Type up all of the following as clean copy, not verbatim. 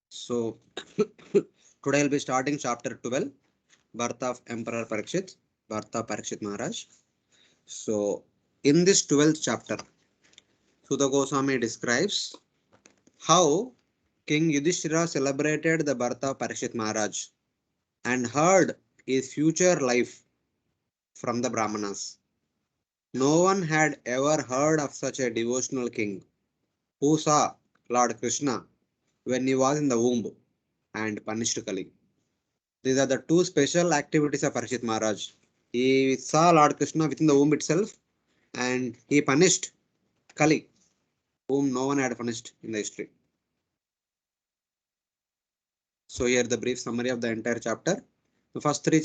So today I'll be starting chapter 12, birth of Emperor Pariksit, birth of Pariksit Maharaj. So in this 12th chapter, Sudha Goswami describes how King Yudhishthira celebrated the birth of Pariksit Maharaj and heard his future life from the Brahmanas. No one had ever heard of such a devotional king who saw Lord Krishna when he was in the womb and punished Kali. These are the two special activities of Pariksit Maharaj. He saw Lord Krishna within the womb itself and he punished Kali, whom no one had punished in the history. So here the brief summary of the entire chapter. The first three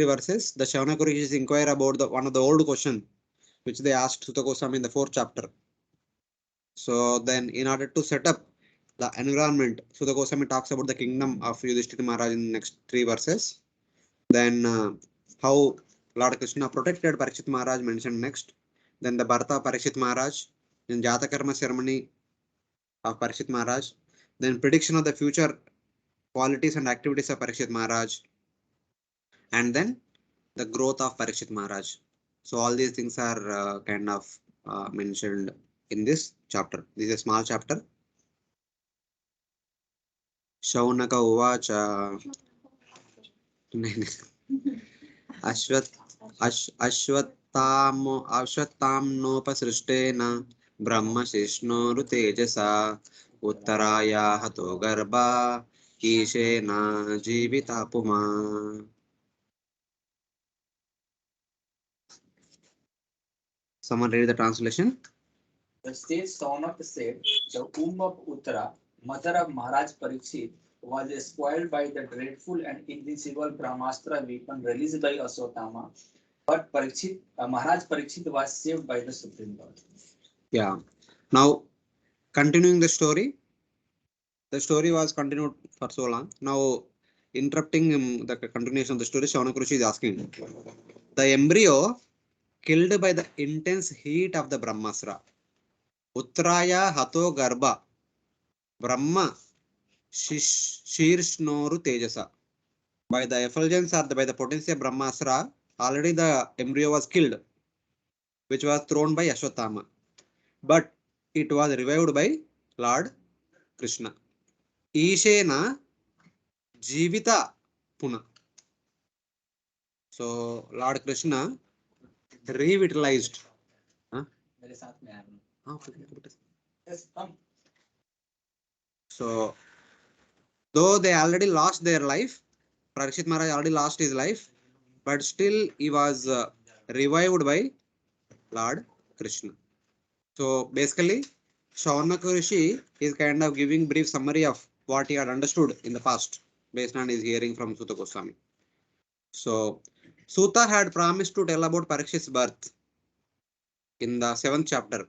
verses, the Shaunaka inquire about the one of the old question which they asked Sutta Goswami in the fourth chapter. So then, in order to set up the environment, Sutta Goswami talks about the kingdom of Yudhishthira Maharaj in the next three verses. Then how Lord Krishna protected Pariksit Maharaj mentioned next. Then the birth of Pariksit Maharaj, then Jata ceremony of Pariksit Maharaj, then prediction of the future qualities and activities of Pariksit Maharaj, and then the growth of Pariksit Maharaj. So all these things are kind of mentioned in this chapter. This is a small chapter. Shaunaka Uvacha अश्वत् अश्वत्थाम्नोपसृष्टेन ब्रह्मशिष्णोरुतेजसा उत्तराया हतो गर्भा ईशेन जीविता पुमा. Someone read the translation. The sage Saunak said, the womb of Uttara, mother of Maharaj Pariksit, was spoiled by the dreadful and invincible Brahmastra weapon released by Aswatthama, but Maharaj Pariksit was saved by the Supreme Lord. Yeah. Now, continuing the story. The story was continued for so long. Now, interrupting the continuation of the story, Shaunaka is asking, the embryo killed by the intense heat of the Brahmastra. Uttaraya Hato Garbha Brahma Shirshnoru Tejasa. By the effulgence or by the potency of Brahmastra, already the embryo was killed, which was thrown by Ashwatthama. But it was revived by Lord Krishna. Ishena Jivita Puna. So Lord Krishna revitalized. Huh? So though they already lost their life, Pariksit Maharaj already lost his life, but still he was revived by Lord Krishna. So basically, Shaunaka Rishi is kind of giving brief summary of what he had understood in the past based on his hearing from Sutta Goswami. So Sutta had promised to tell about Parikshit's birth in the 7th chapter.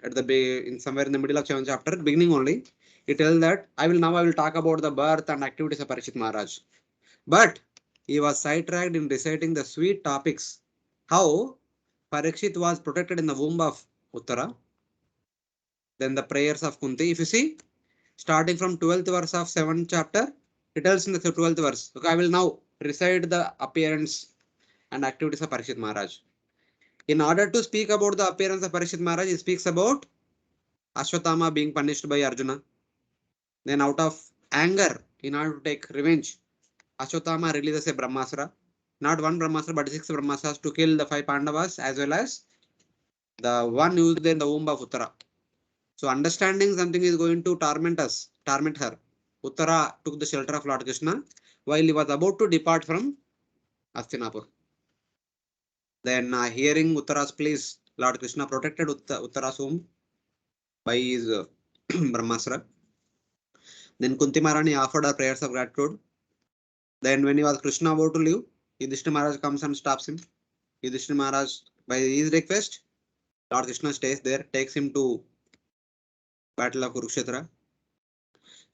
At the in somewhere in the middle of 7th chapter, beginning only, he tells that I will talk about the birth and activities of Parikshit Maharaj. But he was sidetracked in reciting the sweet topics. How Parikshit was protected in the womb of Uttara. Then the prayers of Kunti. If you see, starting from 12th verse of 7th chapter, it tells in the 12th verse. Okay, I will now recite the appearance and activities of Parikshit Maharaj. In order to speak about the appearance of Parikshit Maharaj, he speaks about Ashwatthama being punished by Arjuna. Then out of anger, in order to take revenge, Ashwatthama releases a Brahmastra. Not one Brahmastra, but 6 Brahmastras to kill the 5 Pandavas as well as the one used in the womb of Uttara. So understanding something is going to torment her. Uttara took the shelter of Lord Krishna while he was about to depart from Hastinapur. Then hearing Uttara's pleas, Lord Krishna protected Uttara's womb by his Brahmastra. Then Kunti Maharani offered her prayers of gratitude. Then when he was Krishna about to leave, Yudhishthira Maharaj comes and stops him. Yudhishthira Maharaj, by his request, Lord Krishna stays there, takes him to Battle of Kurukshetra.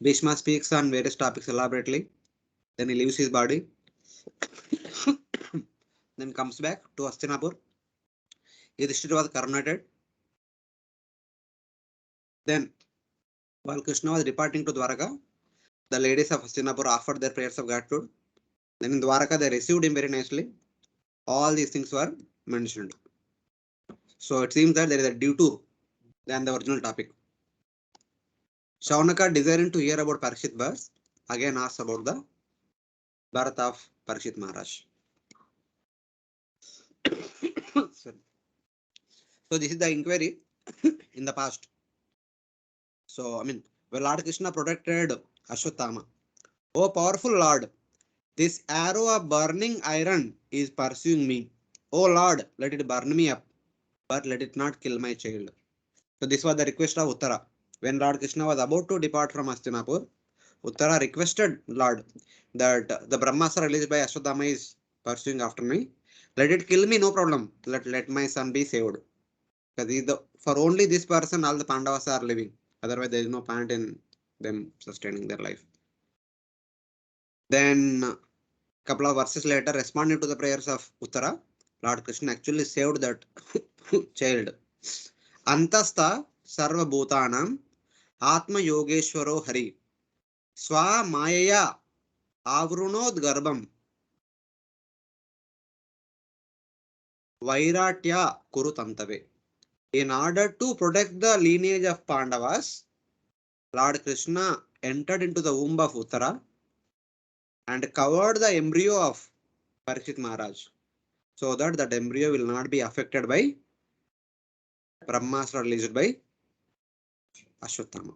Bhishma speaks on various topics elaborately. Then he leaves his body. Then comes back to Hastinapur. Yudhishthira was coronated. Then While Krishna was departing to Dwaraka, the ladies of Hastinapur offered their prayers of gratitude. Then in Dwaraka, they received him very nicely. All these things were mentioned. So it seems that there is a detour than the original topic. Shaunaka, desiring to hear about Pariksit birth, again asks about the birth of Pariksit Maharaj. Sorry. So this is the inquiry in the past. So when Lord Krishna protected Ashwatthama, oh powerful Lord, this arrow of burning iron is pursuing me. Oh Lord, let it burn me up, but let it not kill my child. So this was the request of Uttara. When Lord Krishna was about to depart from Hastinapur, Uttara requested Lord that the Brahmastra released by Ashwatthama is pursuing after me. Let it kill me, no problem. Let my son be saved. Because for only this person, all the Pandavas are living. Otherwise, there is no point in them sustaining their life. Then, couple of verses later, responding to the prayers of Uttara, Lord Krishna actually saved that child. Antastha sarva bhutanam atma yogeshwaro hari swa mayaya avrunod garbam Vairatya Kurutantave. In order to protect the lineage of Pandavas, Lord Krishna entered into the womb of Uttara and covered the embryo of Pariksit Maharaj so that that embryo will not be affected by Brahmastra released by Ashwatthama.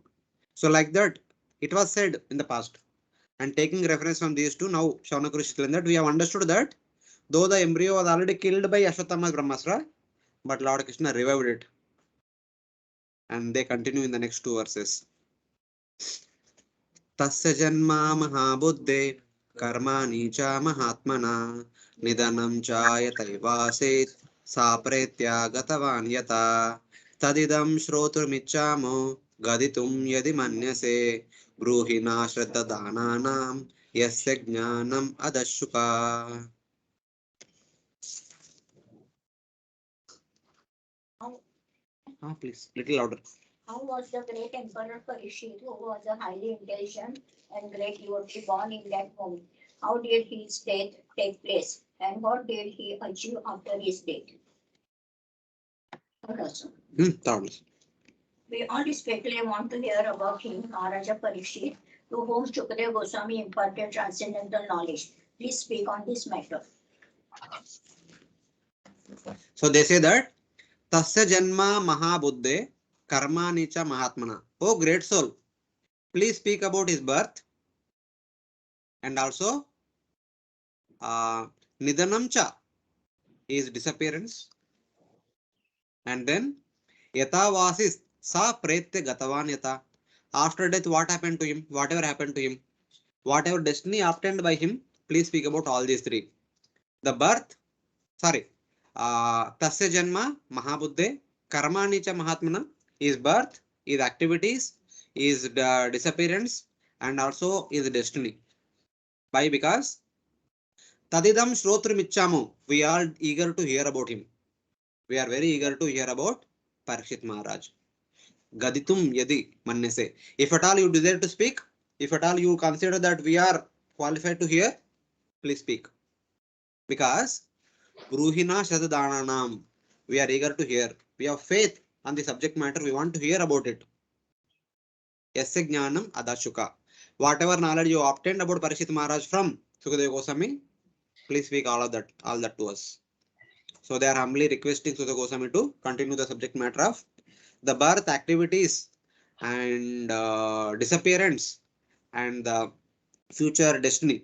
So like that, it was said in the past. And taking reference from these two, now Shaunaka is telling that we have understood that though the embryo was already killed by Ashwatthama's Brahmastra, but Lord Krishna revived it. And they continue in the next two verses. तस्य जन्मा महाबुद्धे कर्माणि च महात्मना निधनं चायतैवासेत् सा प्रेत्या गतवान् यथा तदिदं श्रोतुमिच्छामो गदितुं यदि मन्यसे ब्रूहि नाश्रद्धदानानां यस्य ज्ञानम् अदशुका. Please, little louder. How was the great Emperor Pariksit, who was a highly intelligent and great devotee, born in that home? How did his death take place? And what did he achieve after his death? Thomas. We all especially want to hear about King Maharaja Pariksit, to whom Shukadeva Goswami imparted transcendental knowledge. Please speak on this matter. So they say that Tasya Janma Mahabuddhe Karmani cha Mahatmana. Oh great soul, please speak about his birth and also Nidanam cha, his disappearance, and then Yata Vasis Sa Prete Gatavan Yata. After death, what happened to him? Whatever happened to him, whatever destiny obtained by him, please speak about all these three. The birth, sorry, Tasya Janma Mahabuddhe Karmani cha Mahatmana, his birth, his activities, his disappearance, and also his destiny. Why? Because Tadidam Shrotrimichamu, we are eager to hear about him. We are very eager to hear about Pariksit Maharaj. Gaditum Yadi Mannese. If at all you desire to speak, if at all you consider that we are qualified to hear, please speak. Because Bruhina Shadadananam, we are eager to hear. We have faith on the subject matter. We want to hear about it. Yasya Jnanam Adashuka. Whatever knowledge you obtained about Pariksit Maharaj from Sukadeva Goswami, please speak all that to us. So they are humbly requesting Sukadeva Goswami to continue the subject matter of the birth, activities, and disappearance, and the future destiny.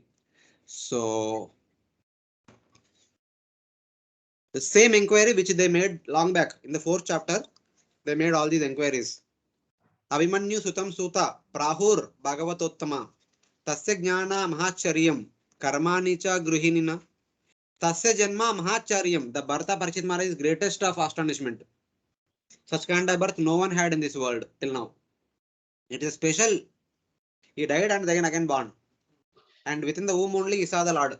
So the same inquiry which they made long back in the 4th chapter, they made all these inquiries. Abhimanyu Sutam Suta Prahur Bhagavatottama Tasya Jnana Mahacharyam Karmani cha Gruhinina Tasya Janma Mahacharyam. The birth of Pariksit Maharaj is greatest of astonishment. Such kind of birth no one had in this world till now. It is special. He died and then again born. And within the womb only he saw the Lord.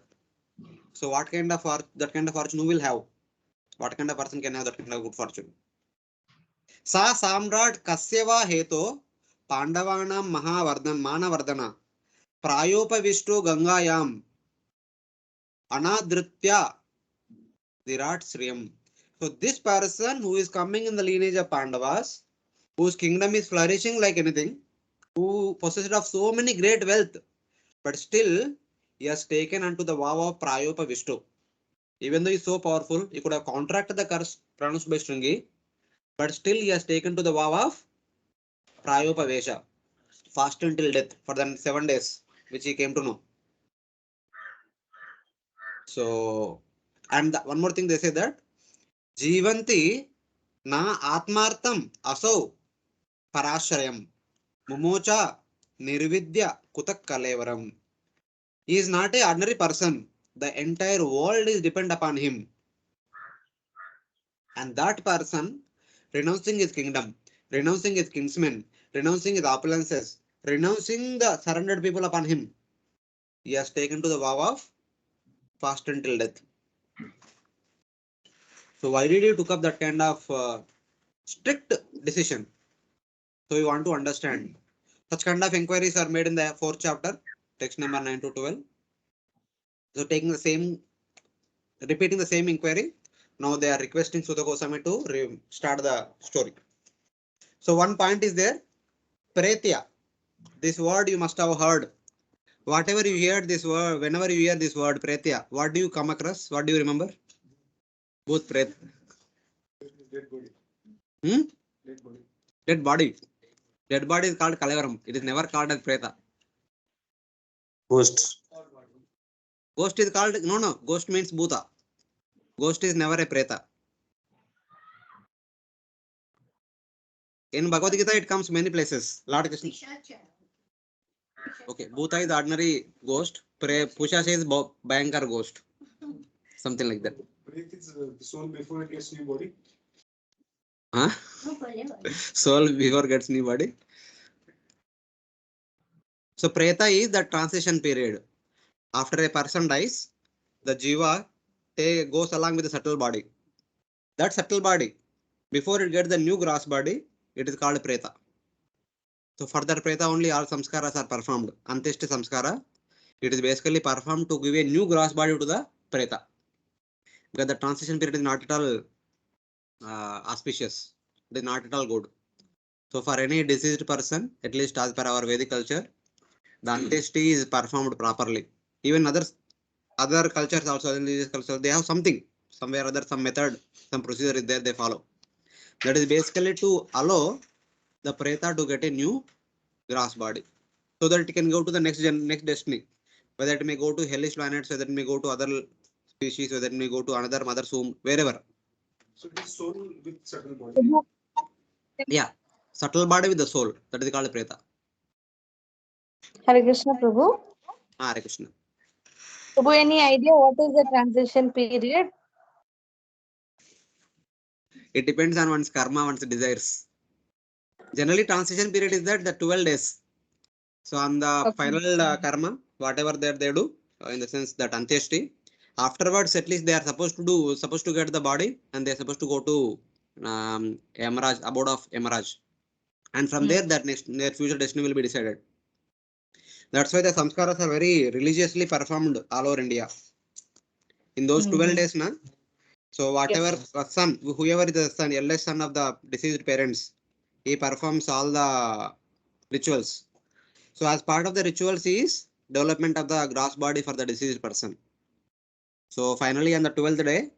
So what kind of that kind of fortune who will have? What kind of person can have that kind of good fortune? Sa Samrat Kasyava Heto Pandavanam Manavardhana Prayopavisto Gangayam Anadritya Virat Sriyam. So this person who is coming in the lineage of Pandavas, whose kingdom is flourishing like anything, who possessed of so many great wealth, but still he has taken unto the vow of Prayopavisto. Even though he is so powerful, he could have contracted the curse pronounced by Shringi, but still he has taken to the vow of Prayopavesha, fast until death for the 7 days, which he came to know. So, and one more thing they say that Jivanti na atmartam asau parashrayam mumocha nirvidya kutak kalevaram. He is not a ordinary person. The entire world is depend upon him. And that person renouncing his kingdom, renouncing his kinsmen, renouncing his opulences, renouncing the surrendered people upon him, he has taken to the vow of fast until death. So why did he took up that kind of strict decision? So we want to understand. Such kind of inquiries are made in the 4th chapter, text number 9 to 12. So taking the same, repeating the same inquiry, now they are requesting Sudha Goswami to start the story. So one point is there, Pretya. This word you must have heard. Whatever you hear this word, whenever you hear this word Pretya, what do you come across? What do you remember? Both Pret. Dead body. Hmm? Dead body. Dead body. Dead body is called Kalevaram. It is never called as Preta. Ghost. Ghost is called, no. Ghost means Bhuta. Ghost is never a Preta. In Bhagavad Gita, it comes many places. Lord Krishna. Pishacha. Okay, Bhuta is the ordinary ghost. Pusha says Bhayankar ghost. Something like that. Breath is the soul before it gets new body. Huh? No, forever. Soul before gets new body. So Preta is the transition period. After a person dies, the Jiva goes along with the subtle body. That subtle body, before it gets the new gross body, it is called Preta. So for that Preta only all samskaras are performed. Antyeshti samskara, it is basically performed to give a new gross body to the Preta. Because the transition period is not at all auspicious. It is not at all good. So for any deceased person, at least as per our Vedic culture, the Antyeshti is performed properly. Even other cultures also, religious culture, they have something, somewhere or other, some method, some procedure is there they follow. That is basically to allow the Preta to get a new gross body, so that it can go to the next destiny. Whether it may go to hellish planets, whether it may go to other species, whether it may go to another mother's womb, wherever. So it is soul with subtle body. Yeah, subtle body with the soul. That is called Preta. Hare Krishna Prabhu. Hare Krishna. Prabhu, any idea what is the transition period? It depends on one's karma, one's desires. Generally, transition period is that the 12 days. So on the final karma, whatever that they do, in the sense that Antyeshti, afterwards at least they are supposed to get the body, and they are supposed to go to Yamaraj, abode of Yamaraj, and from there that next their future destiny will be decided. That's why the samskaras are very religiously performed all over India. In those 12 days, na. So whatever son, whoever is the son, eldest son of the deceased parents, he performs all the rituals. So as part of the rituals is development of the gross body for the deceased person. So finally on the 12th day,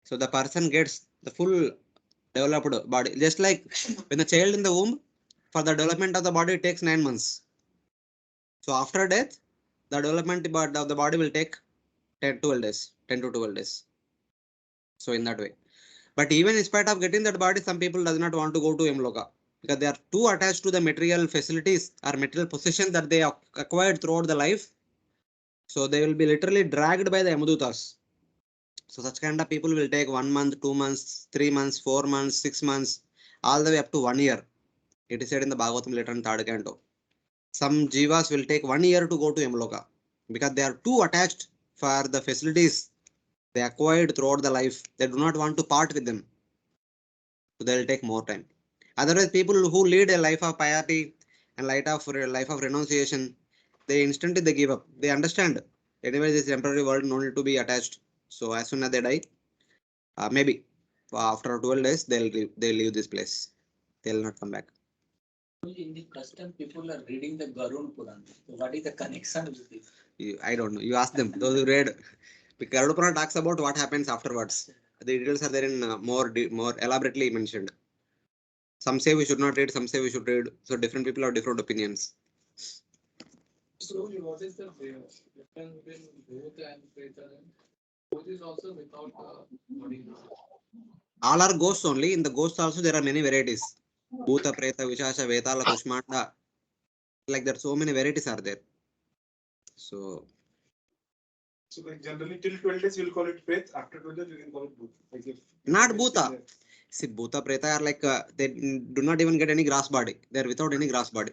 so the person gets the full developed body. Just like when the child in the womb, for the development of the body it takes 9 months. So after death, the development of the body will take 10 to 12 days. So in that way. But even in spite of getting that body, some people does not want to go to Yamloka, because they are too attached to the material facilities or material possessions that they acquired throughout the life. So they will be literally dragged by the Yamadutas. So such kind of people will take 1 month, 2 months, 3 months, 4 months, 6 months, all the way up to 1 year. It is said in the Bhagavatam later in 3rd canto. Some jivas will take 1 year to go to Yamloka because they are too attached for the facilities they acquired throughout the life. They do not want to part with them. So they will take more time. Otherwise, people who lead a life of piety and life of renunciation, they instantly they give up. They understand. Anyway, this temporary world no need to be attached. So as soon as they die, maybe after 12 days they'll leave this place. They'll not come back. In the custom, people are reading the Garud Puran. So what is the connection with this? I don't know. You ask them. Those who read, Garuda Purana talks about what happens afterwards. The details are there in more elaborately mentioned. Some say we should not read. Some say we should read. So different people have different opinions. So what is the difference between Bhuta and Preta? Bhuta is also without body. All are ghosts only. In the ghosts also there are many varieties. Bhuta, Preta, Vishasha, Vetala, Kushmanda. Like that, so many varieties are there. So like generally till 12 days you'll call it faith. After 12 days you can call it Bhuta. Like if not it's Bhuta. still there. See, Bhuta, Preta are like they do not even get any grass body. They are without any grass body.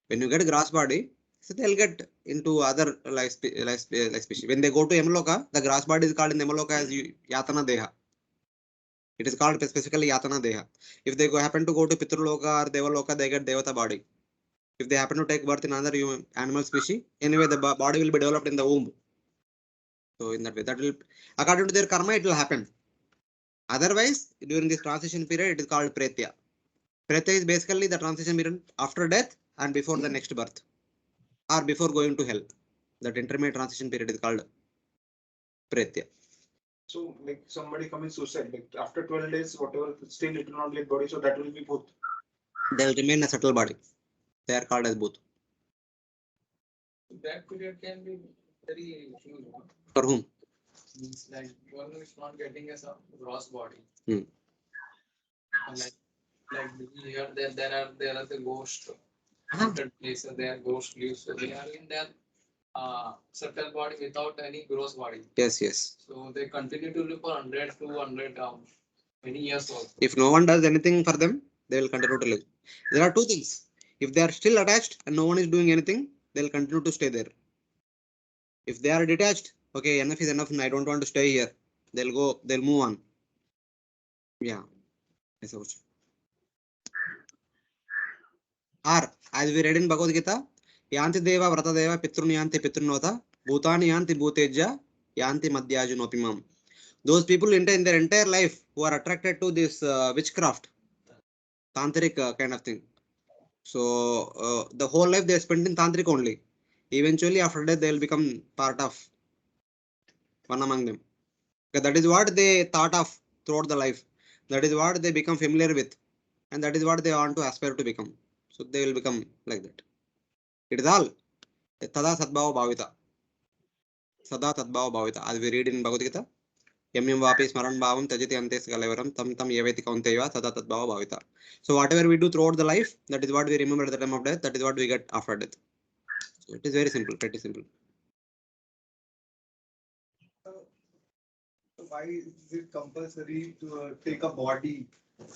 When you get a grass body, so they'll get into other life species. When they go to Yamaloka, the grass body is called in Yamaloka as Yatana Deha. It is called specifically Yatana Deha. If they happen to go to Pitraloka or Devaloka, they get Devata body. If they happen to take birth in another human animal species, anyway, the body will be developed in the womb. So in that way, that will, according to their karma, it will happen. Otherwise, during this transition period, it is called Pretya. Pretya is basically the transition period after death and before the next birth, or before going to hell. That intermediate transition period is called Pretya. So like somebody commits suicide, like after 12 days, whatever still it will not get body, so that will be both. They'll remain a subtle body. They are called as both. That period can be very huge. For whom? Means like one is not getting a gross body. Hmm. Like here there are the ghosts. Certain places they are ghost lives, so they are in their subtle body without any gross body. Yes, yes. So they continue to live for 100, 200 many years also. If no one does anything for them, they will continue to live. There are two things. If they are still attached and no one is doing anything, they'll continue to stay there. If they are detached, okay, enough is enough, and I don't want to stay here. They'll move on. Yeah. Yes, or as we read in Bhagavad Gita, Yanti Deva Vrata Deva Pitrun Yanti Pitrunota, Bhutani Yanti Bhuteja, Yanti Madhyajunopimam. Those people in their entire life who are attracted to this witchcraft, tantric kind of thing. So the whole life they spend in tantric only. Eventually, after that, they will become part of one among them. Okay, that is what they thought of throughout the life. That is what they become familiar with, and that is what they want to aspire to become. So they will become like that. It is all Tada Sadbhava Bhavita. Sada Tadbhava Bhavita. As we read in Bhagavad Gita, Yam Yam Vapi Smaran Bhavam Tajati Antes Kalevaram Tam Tam Yaveti Kaunteva Sada Tadbhava Bhavita. So whatever we do throughout the life, that is what we remember at the time of death. That is what we get after death. So it is very simple, pretty simple. So why is it compulsory to take a body?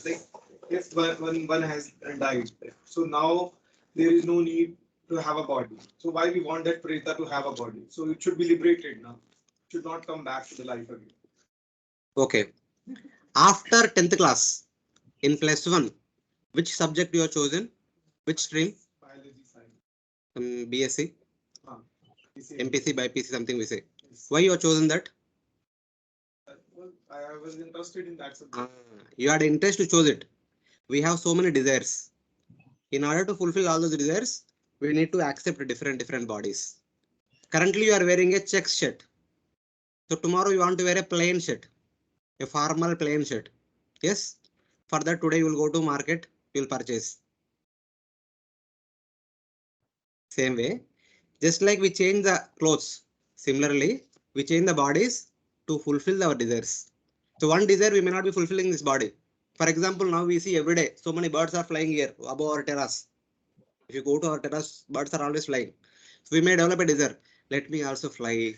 Like if one has died, so now there is no need to have a body. So why we want that preta to have a body? So it should be liberated now. Should not come back to the life again. Okay. After 10th class, in plus 1, which subject you have chosen? Which stream? Biology science. BSc, We say- MPC, BPC, something we say. Yes. Why you have chosen that? Well, I was interested in that subject. You had interest to choose it. We have so many desires. In order to fulfill all those desires, we need to accept different bodies. Currently, you are wearing a check shirt. So tomorrow you want to wear a plain shirt, a formal plain shirt. Yes. For that, today you will go to market, you will purchase. Same way, just like we change the clothes, similarly, we change the bodies to fulfill our desires. So one desire we may not be fulfilling this body. For example, now we see every day so many birds are flying here above our terrace. If you go to our terrace, birds are always flying. So we may develop a desire. Let me also fly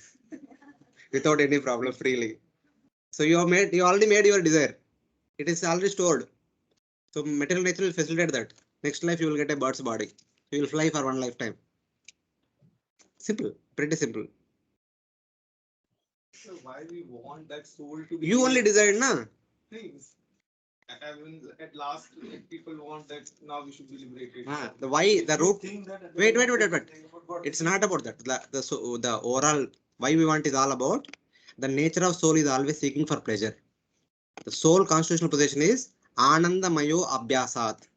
without any problem freely. So you already made your desire. It is already stored. So material nature will facilitate that. Next life you will get a bird's body. You will fly for one lifetime. Simple, pretty simple. So why we want that soul to be? You only desired, na? Things. I mean, at last, like, people want that now we should be liberated. The why, the root. Wait. It's not about that. The overall why we want is all about the nature of soul is always seeking for pleasure. The soul constitutional position is Anandamayo Abhyasat.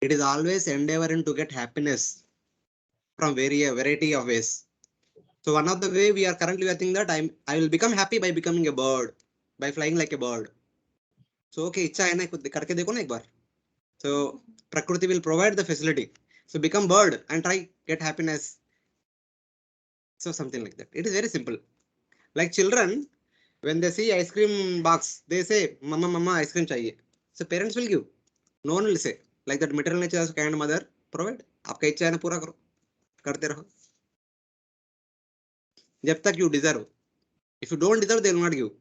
It is always endeavoring to get happiness from variety of ways. So one of the way we are currently think that I will become happy by becoming a bird, by flying like a bird. So okay, इच्छा है ना करके देखो ना एक बार. So Prakriti will provide the facility. So become bird and try get happiness. So something like that. It is very simple. Like children, when they see ice cream box, they say, "Mama, ice cream चाहिए." So parents will give. No one will say. Like that maternal nature as kind mother provide. आपका इच्छा है ना पूरा करो. करते रहो. जब तक you deserve. If you don't deserve, they will not give.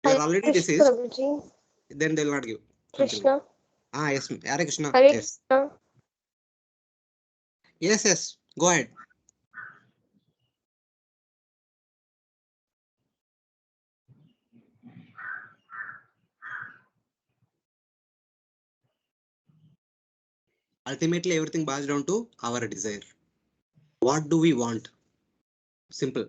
You are already deceased, Prabhuji. then they will not give. Krishna. Yes, Hare Krishna. Hare Yes. Krishna. Yes. Go ahead. Ultimately, everything boils down to our desire. What do we want? Simple.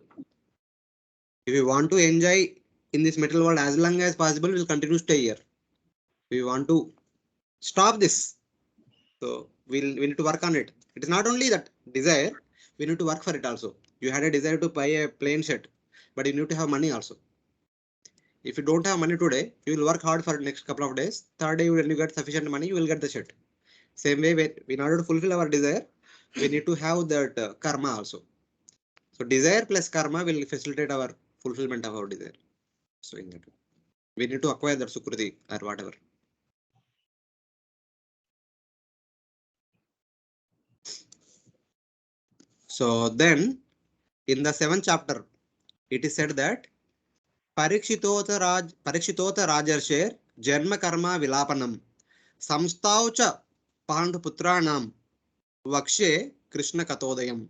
If we want to enjoy in this material world as long as possible, we'll continue to stay here. We want to stop this. So we need to work on it. It is not only that desire, we need to work for it also. You had a desire to buy a plane shirt, but you need to have money also. If you don't have money today, you will work hard for the next couple of days. Third day, when you get sufficient money, you will get the shirt. Same way, in order to fulfill our desire, we need to have that karma also. So desire plus karma will facilitate our fulfillment of our desire. So in that way, we need to acquire that sukriti or whatever. So then, in the 7th chapter, it is said that Parikshitota Rajarsher Janma Karma Vilapanam Samstaucha Panduputranam Vakshe Krishna Katodayam.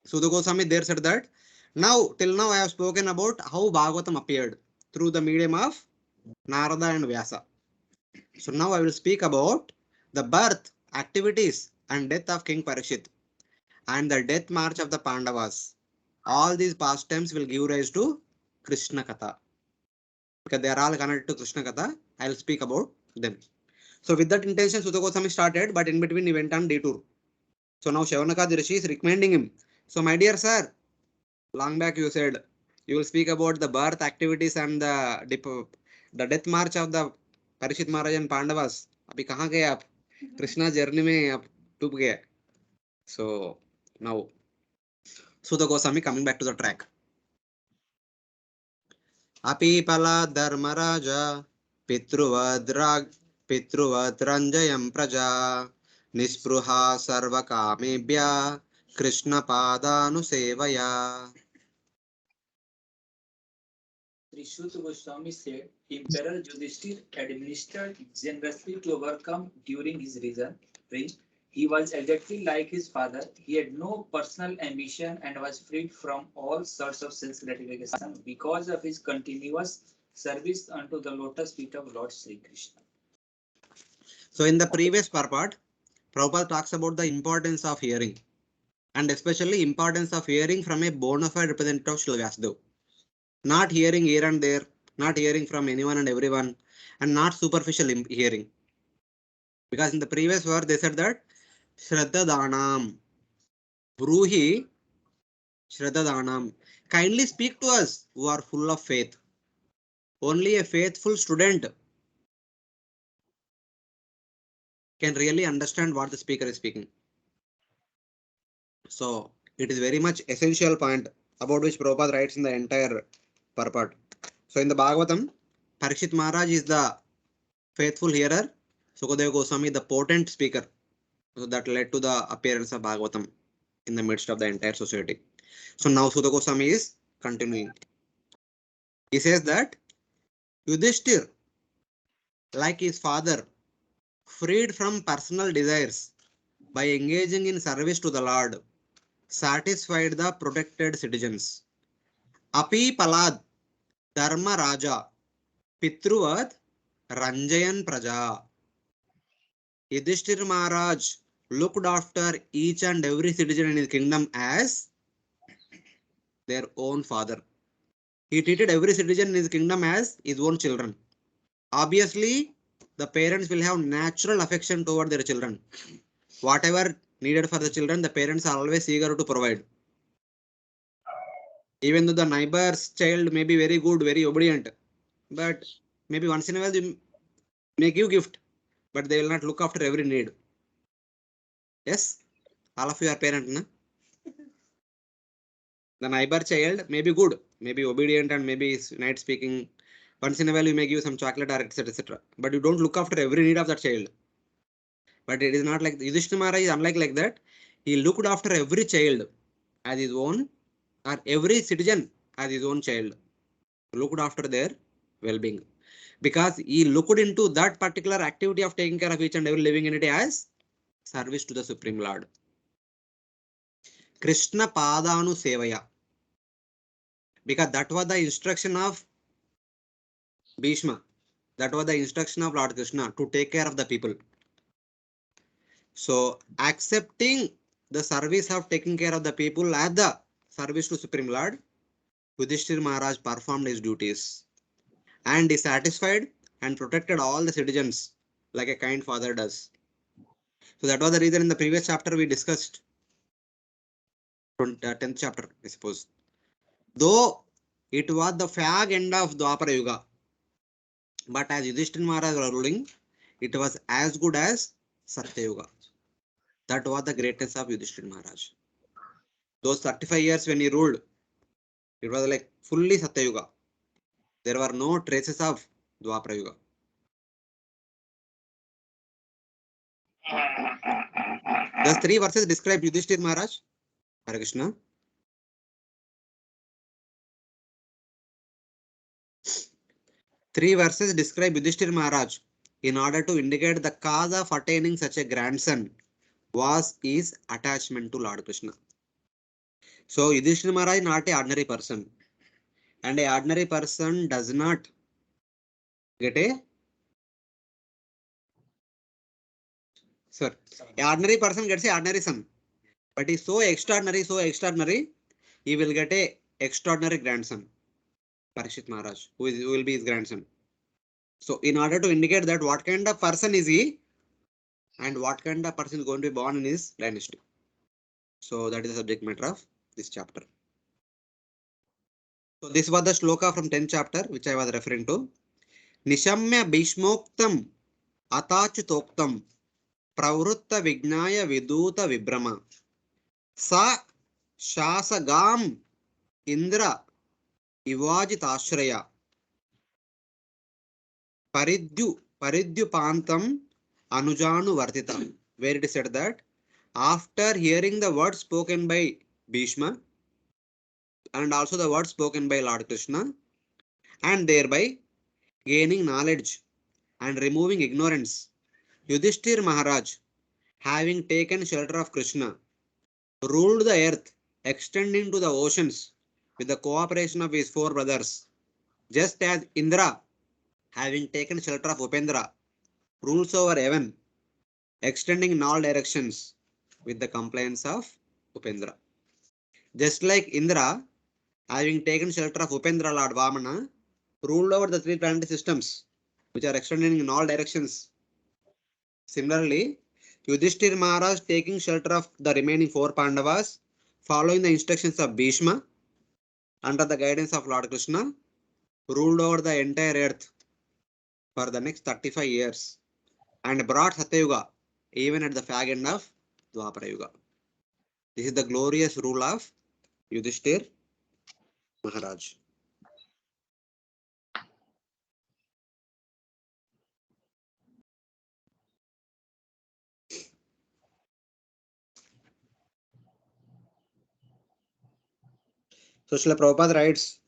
Sudha Goswami there said that till now I have spoken about how Bhagavatam appeared through the medium of Narada and Vyasa. So now I will speak about the birth, activities and death of King Pariksit and the death march of the Pandavas. All these pastimes will give rise to Krishna Katha. Because they are all connected to Krishna Katha, I will speak about them. So with that intention, Sudha Goswami started, but in between he went on detour. So now Shavanaka Rishi is recommending him. So my dear sir, long back you said you will speak about the birth activities and the death march of the Pariksit Maharaj and Pandavas. अभी कहाँ गए आप? Krishna journey में आप डूब गए. So now Sudha Goswami coming back to the track. Apipala Dharmaraja Pitruvadranjayam Praja Nispruha Sarvakamebhya Krishna Padanu Sevaya. Sri Goswami said, Emperor Yudhishthir administered generously to overcome during his reign. He was exactly like his father. He had no personal ambition and was freed from all sorts of sense gratification because of his continuous service unto the lotus feet of Lord Sri Krishna. So in the previous part, Prabhupada talks about the importance of hearing and especially importance of hearing from a bona fide representative of Srila Vyasadeva. Not hearing here and there, not hearing from anyone and everyone, and not superficial hearing. Because in the previous verse they said that Shraddha Danam, Bruhi Shraddha Danam. Kindly speak to us who are full of faith. Only a faithful student can really understand what the speaker is speaking. So it is very much essential point about which Prabhupada writes in the entire purport. So in the Bhagavatam, Pariksit Maharaj is the faithful hearer, Sukadeva Goswami the potent speaker. So that led to the appearance of Bhagavatam in the midst of the entire society. So now Sudha Goswami is continuing. He says that Yudhishthir, like his father, freed from personal desires by engaging in service to the Lord, satisfied the protected citizens. Api Palad Dharma Raja Pitruvad Ranjayan Praja. Yudhishthir Maharaj looked after each and every citizen in his kingdom as their own father. He treated every citizen in his kingdom as his own children. Obviously, the parents will have natural affection toward their children. Whatever needed for the children, the parents are always eager to provide. Even though the neighbor's child may be very good, very obedient, but maybe once in a while they may give gift, but they will not look after every need. Yes, all of you are parent, na? The neighbor child may be good, maybe obedient, and maybe is night speaking. Once in a while, you may give some chocolate or etc. etc. But you don't look after every need of that child. But it is not like Yudhishthira Maharaj is unlike like that. He looked after every child as his own, or every citizen as his own child. Looked after their well-being, because he looked into that particular activity of taking care of each and every living entity as service to the Supreme Lord. Krishna Padanu Sevaya, because that was the instruction of Bhishma. That was the instruction of Lord Krishna to take care of the people. So accepting the service of taking care of the people as the service to Supreme Lord, Yudhishthira Maharaj performed his duties and is satisfied and protected all the citizens like a kind father does. So that was the reason in the previous chapter we discussed, 10th chapter, I suppose. Though it was the fag end of Dwapara Yuga, but as Yudhishthira Maharaj was ruling, it was as good as Satya Yuga. That was the greatness of Yudhishthira Maharaj. Those 35 years when he ruled, it was like fully Satya Yuga. There were no traces of Dwapara Yuga. Thus, 3 verses describe Yudhishthira Maharaj. Hare Krishna. Three verses describe Yudhishthira Maharaj in order to indicate the cause of attaining such a grandson was his attachment to Lord Krishna. So Yudhishthira Maharaj is not an ordinary person, and an ordinary person does not get a sir. An ordinary person gets an ordinary son, but he's so extraordinary, he will get a extraordinary grandson, Pariksit Maharaj, who will be his grandson. So in order to indicate that what kind of person is he, and what kind of person is going to be born in his dynasty. So that is the subject matter of this chapter. So this was the shloka from 10th chapter which I was referring to. Nishamya Bhishmoktam Atachutoktam Pravrutta Vignaya Viduta Vibrama Sa Shasagam Indra Ivajitashraya Paridyupantam Anujanu Vartita, where it is said that after hearing the words spoken by Bhishma and also the words spoken by Lord Krishna, and thereby gaining knowledge and removing ignorance, Yudhishthir Maharaj, having taken shelter of Krishna, ruled the earth, extending to the oceans with the cooperation of his 4 brothers, just as Indra, having taken shelter of Upendra, rules over heaven, extending in all directions with the compliance of Upendra. Just like Indra, having taken shelter of Upendra Lord Vamana, ruled over the 3 planetary systems which are extending in all directions. Similarly, Yudhishthir Maharaj taking shelter of the remaining 4 Pandavas, following the instructions of Bhishma, under the guidance of Lord Krishna, ruled over the entire earth for the next 35 years and brought Satyayuga even at the fag end of Dwapara Yuga. This is the glorious rule of Yudhishthir Maharaj. So Srila Prabhupada writes,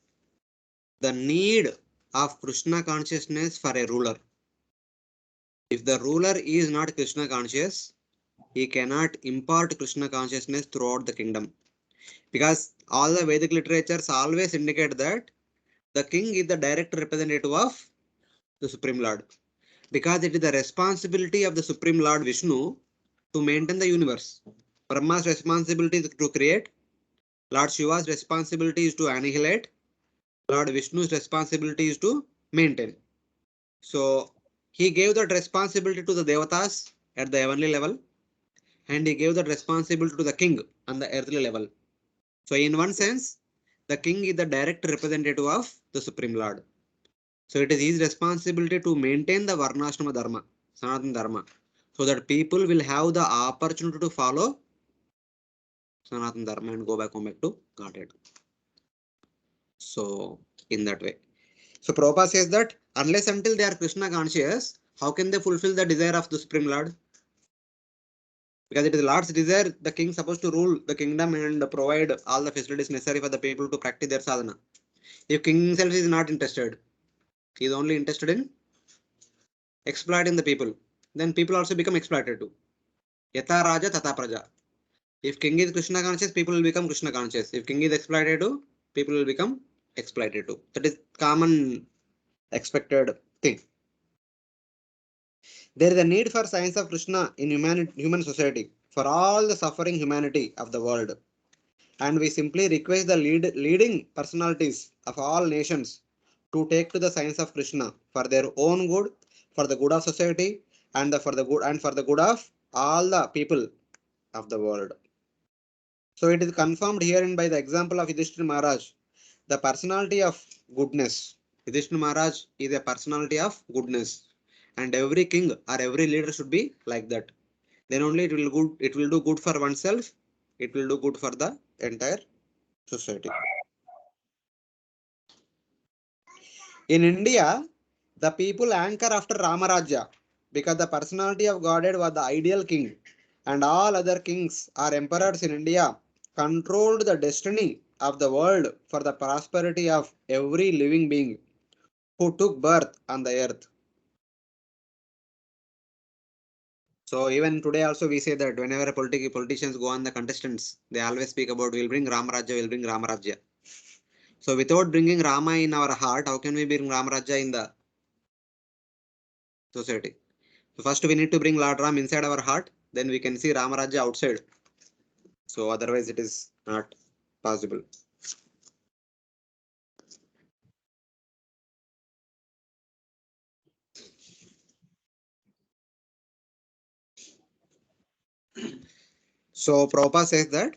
the need of Krishna consciousness for a ruler. If the ruler is not Krishna conscious, he cannot impart Krishna consciousness throughout the kingdom. Because all the Vedic literatures always indicate that the king is the direct representative of the Supreme Lord. Because it is the responsibility of the Supreme Lord Vishnu to maintain the universe. Brahma's responsibility is to create. Lord Shiva's responsibility is to annihilate. Lord Vishnu's responsibility is to maintain. So he gave that responsibility to the Devatas at the heavenly level, and he gave that responsibility to the king on the earthly level. So in one sense, the king is the direct representative of the Supreme Lord. So it is his responsibility to maintain the Varnasrama Dharma, Sanatana Dharma, so that people will have the opportunity to follow Sanatana Dharma and go back home back to Godhead. So in that way. So Prabhupada says that unless until they are Krishna conscious, how can they fulfill the desire of the Supreme Lord? Because it is Lord's desire, the king is supposed to rule the kingdom and provide all the facilities necessary for the people to practice their sadhana. If king himself is not interested, he is only interested in exploiting the people, then people also become exploited too. Yata Raja Tata Praja. If king is Krishna conscious, people will become Krishna conscious. If king is exploited too, people will become exploited too. That is common expected thing. There is a need for science of Krishna in human society for all the suffering humanity of the world. And we simply request the leading personalities of all nations to take to the science of Krishna for their own good, for the good of society, and for the good of all the people of the world. So it is confirmed herein by the example of Yudhishthira Maharaj, the personality of goodness. Yudhishthira Maharaj is a personality of goodness, and every king or every leader should be like that. Then only it will do good for oneself, it will do good for the entire society. In India, the people anchor after Ramarajya because the personality of Godhead was the ideal king, and all other kings or emperors in India controlled the destiny of the world for the prosperity of every living being who took birth on the earth. So even today also we say that whenever politicians go on the contestants, they always speak about we'll bring Ramarajya, we'll bring Ramarajya. So without bringing Rama in our heart, how can we bring Ramarajya in the society? So first we need to bring Lord Ram inside our heart, then we can see Ramarajya outside. So otherwise it is not possible. So Prabhupada says that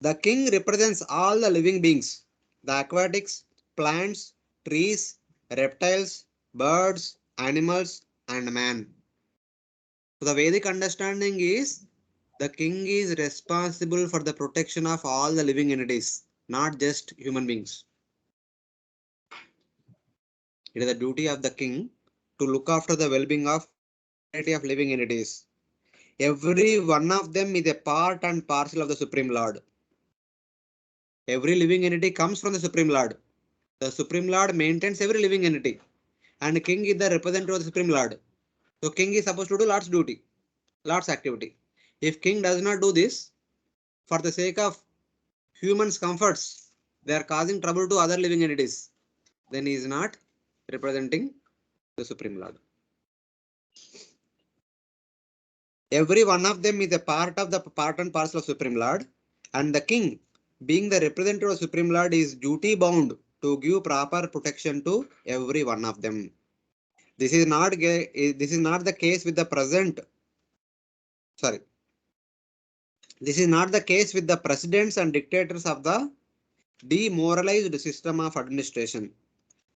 the king represents all the living beings, the aquatics, plants, trees, reptiles, birds, animals, and man. So the Vedic understanding is the king is responsible for the protection of all the living entities, not just human beings. It is the duty of the king to look after the well-being of variety of living entities. Every one of them is a part and parcel of the Supreme Lord. Every living entity comes from the Supreme Lord. The Supreme Lord maintains every living entity, and king is the representative of the Supreme Lord. So king is supposed to do Lord's duty, Lord's activity. If king does not do this, for the sake of humans' comforts, they are causing trouble to other living entities, then he is not representing the Supreme Lord. Every one of them is a part of the part and parcel of Supreme Lord, and the king, being the representative of Supreme Lord, is duty bound to give proper protection to every one of them. This is not the case with the present. Sorry, this is not the case with the presidents and dictators of the demoralized system of administration,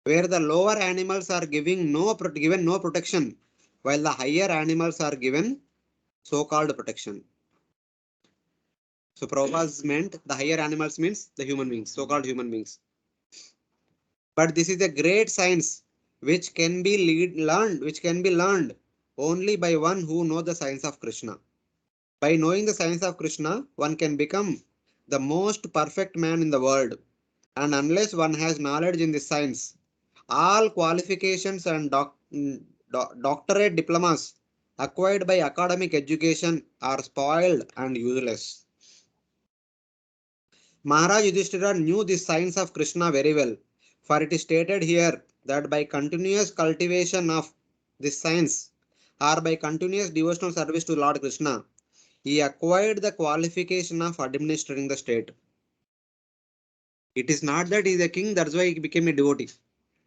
where the lower animals are given no protection, while the higher animals are given so-called protection. So Prabhupada meant the higher animals means the human beings, so-called human beings. But this is a great science which can be learned only by one who knows the science of Krishna. By knowing the science of Krishna, one can become the most perfect man in the world. And unless one has knowledge in this science, all qualifications and doctorate diplomas acquired by academic education are spoiled and useless. Maharaj Yudhishthira knew the science of Krishna very well, for it is stated here that by continuous cultivation of this science, or by continuous devotional service to Lord Krishna, he acquired the qualification of administering the state. It is not that he is a king, that's why he became a devotee.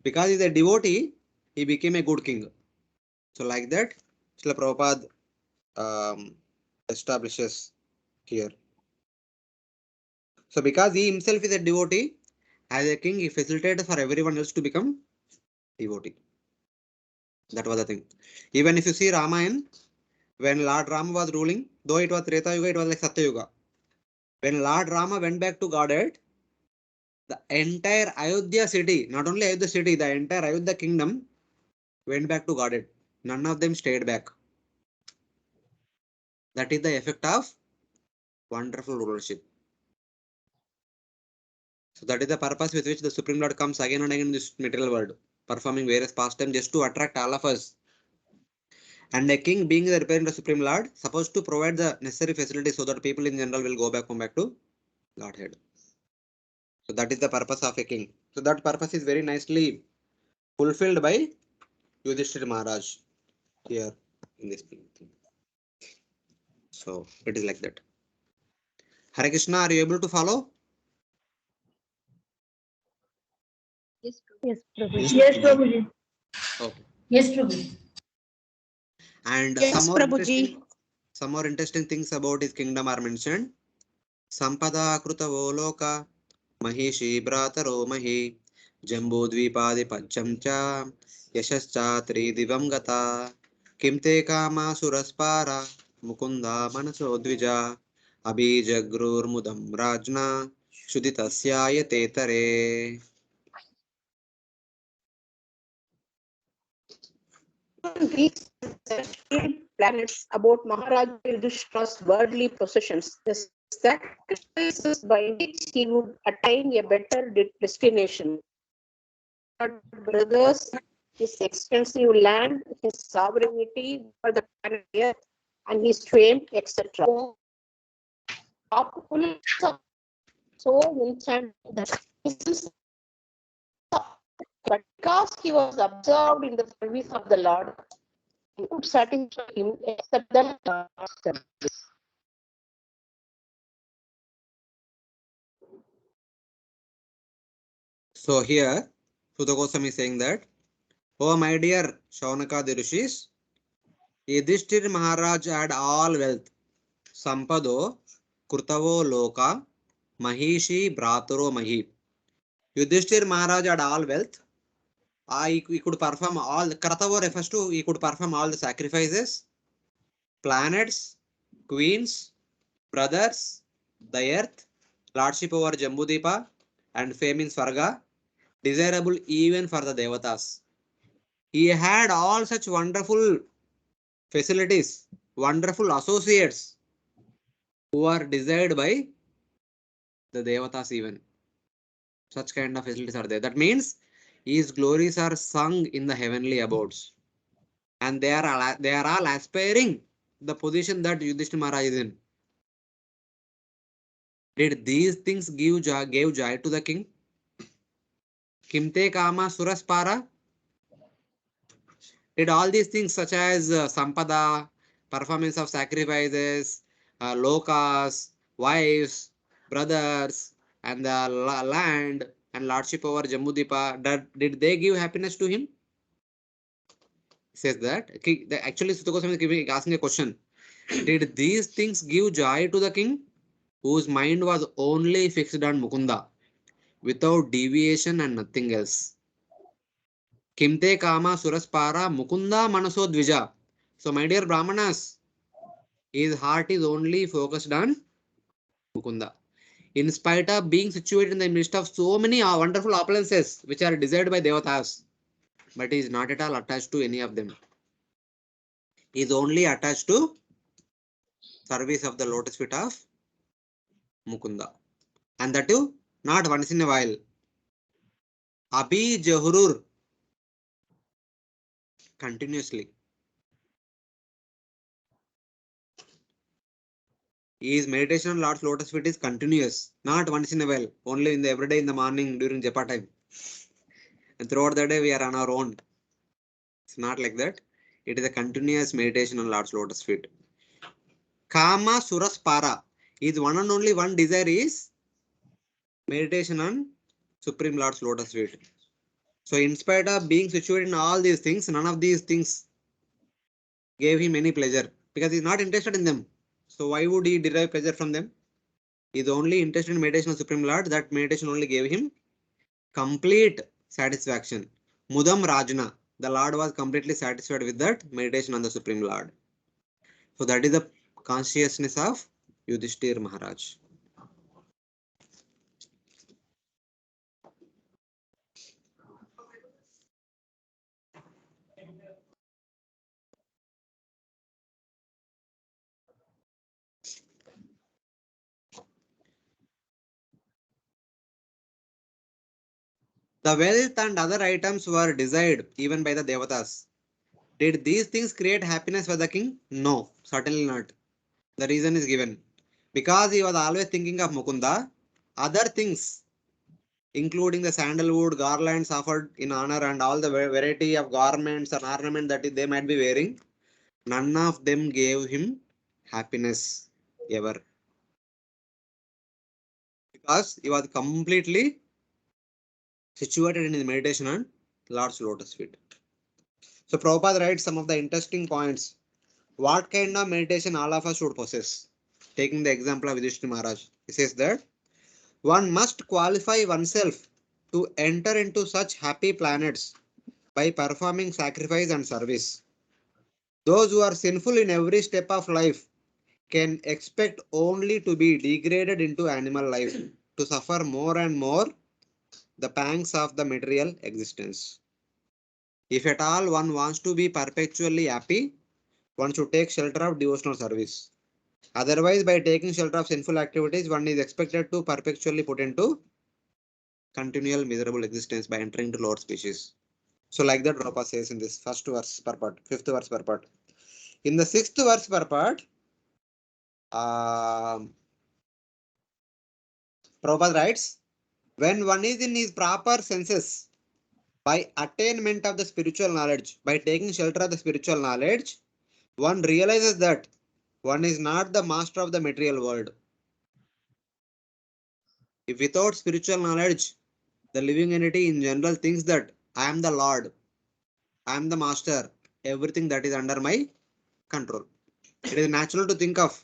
Because he is a devotee, he became a good king. So like that, Srila Prabhupada establishes here. So because he himself is a devotee, as a king, he facilitated for everyone else to become devotee. That was the thing. Even if you see Ramayana, when Lord Rama was ruling, though it was Treta Yuga, it was like Satya Yuga. When Lord Rama went back to Godhead, the entire Ayodhya city, not only Ayodhya city, the entire Ayodhya kingdom went back to Godhead. None of them stayed back. That is the effect of wonderful rulership. So that is the purpose with which the Supreme Lord comes again and again in this material world, performing various pastimes just to attract all of us. And a king, being the representative of the Supreme Lord, supposed to provide the necessary facilities so that people in general will go back, come back to Godhead. So that is the purpose of a king. So that purpose is very nicely fulfilled by Yudhishthira Maharaj here in this thing. So it is like that. Hare Krishna, are you able to follow? Yes, Prabhuji. Yes, Prabhuji. Okay. Yes, Prabhuji. And Yes, Prabhuji. some more interesting things about his kingdom are mentioned. Sampada krutavo loka Mahishi brataro mahi Jambudvipadi pancham cha Yashascha tridivam gata Kim te kama suraspara Mukunda manaso dvija Abhijagrur mudam rajna Shuditasya tetare. These ancestral planets about Maharaja Yudhishthira's worldly possessions, the sacrifices by which he would attain a better destination. Brothers, his extensive land, his sovereignty for the planet Earth, and his fame, etc. Populace of so instant that but because he was observed in the service of the Lord, he could satisfy him except the Lord's service. So here Sudha Goswami is saying that, oh my dear Shaunaka the Rishis, Yudhishthira Maharaj had all wealth, Sampado, Krutavo Loka, Mahishi, Brataro Mahi. Yudhishthira Maharaj had all wealth. He could perform all, Kratavo refers to he could perform all the sacrifices, planets, queens, brothers, the earth, lordship over Jambudipa, and fame in Swarga, desirable even for the Devatas. He had all such wonderful facilities, wonderful associates who are desired by the Devatas even. Such kind of facilities are there. That means his glories are sung in the heavenly abodes. And they are all aspiring the position that Yudhishthira Maharaj is in. Did these things gave joy to the king? Kimte Kama Suraspara? Did all these things such as Sampada, performance of sacrifices, lokas, wives, brothers, and the land and lordship over Jambudipa, did they give happiness to him? He says that. Actually, Sutta Goswami is asking a question. Did these things give joy to the king, whose mind was only fixed on Mukunda, without deviation and nothing else? Kimte Kama Suraspara Mukunda Manaso Dvija. So, my dear Brahmanas, his heart is only focused on Mukunda. In spite of being situated in the midst of so many wonderful opulences which are desired by Devatas, but he is not at all attached to any of them. He is only attached to service of the lotus feet of Mukunda. And that too, not once in a while. Abhi Jahurur, continuously. His meditation on Lord's lotus feet is continuous, not once in a while, only in the everyday in the morning during Japa time. And throughout the day we are on our own. It's not like that. It is a continuous meditation on Lord's lotus feet. Kama Suras Para is one and only one desire is meditation on Supreme Lord's lotus feet. So in spite of being situated in all these things, none of these things gave him any pleasure because he's not interested in them. So why would he derive pleasure from them? He's only interested in meditation on Supreme Lord. That meditation only gave him complete satisfaction. Mudam Rajna. The Lord was completely satisfied with that meditation on the Supreme Lord. So that is the consciousness of Yudhishthir Maharaj. The wealth and other items were desired even by the Devatas. Did these things create happiness for the king? No, certainly not. The reason is given. Because he was always thinking of Mukunda, other things, including the sandalwood garlands offered in honor and all the variety of garments and ornament that they might be wearing, none of them gave him happiness ever. Because he was completely situated in his meditation on Lord's lotus feet. So Prabhupada writes some of the interesting points. What kind of meditation all of us should possess? Taking the example of Yudhishthira Maharaj, he says that one must qualify oneself to enter into such happy planets by performing sacrifice and service. Those who are sinful in every step of life can expect only to be degraded into animal life, to suffer more and more the pangs of the material existence. If at all one wants to be perpetually happy, one should take shelter of devotional service. Otherwise, by taking shelter of sinful activities, one is expected to perpetually put into continual miserable existence by entering to lower species. So, like that, Prabhupada says in this first verse per part, fifth verse per part. In the sixth verse per part, Prabhupada writes, when one is in his proper senses, by attainment of the spiritual knowledge, by taking shelter of the spiritual knowledge, one realizes that one is not the master of the material world. If without spiritual knowledge, the living entity in general thinks that I am the Lord, I am the master, everything that is under my control. It is natural to think of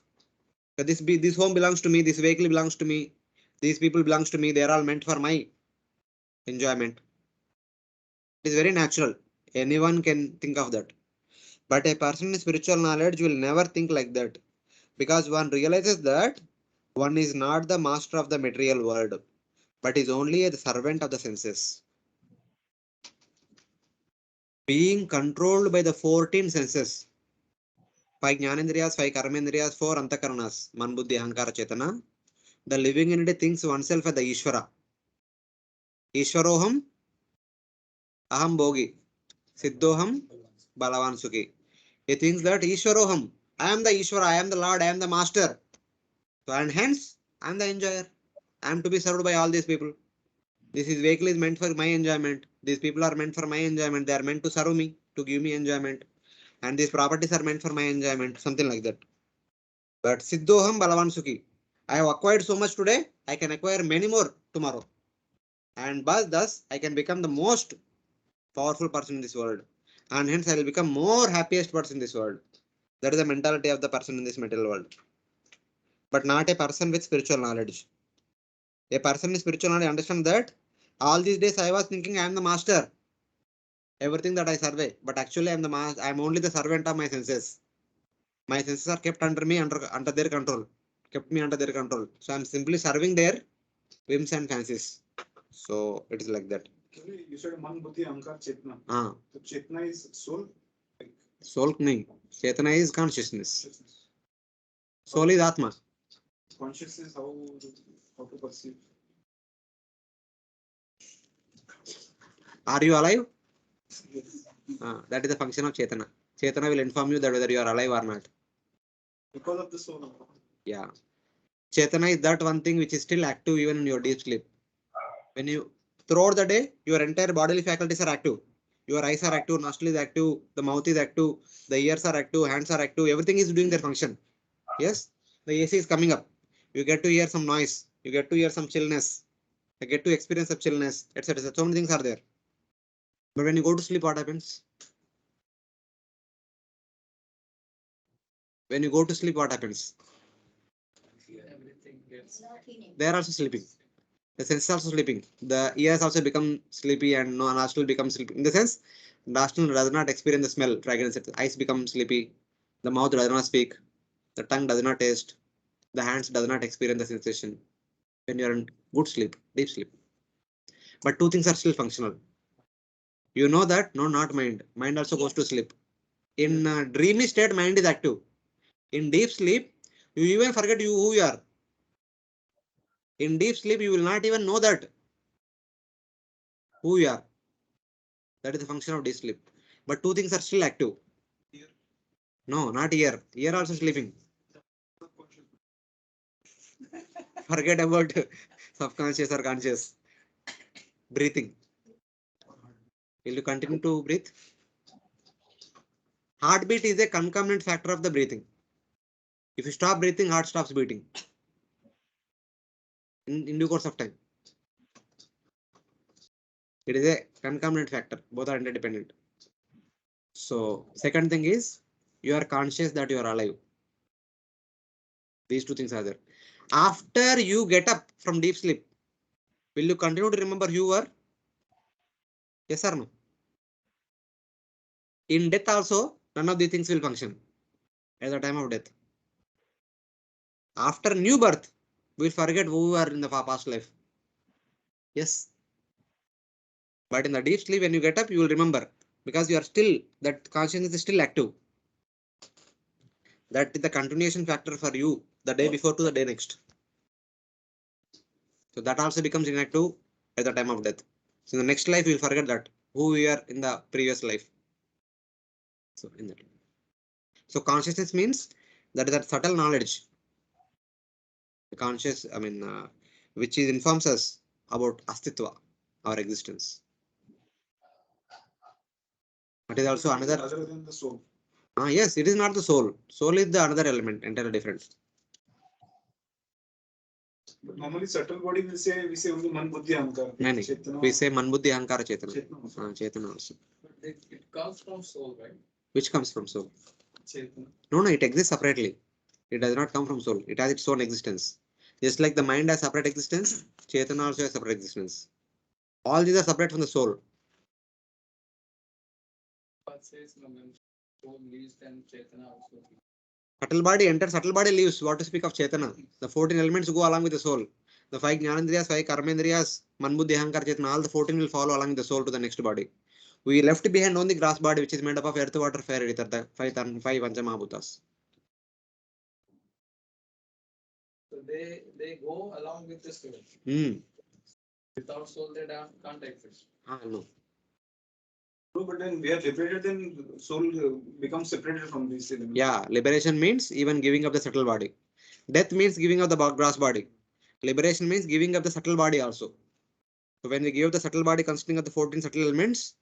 that this home belongs to me, this vehicle belongs to me, these people belongs to me, they are all meant for my enjoyment. It is very natural. Anyone can think of that. But a person with spiritual knowledge will never think like that because one realizes that one is not the master of the material world, but is only a servant of the senses. Being controlled by the 14 senses, 5 jnanendriyas, 5 karmendriyas, 4 antakaranas, man, buddhi, ahankara, chetana, the living entity thinks oneself as the Ishvara. Ishvaroham, aham bogi, siddhoham, balavan sukhi. He thinks that Ishvaroham, I am the Ishvara, I am the Lord, I am the master. So, and hence, I am the enjoyer. I am to be served by all these people. This vehicle is meant for my enjoyment. These people are meant for my enjoyment. They are meant to serve me, to give me enjoyment. And these properties are meant for my enjoyment, something like that. But Siddhoham Balavan Sukhi. I have acquired so much today, I can acquire many more tomorrow. And thus, I can become the most powerful person in this world. And hence, I will become more happiest person in this world. That is the mentality of the person in this material world. But not a person with spiritual knowledge. A person with spiritual knowledge understands that all these days I was thinking I am the master. Everything that I survey, but actually I am I am only the servant of my senses. My senses are kept under me, under their control. Kept me under their control. So I am simply serving their whims and fancies. So it is like that. You said man, buddhi, ahankar, chetna. Ah. So chetna is soul? Soul nahi. Chetna is consciousness. Soul is Atma. Consciousness is how to perceive. Are you alive? Yes. That is the function of Chetana. Chetana will inform you that whether you are alive or not. Because of the soul. Yeah. Chetana is that one thing which is still active even in your deep sleep. When you throughout the day, your entire bodily faculties are active. Your eyes are active, nostril is active, the mouth is active, the ears are active, hands are active, everything is doing their function. Yes, the AC is coming up. You get to hear some noise, you get to hear some chillness, you get to experience some chillness, etc. So many things are there. But when you go to sleep, what happens? When you go to sleep, what happens? Everything gets. They are also sleeping. The senses also sleeping. The ears also become sleepy and no nostril becomes sleepy. In the sense, nostril does not experience the smell, fragrance. Eyes become sleepy. The mouth does not speak. The tongue does not taste. The hands does not experience the sensation. When you are in good sleep, deep sleep. But two things are still functional. You know that? No, not mind. Mind also goes to sleep. In dreamy state, mind is active. In deep sleep, you even forget who you are. In deep sleep, you will not even know that who you are. That is the function of deep sleep. But two things are still active. No, not ear. Ear also sleeping. Forget about subconscious or conscious. Breathing. Will you continue to breathe? Heartbeat is a concomitant factor of the breathing. If you stop breathing, heart stops beating. In due course of time. It is a concomitant factor. Both are interdependent. So, second thing is you are conscious that you are alive. These two things are there. After you get up from deep sleep, will you continue to remember who you were? Yes or no? In death also, none of these things will function at the time of death. After new birth, we will forget who we were in the past life. Yes. But in the deep sleep, when you get up, you will remember because you are still, that consciousness is still active. That is the continuation factor for you the day before to the day next. So that also becomes inactive at the time of death. So in the next life, you will forget that who we are in the previous life. So in that. So consciousness means that is that subtle knowledge. The conscious, which is informs us about astitva, our existence. That is also another. Other than the soul. Yes, it is not the soul. Soul is the another element, entirely different. But normally subtle body we say only man buddhi ahankara. No, we say man buddhi ahankara chetana. Chetana also. But it comes from soul, right? Which comes from soul? Chetana. No, it exists separately. It does not come from soul. It has its own existence. Just like the mind has separate existence, chetana also has separate existence. All these are separate from the soul. But says no, when soul leaves, then Chetana also. Subtle body enters, subtle body leaves. What to speak of chetana? The 14 elements go along with the soul. The 5 jnanendriyas, 5 karmendriyas, man buddhi ahankara chetana, all the 14 will follow along with the soul to the next body. We left behind only grass body, which is made up of earth, water, fire, ether, the 5 Panchamahabhutas. So they go along with the soul. Without soul, they can't exist. No. No, but then we are liberated, then soul becomes separated from these elements. Yeah, liberation means even giving up the subtle body. Death means giving up the gross body. Liberation means giving up the subtle body also. So when we give the subtle body consisting of the 14 subtle elements,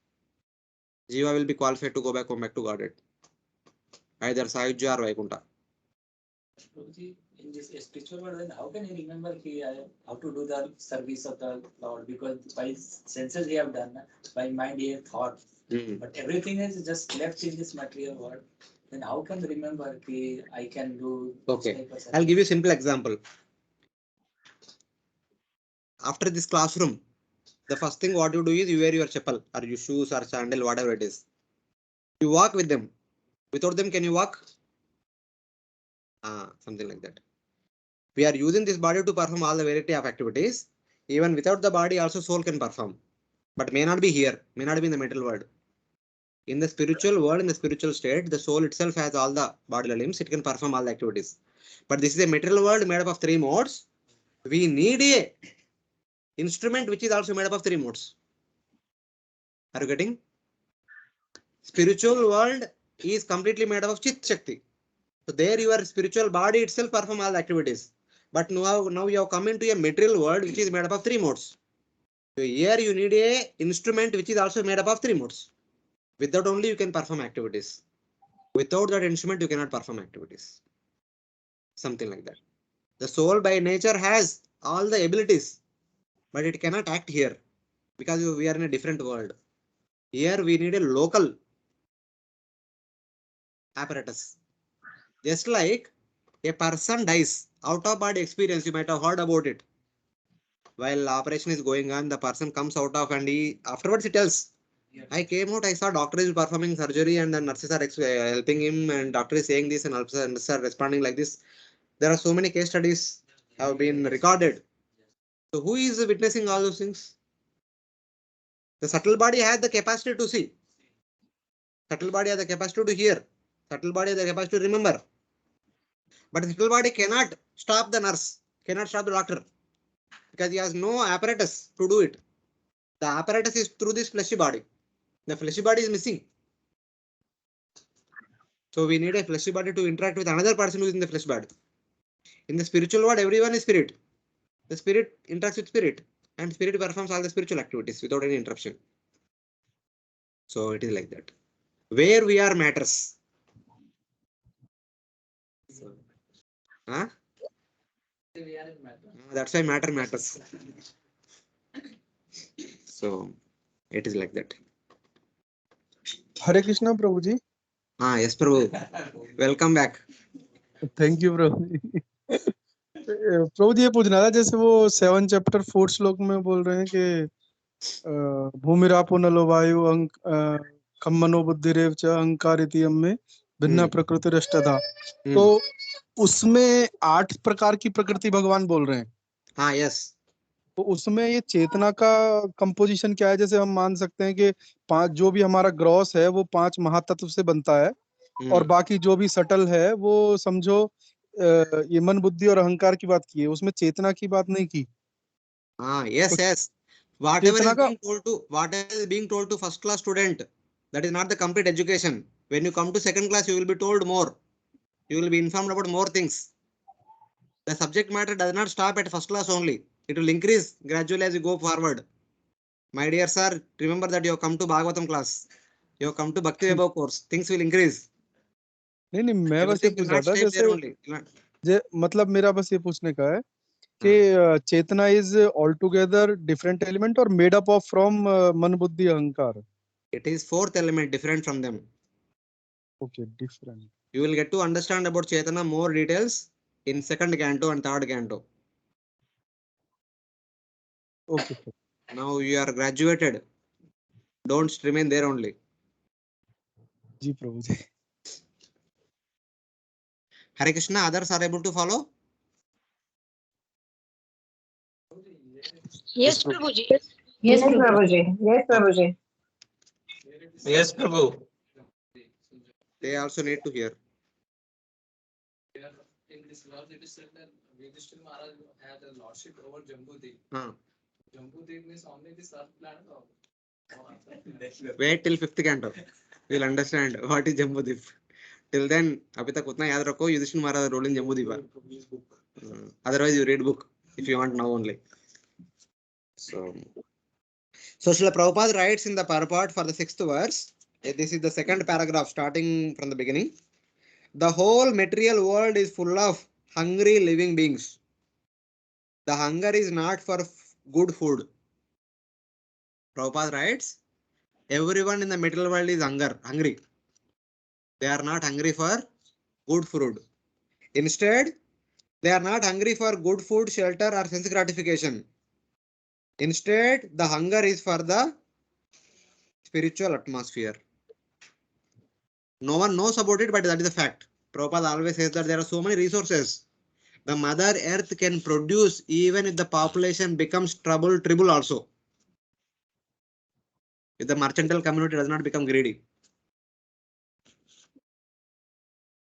Jiva will be qualified to go back home back to Godhead. Either Sayujya or Vaikuntha. In this spiritual world, then how can he remember how to do the service of the Lord? Because by senses he have done, by mind he have thought, but everything is just left in this material world. Then how can remember I can do? Okay, I'll give you a simple example. After this classroom, the first thing what you do is you wear your chappal or your shoes or sandal, whatever it is. You walk with them. Without them, can you walk? Something like that. We are using this body to perform all the variety of activities. Even without the body, also soul can perform, but may not be here, may not be in the material world. In the spiritual world, in the spiritual state, the soul itself has all the bodily limbs. It can perform all the activities. But this is a material world made up of 3 modes. We need a instrument which is also made up of 3 modes. Are you getting? Spiritual world is completely made up of Chit Shakti. So there your spiritual body itself perform all the activities. But now you have come into a material world which is made up of 3 modes. So here you need a instrument which is also made up of 3 modes. With that only you can perform activities. Without that instrument, you cannot perform activities. Something like that. The soul by nature has all the abilities, but it cannot act here because we are in a different world. Here we need a local apparatus. Just like a person dies, out of body experience, you might have heard about it. While operation is going on, the person comes out of and he afterwards he tells, I came out, I saw doctor is performing surgery and the nurses are helping him and doctor is saying this and nurses are responding like this. There are so many case studies have been recorded. So who is witnessing all those things? The subtle body has the capacity to see. Subtle body has the capacity to hear. Subtle body has the capacity to remember. But the subtle body cannot stop the nurse, cannot stop the doctor because he has no apparatus to do it. The apparatus is through this fleshy body. The fleshy body is missing. So we need a fleshy body to interact with another person who is in the flesh body. In the spiritual world, everyone is spirit. The spirit interacts with spirit and spirit performs all the spiritual activities without any interruption. So it is like that. Where we are matters. Huh? We are in matter. That's why matter matters. So it is like that. Hare Krishna Prabhu ji. Yes, Prabhu. Welcome back. Thank you Prabhu ji. प्रभु जी ये पूछना था जैसे वो 7 chapter 4 श्लोक में बोल रहे हैं कि भूमिरापो नलो वायु कम मनो बुद्धिरेव च अहंकार इति में भिन्न प्रकृति रष्टधा, तो उसमें 8 प्रकार की प्रकृति भगवान बोल रहे हैं. हाँ यस. तो उसमें ये चेतना का कंपोजिशन क्या है? जैसे हम मान सकते हैं कि 5 जो भी हमारा ग्रॉस है वो 5 महातत्व से बनता है और बाकी जो भी सटल है वो समझो ये मन बुद्धि और अहंकार की बात की है, उसमें चेतना की बात नहीं की. हाँ yes तो yes. Whatever Chetna is being told to first class student, that is not the complete education. When you come to second class, you will be told more. You will be informed about more things. The subject matter does not stop at first class only. It will increase gradually as you go forward. My dear sir, remember that you have come to Bhagavatam class. You have come to Bhakti Vaibhav course. Things will increase. नहीं मैं बस ये Everything will पूछ रहा not था stay there जैसे only. मतलब मेरा बस ये पूछने का है कि चेतना is altogether different element और मेड अप ऑफ फ्रॉम मन बुद्धि अहंकार. It is fourth element different from them. Okay, different. You will get to understand about Chetana more details in second canto and third canto. Okay. Now you are graduated. Don't remain there only. Ji Prabhu ji. Hare Krishna, others are able to follow? Yes, Prabhuji. Yes, Prabhuji. Yes, Prabhuji. Yes, Prabhu. They also need to hear. In this verse, it is said that Yudhishthira Maharaj had a lordship over Jambudip. Jambudip means only this earth planet or Wait till fifth canto. You'll understand what is Jambudip. Till then, अभी तक उतना याद रखो Yudhishthira Maharaj role in Jambudvipa. Otherwise, you read book if you want now only. So Srila Prabhupada writes in the purport for the 6th verse. This is the second paragraph starting from the beginning. The whole material world is full of hungry living beings. The hunger is not for good food. Prabhupada writes, everyone in the material world is hungry. They are not hungry for good food. Instead, they are not hungry for good food, shelter, or sense gratification. Instead, the hunger is for the spiritual atmosphere. No one knows about it, but that is a fact. Prabhupada always says that there are so many resources. The Mother Earth can produce even if the population becomes tribal also. If the mercantile community does not become greedy.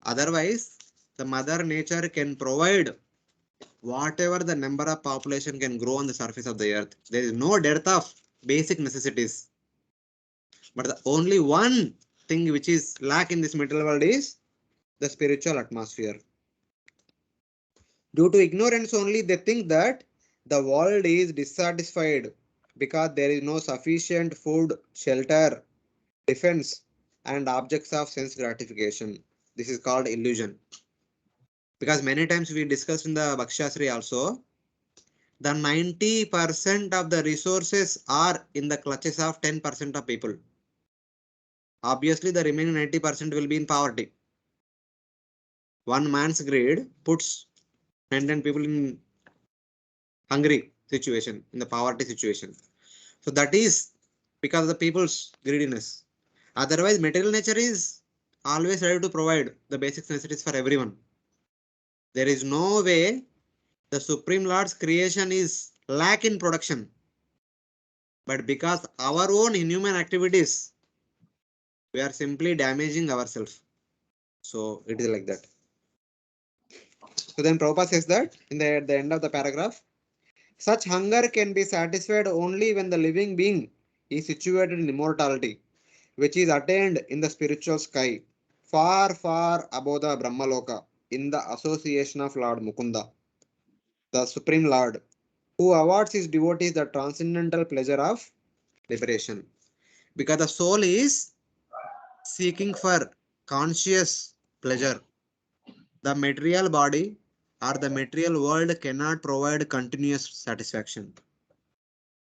Otherwise, the Mother Nature can provide whatever the number of population can grow on the surface of the earth. There is no dearth of basic necessities. But the only one thing which is lack in this material world is the spiritual atmosphere. Due to ignorance only, they think that the world is dissatisfied because there is no sufficient food, shelter, defense, and objects of sense gratification. This is called illusion. Because many times we discussed in the Bhakshasri also, the 90% of the resources are in the clutches of 10% of people. Obviously, the remaining 90% will be in poverty. One man's greed puts 10 people in hungry situation, in the poverty situation. So that is because of the people's greediness. Otherwise, material nature is always ready to provide the basic necessities for everyone. There is no way the Supreme Lord's creation is lack in production. But because our own inhuman activities, we are simply damaging ourselves. So it is like that. So then Prabhupada says that in at the end of the paragraph, such hunger can be satisfied only when the living being is situated in immortality, which is attained in the spiritual sky, far, far above the Brahmaloka, in the association of Lord Mukunda, the Supreme Lord, who awards his devotees the transcendental pleasure of liberation. Because the soul is seeking for conscious pleasure. The material body or the material world cannot provide continuous satisfaction.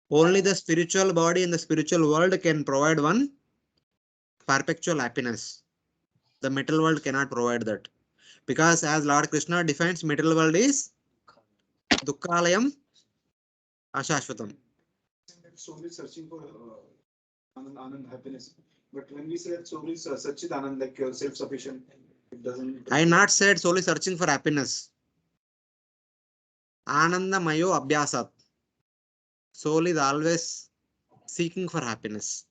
Only the spiritual body and the spiritual world can provide one perpetual happiness. The material world cannot provide that. Because as Lord Krishna defines, material world is Dukkalayam Ashashvatam. Soul is searching for Anand, happiness. But when we say that soul is Sachit Anand, like self-sufficient, it doesn't. I not said soul is searching for happiness. Ananda Mayo Abhyasat. Soul is always seeking for happiness.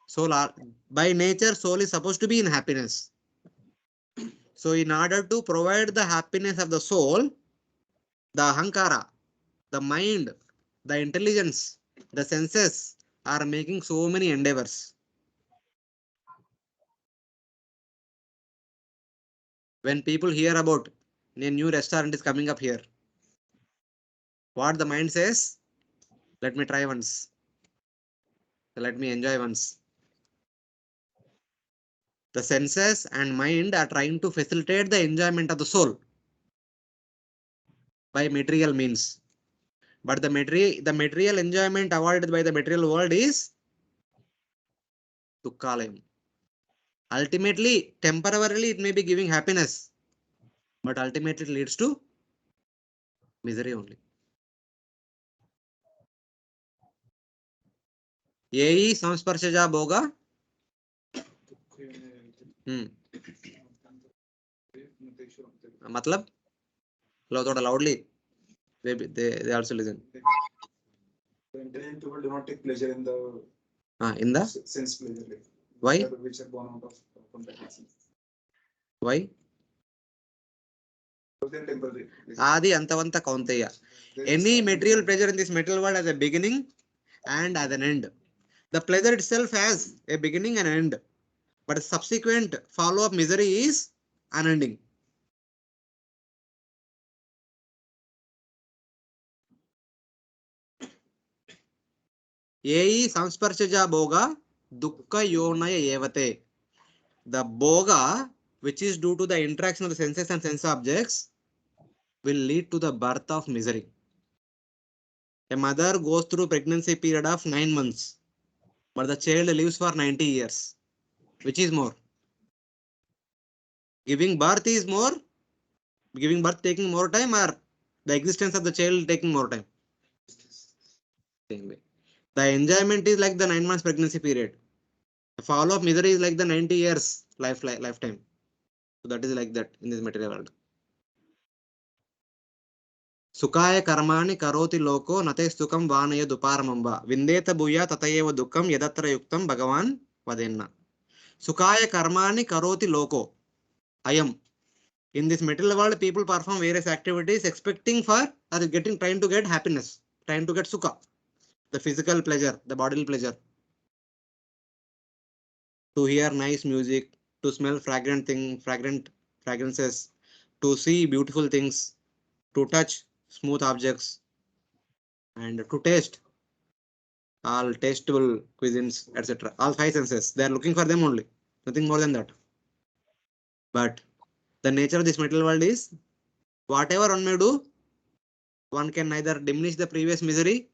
Soul, by nature, soul is supposed to be in happiness. So, in order to provide the happiness of the soul, the ahankara, the mind, the intelligence, the senses are making so many endeavors. When people hear about a new restaurant is coming up here, what the mind says, let me try once, let me enjoy once. The senses and mind are trying to facilitate the enjoyment of the soul by material means. But the material enjoyment avoided by the material world is Dukkalayam. Ultimately, temporarily it may be giving happiness, but ultimately it leads to misery only. Yehi samsparshaja boga. मतलब लो थोड़ा loudly. They also listen. The intelligent people do not take pleasure in the sense pleasure. Why? Which are born out of competition. Why? Temporary. Adi antavanta kaunteya. Any material pleasure in this material world has a beginning and as an end. The pleasure itself has a beginning and an end, but subsequent follow-up misery is unending. Yei samsparshaja boga dukkha yonaya evate. The boga, which is due to the interaction of the senses and sense objects, will lead to the birth of misery. A mother goes through pregnancy period of 9 months, but the child lives for 90 years. Which is more? Giving birth is more? Giving birth taking more time, or the existence of the child taking more time? Same way. The enjoyment is like the 9 months pregnancy period. The follow-up misery is like the 90 years lifetime. So that is like that in this material world. Sukaya karmani karoti loko nate sukam vanaya duparamamba. Vindeta buya tatayeva dukkam yadatra yuktam bhagavan vadenna. Sukaya karmani karoti loko. Ayam. In this material world, people perform various activities expecting for or trying to get happiness, trying to get sukha, the physical pleasure, the bodily pleasure. To hear nice music, to smell fragrant fragrances, to see beautiful things, to touch smooth objects, and to taste all tastable cuisines, etc. All five senses, they are looking for them only. Nothing more than that. But the nature of this material world is whatever one may do, one can neither diminish the previous misery,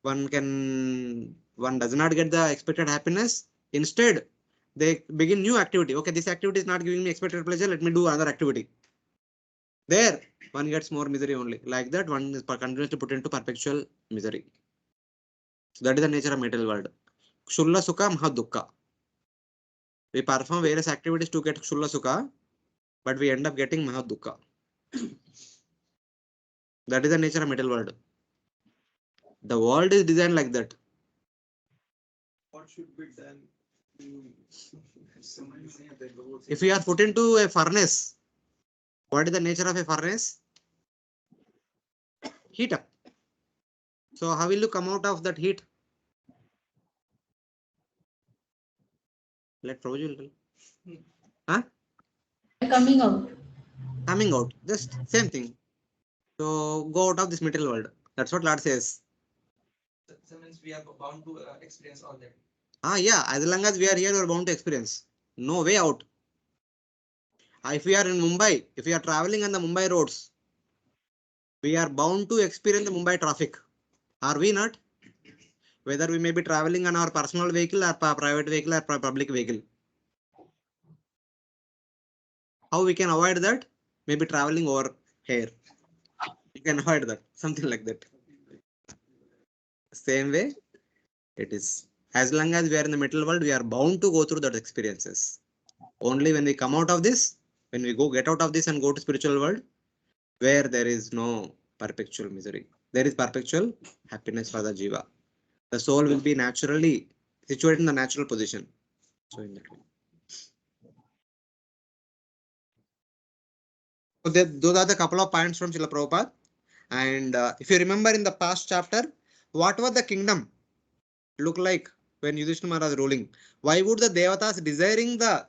one does not get the expected happiness. Instead, they begin new activity. Okay, this activity is not giving me expected pleasure. Let me do another activity. There, one gets more misery only. Like that, one is continuously put into perpetual misery. So that is the nature of material world. Kshulla sukha mahadukka. We perform various activities to get kshulla sukha, but we end up getting mahadukka. That is the nature of material world. The world is designed like that. What should be done to If we are put into a furnace, what is the nature of a furnace? Heat up. So how will you come out of that heat? Let Prabhuji tell. Huh? Coming out. Coming out. Just same thing. So go out of this material world. That's what Lord says. So means we are bound to experience all that. Yeah. As long as we are here, we are bound to experience. No way out. If we are in Mumbai, if we are traveling on the Mumbai roads, we are bound to experience the Mumbai traffic. Are we not? Whether we may be traveling on our personal vehicle or private vehicle or public vehicle. How we can avoid that? Maybe traveling over here. You can avoid that. Something like that. Same way it is. As long as we are in the material world, we are bound to go through that experiences. Only when we come out of this, when we get out of this and go to spiritual world, where there is no perpetual misery, there is perpetual happiness for the jiva. The soul will be naturally situated in the natural position. So in that way. So those are the couple of points from Srila Prabhupada. And if you remember in the past chapter, what was the kingdom look like when Yudhishthira Maharaj ruling? Why would the Devatas desiring the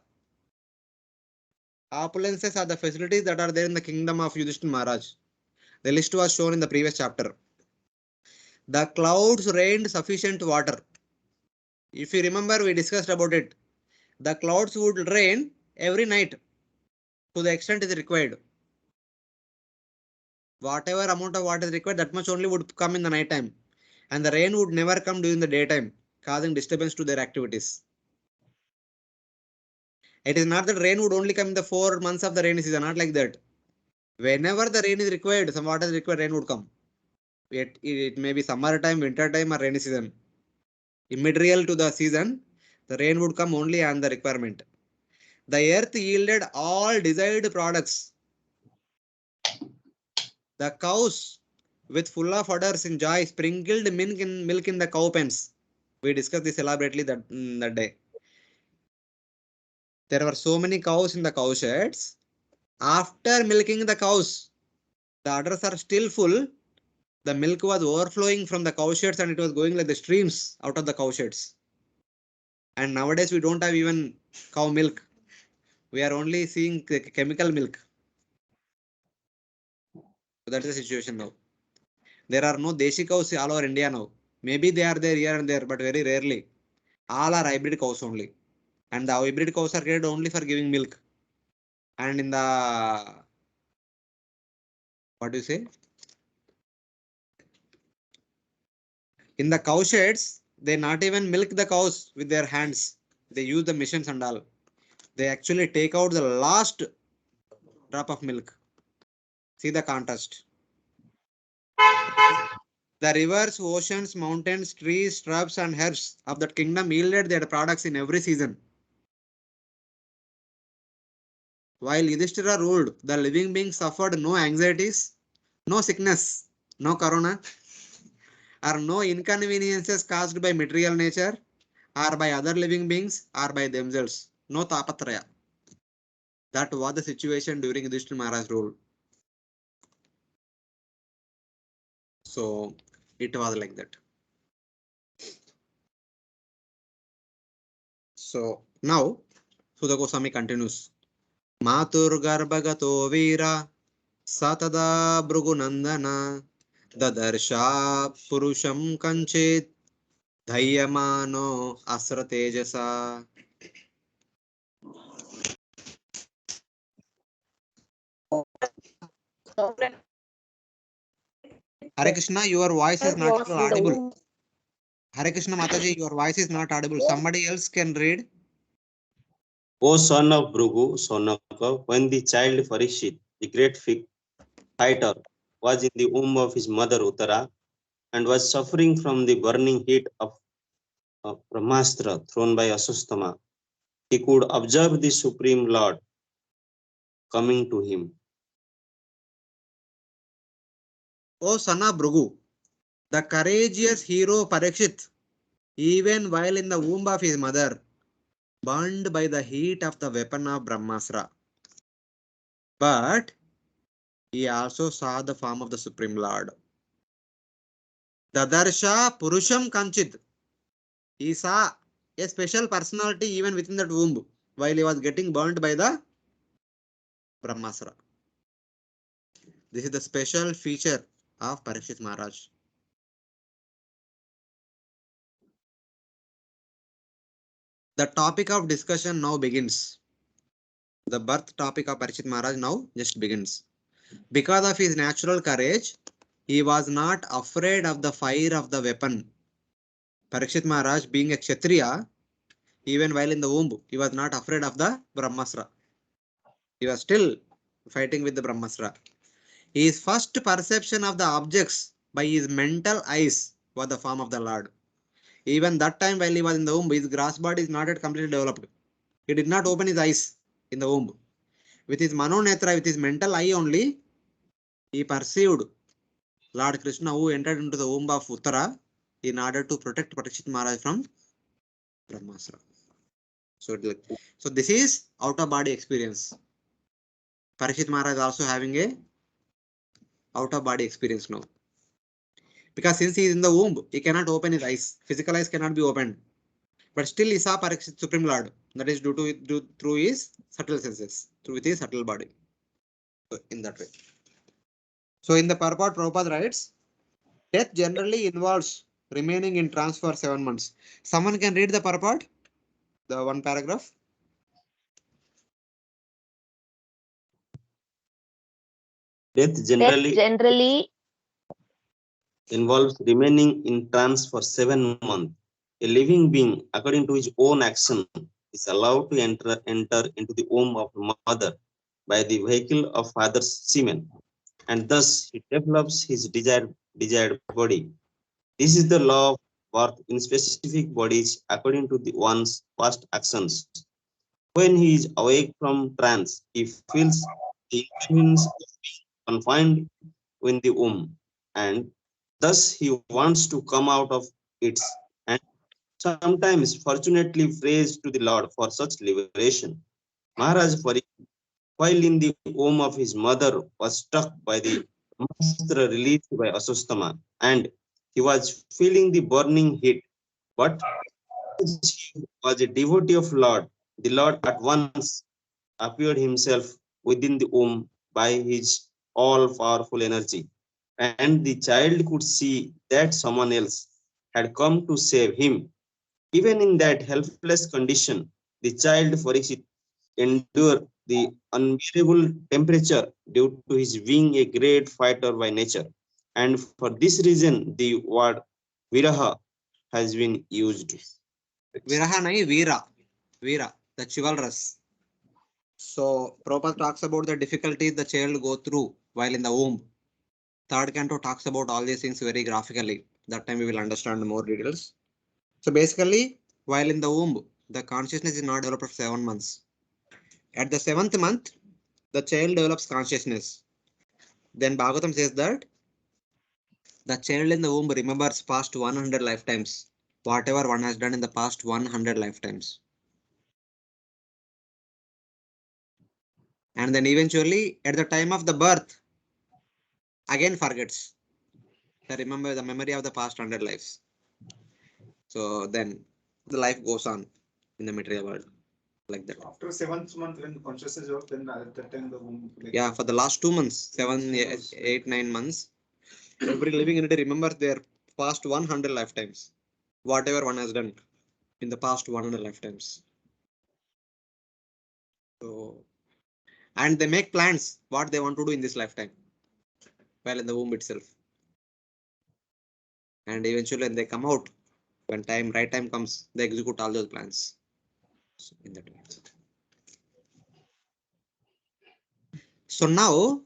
opulences or the facilities that are there in the kingdom of Yudhishthira Maharaj? The list was shown in the previous chapter. The clouds rained sufficient water. If you remember, we discussed about it. The clouds would rain every night to the extent is required. Whatever amount of water is required, that much only would come in the night time. And the rain would never come during the daytime, causing disturbance to their activities. It is not that rain would only come in the 4 months of the rainy season, not like that. Whenever the rain is required, some water is required, rain would come. It may be summer time, winter time, or rainy season. Immaterial to the season, the rain would come only on the requirement. The earth yielded all desired products. The cows with full of udders in joy sprinkled milk in the cow pens. We discussed this elaborately that day. There were so many cows in the cow sheds. After milking the cows, the udders are still full. The milk was overflowing from the cow sheds and it was going like the streams out of the cow sheds. And nowadays we don't have even cow milk. We are only seeing chemical milk. So that is the situation now. There are no Deshi cows all over India now. Maybe they are there here and there, but very rarely. All are hybrid cows only. And the hybrid cows are created only for giving milk. And in the, what do you say? In the cow sheds, they not even milk the cows with their hands. They use the machines and all. They actually take out the last drop of milk. See the contrast. The rivers, oceans, mountains, trees, shrubs, and herbs of that kingdom yielded their products in every season. While Yudhishthira ruled, the living beings suffered no anxieties, no sickness, no corona, or no inconveniences caused by material nature, or by other living beings, or by themselves. No tapatraya. That was the situation during Yudhishthira Maharaj's rule. So it was like that. So now Sudha Goswami continues. Matur Garbhagato Veera Satada Bhrugunandana Dadarsha Purusham Kanchit Dhayyamano Asra Tejasa. sovereign Hare Krishna, your voice is not was in the audible. womb. Hare Krishna Mataji, your voice is not audible. Somebody else can read. O son of Bhrigu, Sonaka, when the child Pariksit, the great fighter, was in the womb of his mother Uttara and was suffering from the burning heat of Brahmastra thrown by Asustama, he could observe the Supreme Lord coming to him. O son of Bhrigu, the courageous hero Pariksit, even while in the womb of his mother, burned by the heat of the weapon of Brahmastra. But he also saw the form of the Supreme Lord. Dadarsha Purusham Kanchit. He saw a special personality even within that womb while he was getting burned by the Brahmastra. This is the special feature of Pariksit Maharaj. The topic of discussion now begins. The birth topic of Pariksit Maharaj now just begins. Because of his natural courage, he was not afraid of the fire of the weapon. Pariksit Maharaj, being a Kshatriya, even while in the womb, he was not afraid of the Brahmastra. He was still fighting with the Brahmastra. His first perception of the objects by his mental eyes was the form of the Lord. Even that time while he was in the womb, his gross body is not yet completely developed. He did not open his eyes in the womb. With his Manonetra, with his mental eye only, he perceived Lord Krishna who entered into the womb of Uttara in order to protect Pariksit Maharaj from Brahmastra. So this is out of body experience. Pariksit Maharaj is also having a out of body experience now. Because since he is in the womb, he cannot open his eyes. Physical eyes cannot be opened. But still he saw Pariksit Supreme Lord. That is due through his subtle senses, through his subtle body. So in that way. So in the purport, Prabhupada writes, death generally involves remaining in trance for 7 months. Someone can read the purport, the one paragraph. Death Death generally generally involves remaining in trance for 7 months. A living being, according to his own action, is allowed to enter into the womb of mother by the vehicle of father's semen, and thus he develops his desired body. This is the law of birth in specific bodies according to the one's past actions. When he is awake from trance, he feels the inconvenience of being confined in the womb, and thus he wants to come out of it, and sometimes fortunately prays to the Lord for such liberation. Maharaj Pariksit, while in the womb of his mother, was struck by the Brahmastra released by Asustama, and he was feeling the burning heat. But he was a devotee of Lord. The Lord at once appeared himself within the womb by his all-powerful energy, and the child could see that someone else had come to save him. Even in that helpless condition, the child Pariksit endured the unbearable temperature due to his being a great fighter by nature. And for this reason, the word viraha has been used. Viraha nahi, Veera. Veera, the chivalrous. So Prabhupada talks about the difficulties the child go through while in the womb. Third canto talks about all these things very graphically. That time we will understand more details. So basically, while in the womb, the consciousness is not developed for 7 months. At the 7th month, the child develops consciousness. Then Bhagavatam says that the child in the womb remembers past 100 lifetimes, whatever one has done in the past 100 lifetimes. And then eventually, at the time of the birth, again forgets. Remember the memory of the past 100 lives. So then the life goes on in the material world like that. After 7th month, when consciousness is then at that time the womb. Yeah, for the last 2 months, 7, 8, 9 months, every living entity remembers their past 100 lifetimes, whatever one has done in the past 100 lifetimes. So, and they make plans what they want to do in this lifetime. while in the womb itself. And eventually when they come out, when right time comes, they execute all those plans. So in that way. So now,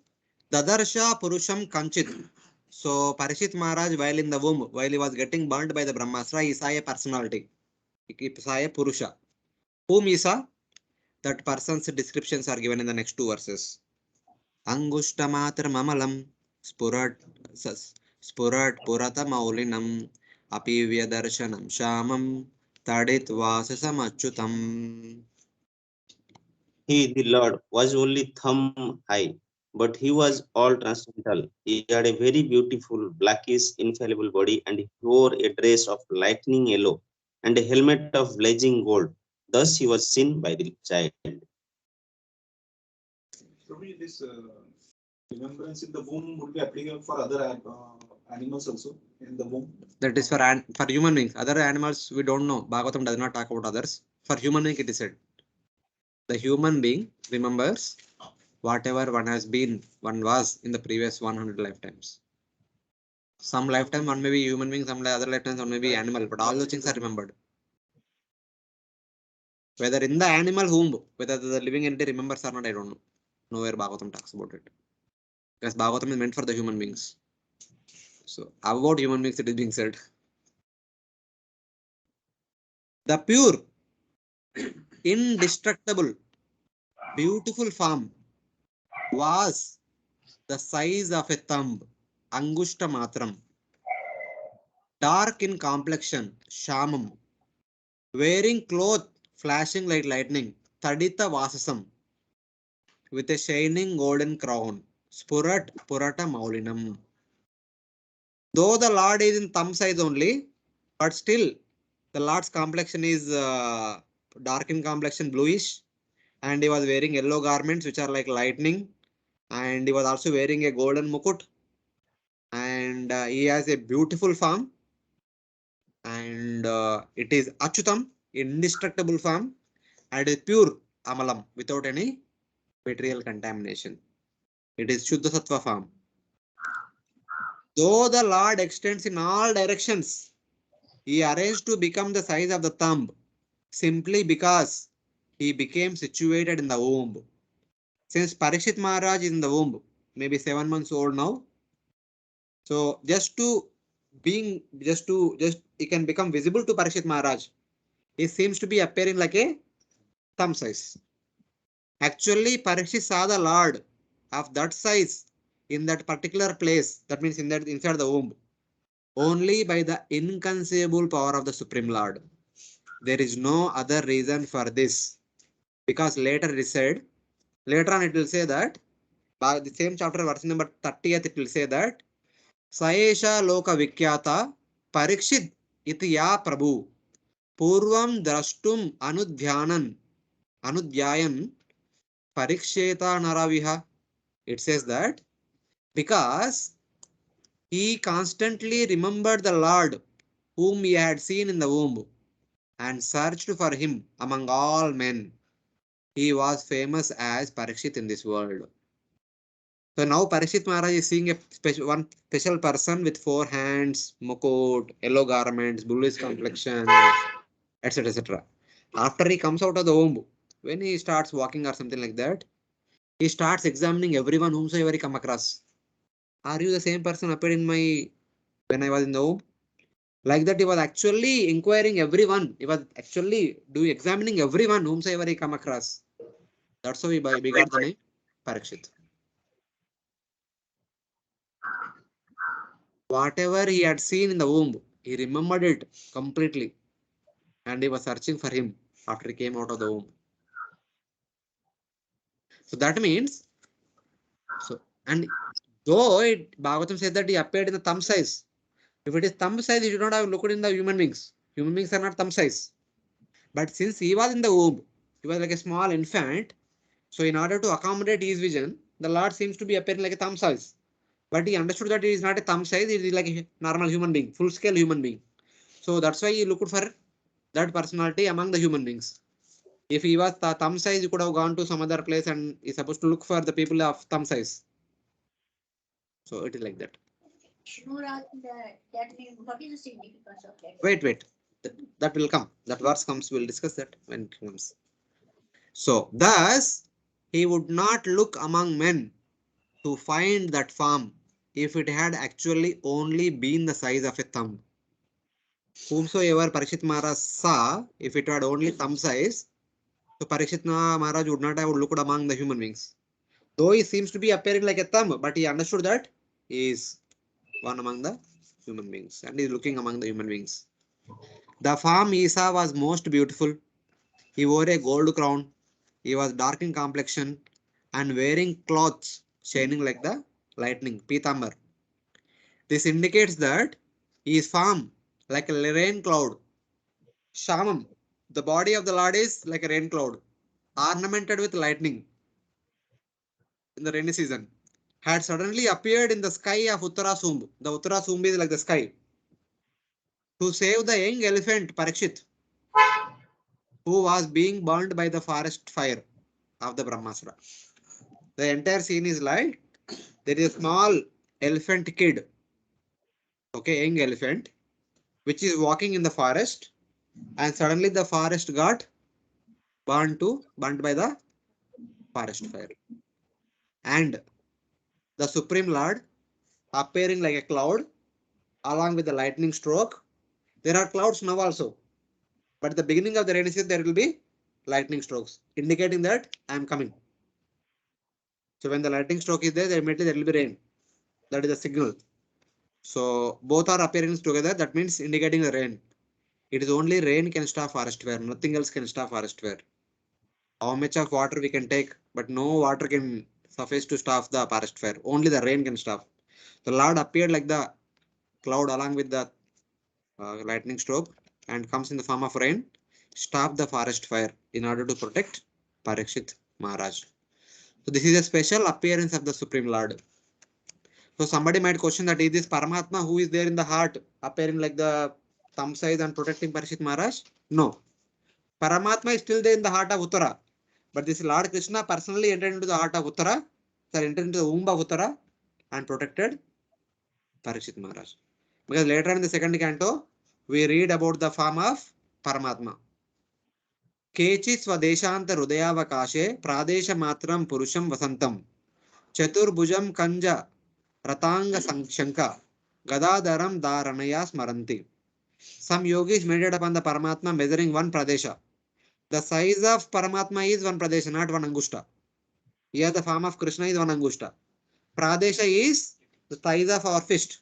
Dadarsha Purusham Kanchit. So Pariksit Maharaj, while in the womb, while he was getting burnt by the Brahmastra, he saw a personality. He saw a Purusha. Whom he saw? That person's descriptions are given in the next two verses. Angushtamatra Mamalam Spurat Spurat Purata Maulinam Apivya Darshanam Shamam Tadit Vasasam Achutam. He, the Lord, was only thumb high, but he was all transcendental. He had a very beautiful, blackish, infallible body, and he wore a dress of lightning yellow and a helmet of blazing gold. Thus he was seen by the child. So this remembrance in the womb would be applicable for other animals also in the womb. That is for human beings. Other animals we don't know. Bhagavatam does not talk about others. For human being it is said. The human being remembers whatever one was in the previous 100 lifetimes. Some lifetime one may be human being, some other lifetimes one may be animal, but all those things are remembered. Whether in the animal womb, whether the living entity remembers or not, I don't know. Nowhere Bhagavatam talks about it. Because Bhagavatam is meant for the human beings. So about human beings it is being said. The pure, indestructible, beautiful form was the size of a thumb, Angushta Matram, dark in complexion, Shamam, wearing cloth flashing like lightning, Tadita Vasasam, with a shining golden crown, Spurat Purata Maulinam. Though the Lord is in thumb size only, but still the Lord's complexion is dark in complexion, bluish, and he was wearing yellow garments which are like lightning, and he was also wearing a golden mukut, and he has a beautiful form, and it is Achutam, indestructible form, and is pure Amalam without any material contamination. It is Shuddha Sattva form. Though the Lord extends in all directions, he arranged to become the size of the thumb simply because he became situated in the womb. Since Pariksit Maharaj is in the womb, maybe 7 months old now, so just he can become visible to Pariksit Maharaj. He seems to be appearing like a thumb size. Actually, Pariksit saw the Lord of that size in that particular place. That means inside the womb, only by the inconceivable power of the Supreme Lord. There is no other reason for this, because later on it will say that by the same chapter, verse number 30th, it will say that Saesha Loka Vikyata Parikshit iti ya Prabhu Purvam Drashtum Anudhyayan Pariksheta Naraviha. It says that because he constantly remembered the Lord whom he had seen in the womb and searched for him among all men, he was famous as Parikshit in this world. So now Parikshit Maharaj is seeing one special person with 4 hands, mukut, yellow garments, bluish complexion, etc. etc. After he comes out of the womb, when he starts walking or something like that, he starts examining everyone whomsoever he come across. Are you the same person appeared in when I was in the womb? Like that, he was actually inquiring everyone. He was actually examining everyone whomsoever he come across. That's how he got the name Parikshit. Whatever he had seen in the womb, he remembered it completely, and he was searching for him after he came out of the womb. So that means, and though Bhagavatam said that he appeared in the thumb size, if it is thumb size, you should not have looked in the human beings. Human beings are not thumb size. But since he was in the womb, he was like a small infant. So in order to accommodate his vision, the Lord seems to be appearing like a thumb size. But he understood that it is not a thumb size, it is like a normal human being, full scale human being. So that's why he looked for that personality among the human beings. If he was thumb size, he could have gone to some other place and is supposed to look for the people of thumb size. So it is like that. Shnurat, that means what is the significance of that? Wait. That will come. That verse comes. We'll discuss that when it comes. So thus he would not look among men to find that form if it had actually only been the size of a thumb. Whomsoever Pariksit Maharaj saw, if it had only thumb size, so Pariksit Maharaj would not have looked among the human beings. Though he seems to be appearing like a thumb, but he understood that he is one among the human beings and is looking among the human beings. The form he saw was most beautiful. He wore a gold crown. He was dark in complexion and wearing clothes shining like the lightning, Pitambar. This indicates that he is form like a rain cloud. Shamam, the body of the Lord is like a rain cloud, ornamented with lightning in the rainy season, had suddenly appeared in the sky of Uttarasumb. The Uttarasumb is like the sky. To save the young elephant Pariksit, who was being burned by the forest fire of the Brahmastra. The entire scene is like there is a small elephant kid, okay, young elephant, which is walking in the forest, and suddenly the forest got burnt by the forest fire. And the Supreme Lord appearing like a cloud along with the lightning stroke. There are clouds now also, but at the beginning of the rainy season there will be lightning strokes, indicating that I am coming. So when the lightning stroke is there, immediately there will be rain. That is the signal. So both are appearing together. That means indicating the rain. It is only rain can stop forest fire. Nothing else can stop forest fire. How much of water we can take, but no water can suffice to stop the forest fire. Only the rain can stop. The Lord appeared like the cloud along with the lightning stroke and comes in the form of rain, stop the forest fire in order to protect Pariksit Maharaj. So this is a special appearance of the Supreme Lord. So somebody might question that is this Paramatma who is there in the heart appearing like the thumb size and protecting Pariksit Maharaj? No. Paramatma is still there in the heart of Uttara. But this Lord Krishna personally entered into the heart of Uttara, entered into the womb of Uttara and protected Pariksit Maharaj. Because later in the second canto, we read about the form of Paramatma. Kechi Swadeshanta Hridayavakashe Pradesha Matram Purusham Vasantam Chaturbhujam Kanja Ratanga Shanka Gadadaram Dharanaya Smaranti. Some yogis meditate upon the Paramatma measuring one Pradesha. The size of Paramatma is one Pradesha, not one Angushta. Here the form of Krishna is one Angushta. Pradesha is the size of our fist.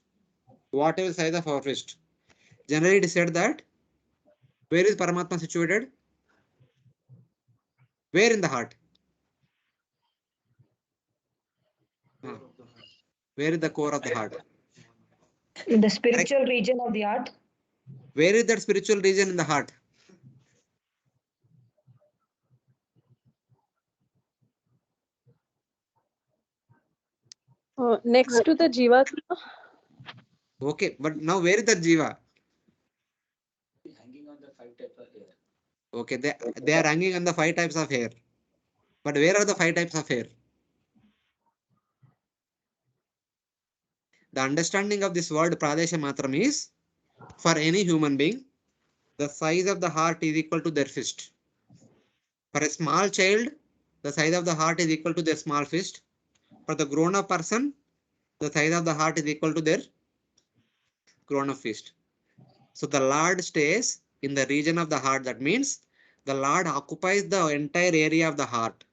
Whatever the size of our fist. Generally it is said that where is Paramatma situated? Where in the heart? Where is the core of the heart? In the Correct. spiritual region of the heart. Where is that spiritual region in the heart? Next to the Jiva. Okay, but now where is that Jiva? Hanging on the 5 types of hair. Okay, they are hanging on the 5 types of hair. But where are the 5 types of hair? The understanding of this word Pradesha Matram is, for any human being, the size of the heart is equal to their fist. For a small child, the size of the heart is equal to their small fist. For the grown-up person, the size of the heart is equal to their grown-up fist. So the Lord stays in the region of the heart. That means the Lord occupies the entire area of the heart.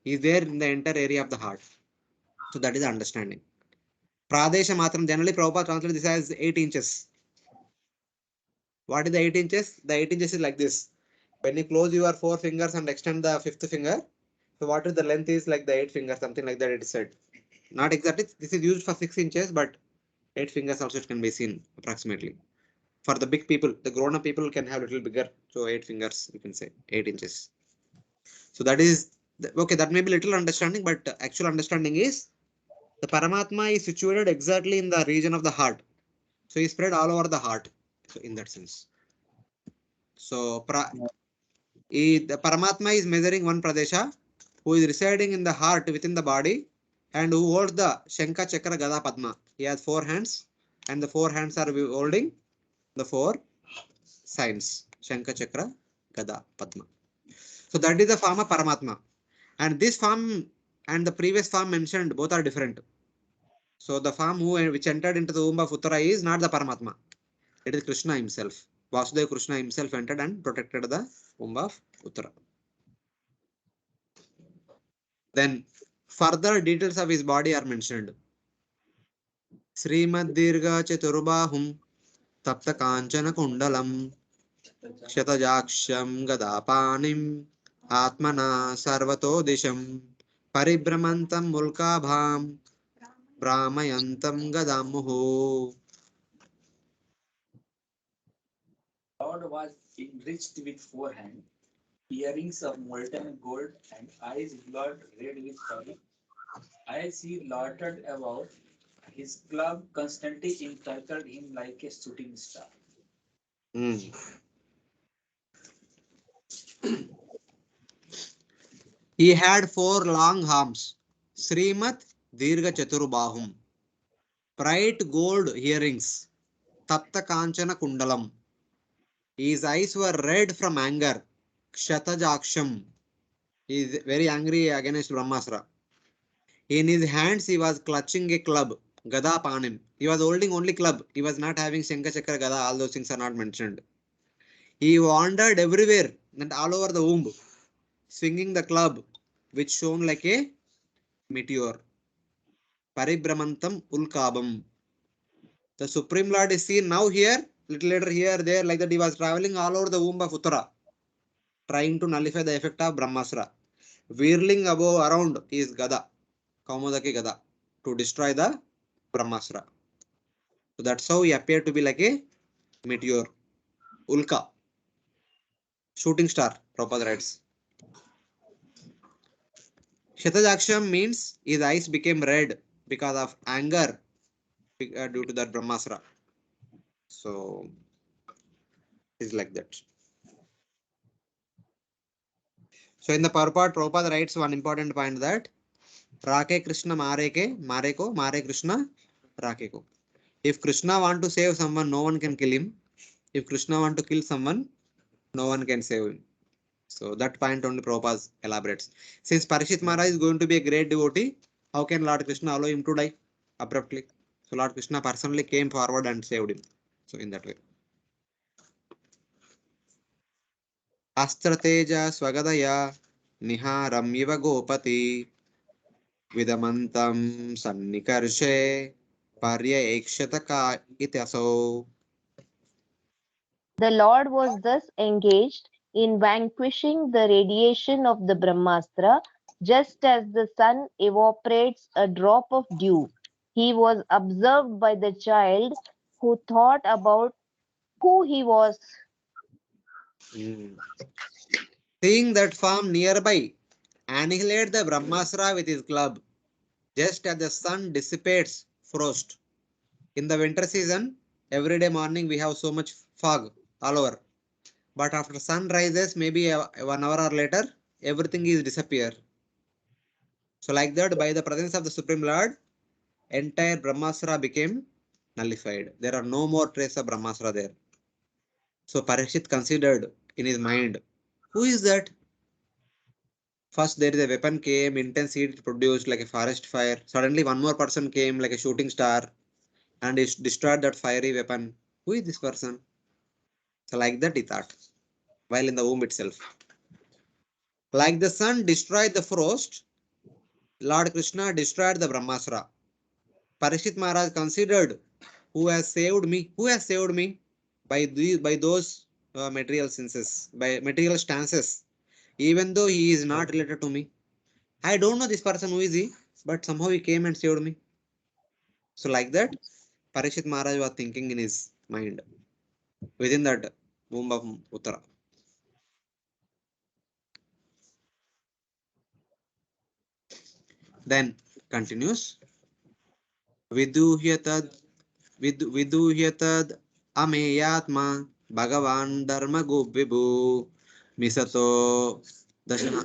He is there in the entire area of the heart. So that is the understanding. Pradesha Matram, generally Prabhupada translates this as 8 inches. What is the 8 inches? The 8 inches is like this. When you close your 4 fingers and extend the 5th finger, so what is the length is like the 8 fingers, something like that it is said. Not exactly, this is used for 6 inches, but 8 fingers also can be seen approximately. For the big people, the grown up people can have a little bigger. So 8 fingers, you can say 8 inches. So that is, okay, that may be little understanding, but actual understanding is the Paramatma is situated exactly in the region of the heart. So he spread all over the heart. So in that sense. So the Paramatma is measuring one Pradesha who is residing in the heart within the body and who holds the Shankha Chakra Gada Padma. He has 4 hands, and the 4 hands are holding the 4 signs Shankha Chakra Gada Padma. So that is the form of Paramatma. And this form and the previous form mentioned both are different. So the form which entered into the womb of Uttara is not the Paramatma. It is Krishna himself. Vasudeva Krishna himself entered and protected the womb of Uttara. Then further details of his body are mentioned. Srimad Dirga Chaturbahum Tapta Kanchana Kundalam Shatajaksham Gadapanim Atmana Sarvato Disham Paribramantam Mulkabham Brahmayantam Gadamuhu. Lord was enriched with 4 hands, earrings of molten gold, and eyes blood red with fire. As he lorded about, his club constantly encircled him like a shooting star. He had 4 long arms. Srimat Dirga Chaturbahum. Bright gold earrings. Tapta Kanchana Kundalam. His eyes were red from anger. Kshatajaksham. He is very angry against Brahmasra. In his hands he was clutching a club. Gada Panim. He was holding only club. He was not having Shankha Chakra Gada. All those things are not mentioned. He wandered everywhere and all over the womb, swinging the club, which shone like a meteor. Paribramantam Ulkabam. The Supreme Lord is seen now here, little later here, there, like that he was traveling all over the womb of Uttara, trying to nullify the effect of Brahmasra. Whirling above around is Gada, Kaumodaki Gada, to destroy the Brahmasra. So that's how he appeared to be like a meteor. Ulka. Shooting star, Prabhupada writes. Shatajaksham means his eyes became red because of anger due to that Brahmasra. So it's like that. So in the purport, Prabhupada writes one important point that Rake Krishna Mareke, Mareko, Mare Krishna, Rakeko. If Krishna want to save someone, no one can kill him. If Krishna want to kill someone, no one can save him. So that point only Prabhupada elaborates. Since Pariksit Maharaj is going to be a great devotee, how can Lord Krishna allow him to die abruptly? So Lord Krishna personally came forward and saved him. So in that way. Astra Teja Swagadaya Niharam Iva Gopati Vidamantam Sannikarshe Parya Ekshataka Ityaso. The Lord was thus engaged in vanquishing the radiation of the Brahmastra, just as the sun evaporates a drop of dew. He was observed by the child who thought about who he was. Seeing that form nearby, annihilate the Brahmasra with his club, just as the sun dissipates frost. In the winter season, every day morning we have so much fog all over. But after sun rises, maybe 1 hour or later, everything is disappear. So like that, by the presence of the Supreme Lord, entire Brahmasra became nullified. There are no more trace of Brahmasra there. So Pariksit considered in his mind, who is that? First there is a weapon came, intense heat produced like a forest fire. Suddenly one more person came like a shooting star and he destroyed that fiery weapon. Who is this person? So like that he thought, while in the womb itself. Like the sun destroyed the frost, Lord Krishna destroyed the Brahmasra. Pariksit Maharaj considered, who has saved me? Who has saved me? By those material senses, by material stances, even though he is not related to me. I don't know this person, who is he, but somehow he came and saved me. So like that, Pariksit Maharaj was thinking in his mind within that womb of Uttara. Then continues. Viduhyatad Viduhyatad Ameyatma Bhagavan Dharma Gubvibu Misato Dashama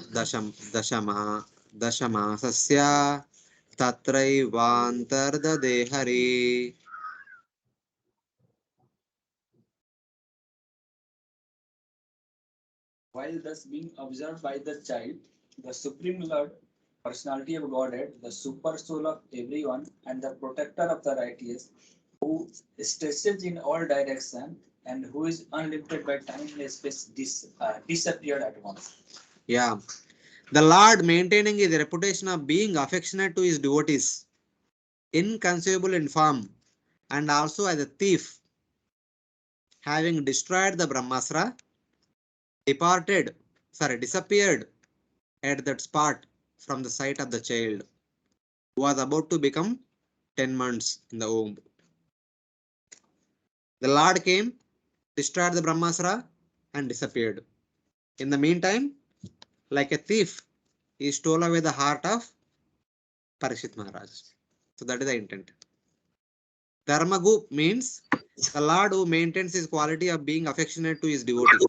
Sasya tatraivantardade hari. While thus being observed by the child, the Supreme Lord, personality of Godhead, the super soul of everyone, and the protector of the righteous, who stretches in all directions and who is unlimited by time and space, disappeared at once. Yeah. The Lord, maintaining his reputation of being affectionate to his devotees, inconceivable in form, and also as a thief, having destroyed the Brahmastra, disappeared at that spot from the sight of the child, who was about to become 10 months in the womb. The Lord came, destroyed the Brahmastra, and disappeared. In the meantime, like a thief, he stole away the heart of Pariksit Maharaj. So that is the intent. Dharmagu means the Lord who maintains his quality of being affectionate to his devotee.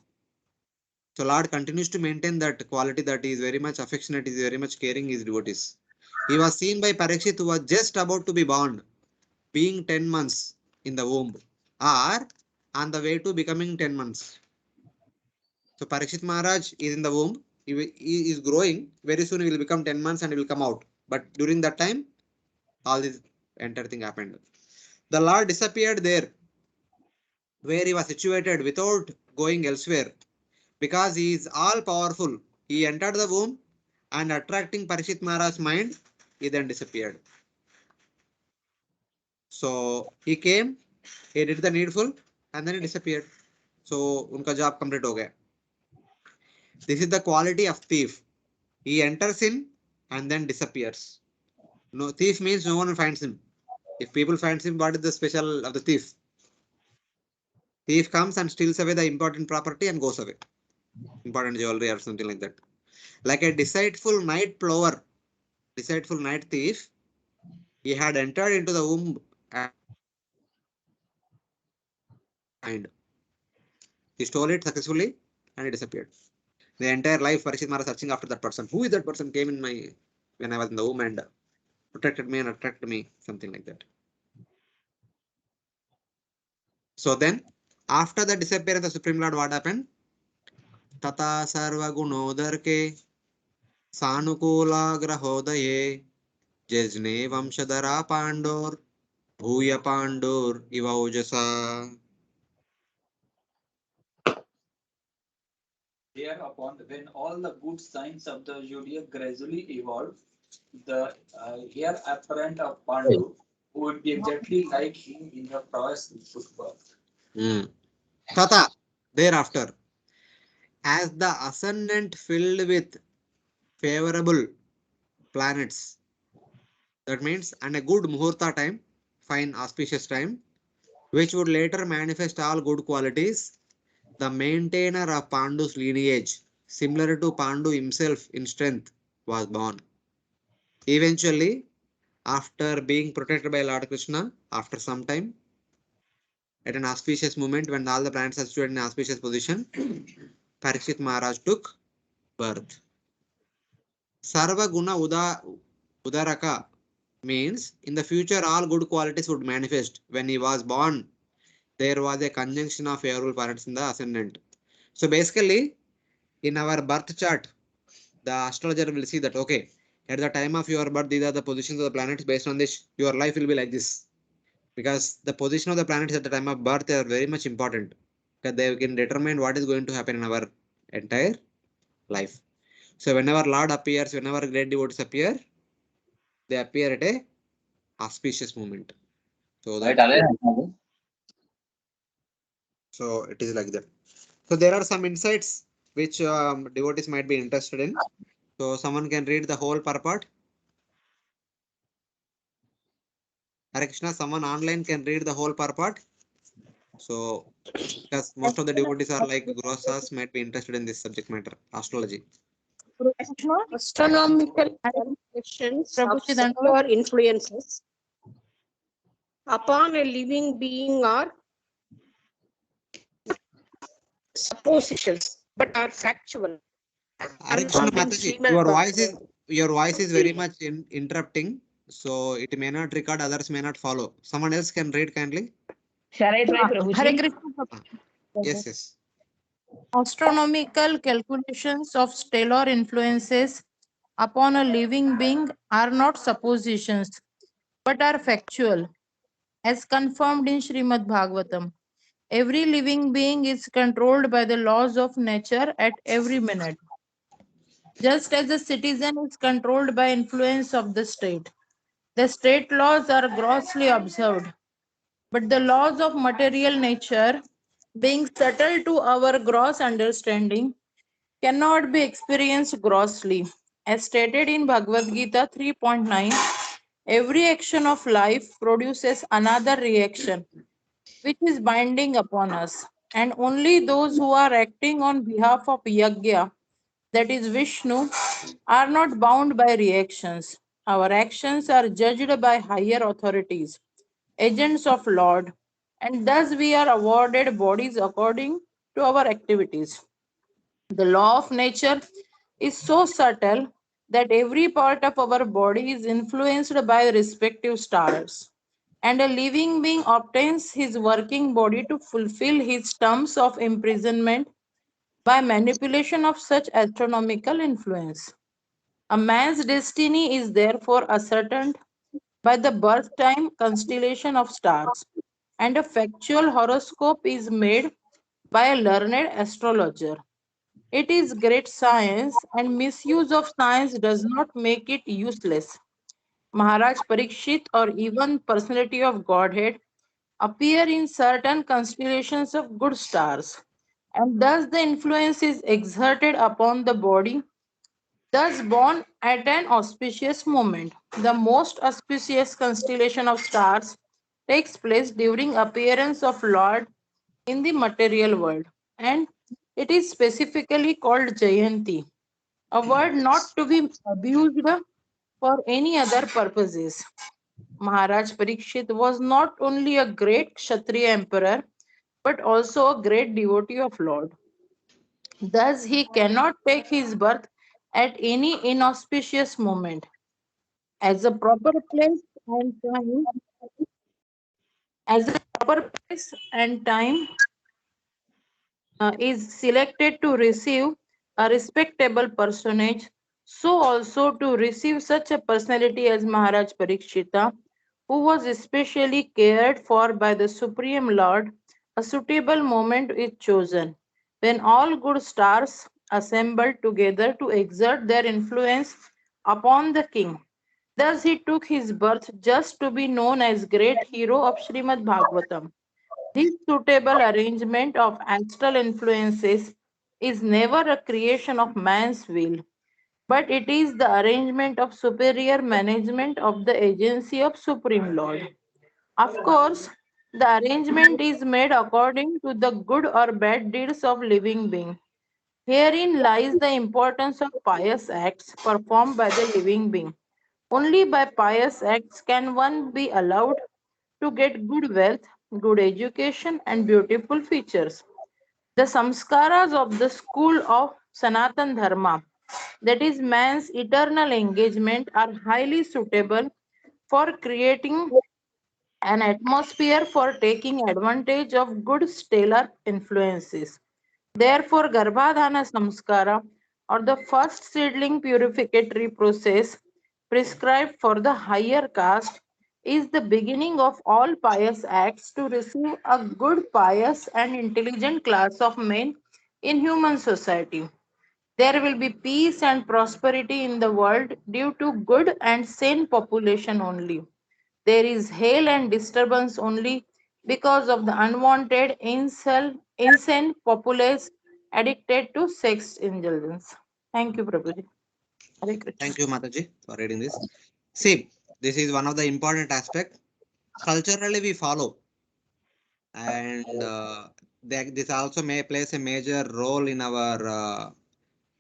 So Lord continues to maintain that quality, that he is very much affectionate, he is very much caring his devotees. He was seen by Pariksit, who was just about to be born, being 10 months in the womb, or on the way to becoming 10 months. So Pariksit Maharaj is in the womb, he is growing, very soon he will become 10 months and he will come out. But during that time, all this entire thing happened. The Lord disappeared there where he was situated without going elsewhere, because he is all powerful. He entered the womb and attracting Pariksit Maharaj's mind, he then disappeared. So he came, he did the needful, and then he disappeared. So unka job complete ho gaya. This is the quality of thief. He enters in and then disappears. No, thief means no one finds him. If people find him, what is the special of the thief? Thief comes and steals away the important property and goes away. Important jewelry or something like that. Like a deceitful night plover, deceitful night thief, he had entered into the womb and he stole it successfully and he disappeared. The entire life, Pariksit Maharaj searching after that person. Who is that person? Came in my when I was in the womb and protected me and attracted me, something like that. So then, after the disappearance of the Supreme Lord, what happened? Tata sarva gunodarke sanukula grahodaye jajne vamshadara pandor bhuya pandor ivaujasa. Thereupon, when all the good signs of the zodiac gradually evolved, the heir apparent of Pandu would be exactly like him in the prowess took birth. Tata, thereafter, as the ascendant filled with favorable planets, that means, and a good muhurta time, fine auspicious time, which would later manifest all good qualities, the maintainer of Pandu's lineage, similar to Pandu himself in strength, was born. Eventually, after being protected by Lord Krishna, after some time, at an auspicious moment when all the planets are situated in an auspicious position, Pariksit Maharaj took birth. Sarva Guna Udaraka means in the future all good qualities would manifest. When he was born, there was a conjunction of favorable planets in the ascendant. So basically, in our birth chart, the astrologer will see that, okay, at the time of your birth, these are the positions of the planets. Based on this, your life will be like this. Because the position of the planets at the time of birth are very much important. Because they can determine what is going to happen in our entire life. So whenever Lord appears, whenever great devotees appear, they appear at a auspicious moment. So that so it is like that. So there are some insights which devotees might be interested in. So someone can read the whole purport. Hare Krishna, someone online can read the whole purport. So because most of the devotees are like Grosas, might be interested in this subject matter, astrology. Astronomical calculations of solar influences upon a living being are suppositions, but are factual. Hare Krishna Mataji, your voice is very much interrupting. So it may not record, others may not follow. Someone else can read kindly. Shall I try, Hare Prabhuji? Krishna. Yes, yes. Astronomical calculations of stellar influences upon a living being are not suppositions, but are factual, as confirmed in Srimad Bhagavatam. Every living being is controlled by the laws of nature at every minute, just as a citizen is controlled by influence of the state. The state laws are grossly observed, but the laws of material nature, being subtle to our gross understanding, cannot be experienced grossly. As stated in Bhagavad Gita 3.9, every action of life produces another reaction, which is binding upon us. And only those who are acting on behalf of Yagya, that is Vishnu, are not bound by reactions. Our actions are judged by higher authorities, agents of Lord, and thus we are awarded bodies according to our activities. The law of nature is so subtle that every part of our body is influenced by respective stars, and a living being obtains his working body to fulfill his terms of imprisonment by manipulation of such astronomical influence. A man's destiny is therefore ascertained by the birth time constellation of stars, and a factual horoscope is made by a learned astrologer. It is great science, and misuse of science does not make it useless. Maharaj Pariksit, or even personality of Godhead, appear in certain constellations of good stars, and thus the influence is exerted upon the body, thus born at an auspicious moment. The most auspicious constellation of stars takes place during appearance of Lord in the material world, and it is specifically called Jayanti, a word not to be abused for any other purposes. Maharaj Parikshit was not only a great Kshatriya emperor but also a great devotee of Lord. Thus, he cannot take his birth at any inauspicious moment. As a proper place and time, as a proper place and time is selected to receive a respectable personage, so also to receive such a personality as Maharaj Parikshita, who was especially cared for by the Supreme Lord, a suitable moment is chosen when all good stars assemble together to exert their influence upon the king. Thus he took his birth just to be known as great hero of Srimad Bhagavatam. This suitable arrangement of astral influences is never a creation of man's will, but it is the arrangement of superior management of the agency of Supreme Lord. Of course, the arrangement is made according to the good or bad deeds of living being. Herein lies the importance of pious acts performed by the living being. Only by pious acts can one be allowed to get good wealth, good education, and beautiful features. The samskaras of the school of Sanatan Dharma, that is, man's eternal engagement, are highly suitable for creating an atmosphere for taking advantage of good stellar influences. Therefore, Garbhadhana Samskara, or the first seedling purificatory process prescribed for the higher caste, is the beginning of all pious acts to receive a good, pious, and intelligent class of men in human society. There will be peace and prosperity in the world due to good and sane population only. There is hail and disturbance only because of the unwanted insane populace addicted to sex indulgence. Thank you, Prabhuji. Hare Krishna. Thank you, Mataji, for reading this. See, this is one of the important aspects. Culturally, we follow, and this also may plays a major role in our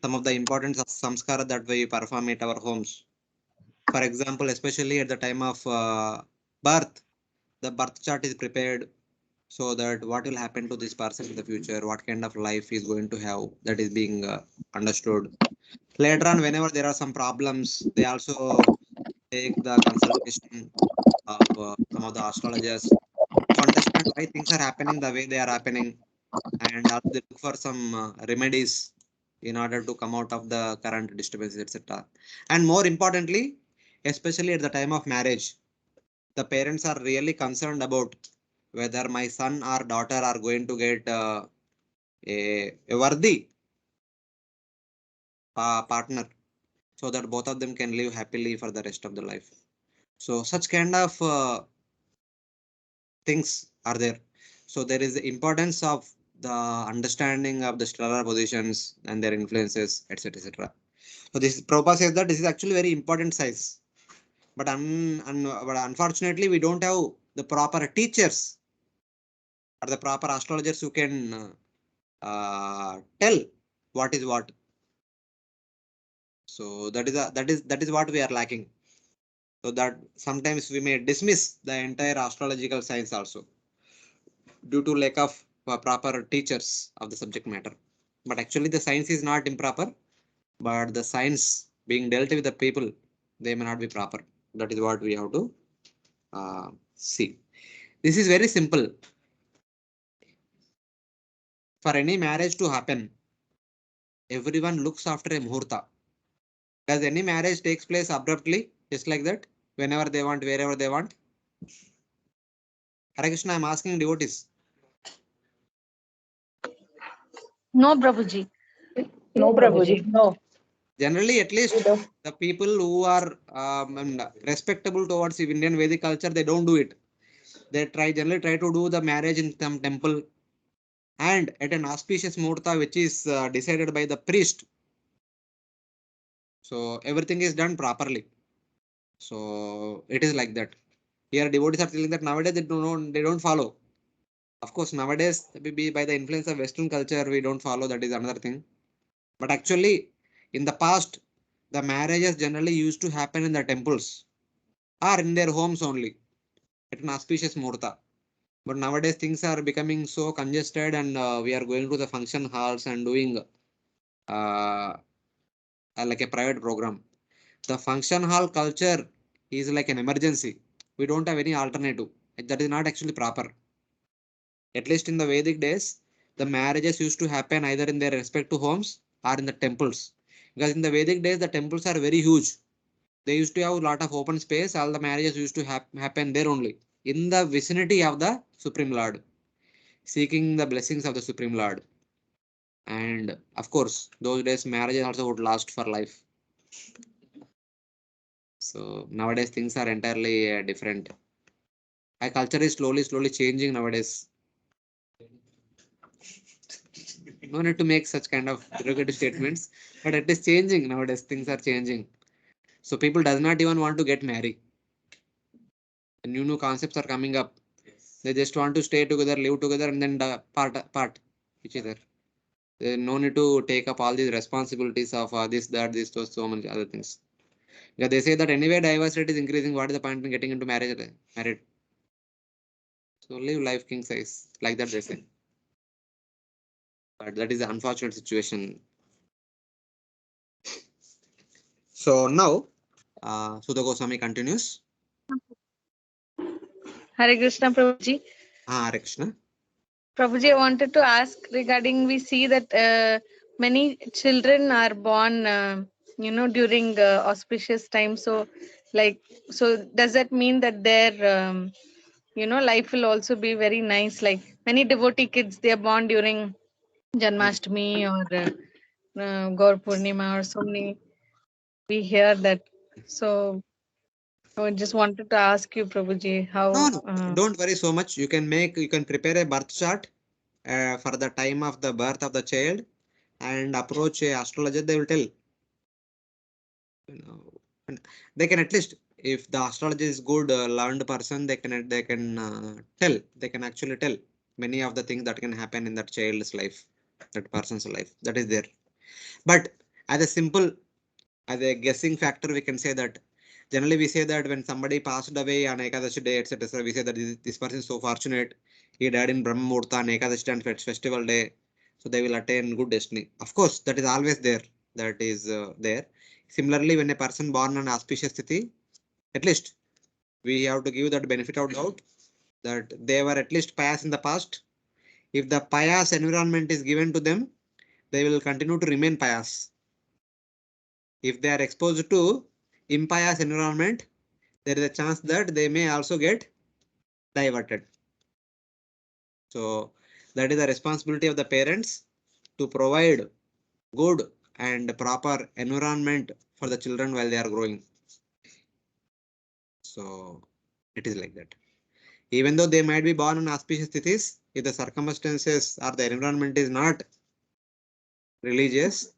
some of the importance of samskara that we perform at our homes. For example, especially at the time of birth, the birth chart is prepared so that what will happen to this person in the future, what kind of life he is going to have, that is being understood. Later on, whenever there are some problems, they also take the consultation of some of the astrologers to understand why things are happening the way they are happening, and also they look for some remedies in order to come out of the current disturbances, etc. And more importantly, especially at the time of marriage, the parents are really concerned about whether my son or daughter are going to get a worthy partner, so that both of them can live happily for the rest of the life. So such kind of things are there. So there is the importance of the understanding of the stellar positions and their influences, etc., etc. So this Prabhupada says that this is actually very important science, but but unfortunately we don't have the proper teachers or the proper astrologers who can tell what is what. So that is what we are lacking. So that sometimes we may dismiss the entire astrological science also due to lack of proper teachers of the subject matter. But actually the science is not improper, but the science being dealt with the people, they may not be proper. That is what we have to see. This is very simple. For any marriage to happen, everyone looks after a muhurta. Does any marriage takes place abruptly, just like that, whenever they want, wherever they want? Hare Krishna, I am asking devotees. No, Prabhuji. No, Prabhuji. No. Generally, at least the people who are respectable towards Indian Vedic culture, they don't do it. They generally try to do the marriage in some temple and at an auspicious muhurta, which is decided by the priest. So everything is done properly. So it is like that. Here devotees are telling that nowadays they don't follow. Of course, nowadays maybe by the influence of Western culture, we don't follow. That is another thing. But actually, in the past, the marriages generally used to happen in the temples or in their homes only at an auspicious muhurta. But nowadays things are becoming so congested, and we are going to the function halls and doing like a private program. The function hall culture is like an emergency. We don't have any alternative. That is not actually proper. At least in the Vedic days, the marriages used to happen either in their respective homes or in the temples. Because in the Vedic days, the temples are very huge. They used to have a lot of open space. All the marriages used to happen there only, in the vicinity of the Supreme Lord, seeking the blessings of the Supreme Lord. And of course, those days marriages also would last for life. So nowadays things are entirely different. Our culture is slowly changing nowadays. No need to make such kind of derogatory statements, but it is changing nowadays. Things are changing. So people does not even want to get married. New concepts are coming up. They just want to stay together, live together, and then part each other. There no need to take up all these responsibilities of this, that, this, those, so many other things. Yeah, they say that anyway divorce rate is increasing. What is the point in getting into marriage? Married. So live life king size, like that they say. But that is the unfortunate situation. So now, Sudha Goswami continues. Hare Krishna, Prabhuji. Hare Krishna. Prabhuji, I wanted to ask regarding, we see that many children are born, during auspicious time. So, does that mean that their, life will also be very nice? Like many devotee kids, they are born during Janmashtami or Gaur Purnima or so many. We hear that. So, I just wanted to ask you, Prabhuji, how. No, don't worry so much. You can prepare a birth chart for the time of the birth of the child and approach a astrologer. They will tell. And they can at least, if the astrologer is good, learned person, they can actually tell many of the things that can happen in that child's life, that person's life. That is there. But as a simple, as a guessing factor, we can say that generally we say that when somebody passed away on Ekadashi day, etc., we say that this person is so fortunate. He died in Brahma Murta on Ekadashi and festival day, so they will attain good destiny. Of course, that is always there. That is there. Similarly, when a person born on auspicious tithi, At least we have to give that benefit of doubt that they were at least pious in the past. If the pious environment is given to them, they will continue to remain pious. If they are exposed to impious environment, there is a chance that they may also get diverted. So that is the responsibility of the parents to provide good and proper environment for the children while they are growing. So it is like that. Even though they might be born in auspicious thithis, if the circumstances or the environment is not religious,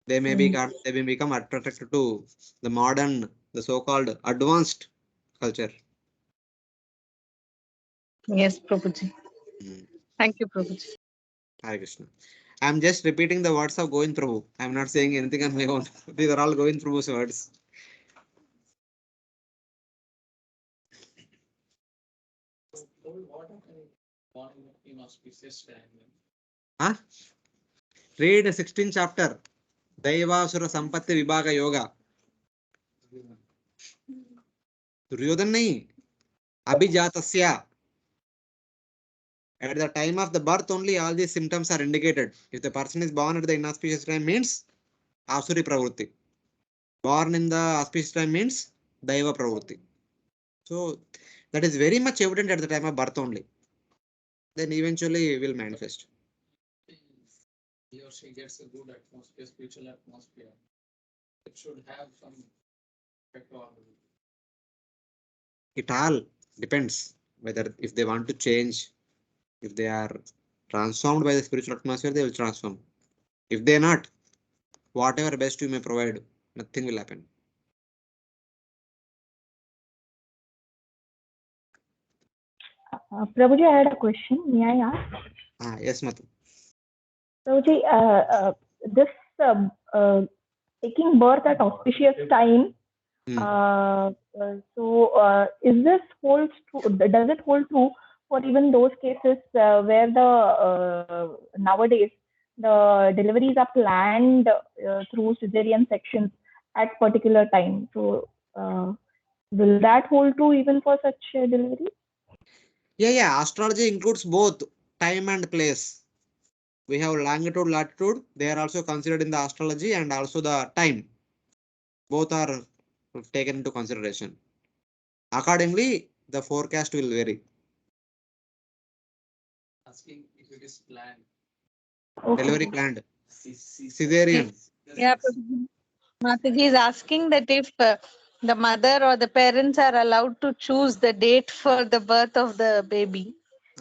they may become attracted to the modern, the so-called advanced culture. Yes, Prabhuji. Mm. Thank you, Prabhuji. Hare Krishna. I'm just repeating the words of Govind Prabhu. I'm not saying anything on my own. These are all Govind Prabhu's words. What are inauspicious time? Huh? Read 16th chapter. Daivasura Sampatti Vibhaga Yoga. Duryodhan nahi. Abhijatasya. At the time of the birth only all these symptoms are indicated. If the person is born at the inauspicious time means Asuri Pravrutti. Born in the auspicious time means Daiva Pravrutti. So that is very much evident at the time of birth only. Then eventually will manifest. He or she gets a good atmosphere, spiritual atmosphere. It should have some effect on It all depends whether if they want to change, if they are transformed by the spiritual atmosphere, they will transform. If they are not, whatever best you may provide, nothing will happen. Prabhuji, I had a question. May I ask? Yes, Matu. Prabhuji, this taking birth at auspicious time. Is this holds true? Does it hold true for even those cases where the nowadays the deliveries are planned through cesarean sections at particular time? So, will that hold true even for such deliveries? Yeah. Astrology includes both time and place. We have longitude, latitude. They are also considered in the astrology and also the time. Both are taken into consideration. Accordingly, the forecast will vary. asking if it is planned. Okay. Delivery planned. Cesarean. Yeah, Mataji is asking that if the mother or the parents are allowed to choose the date for the birth of the baby.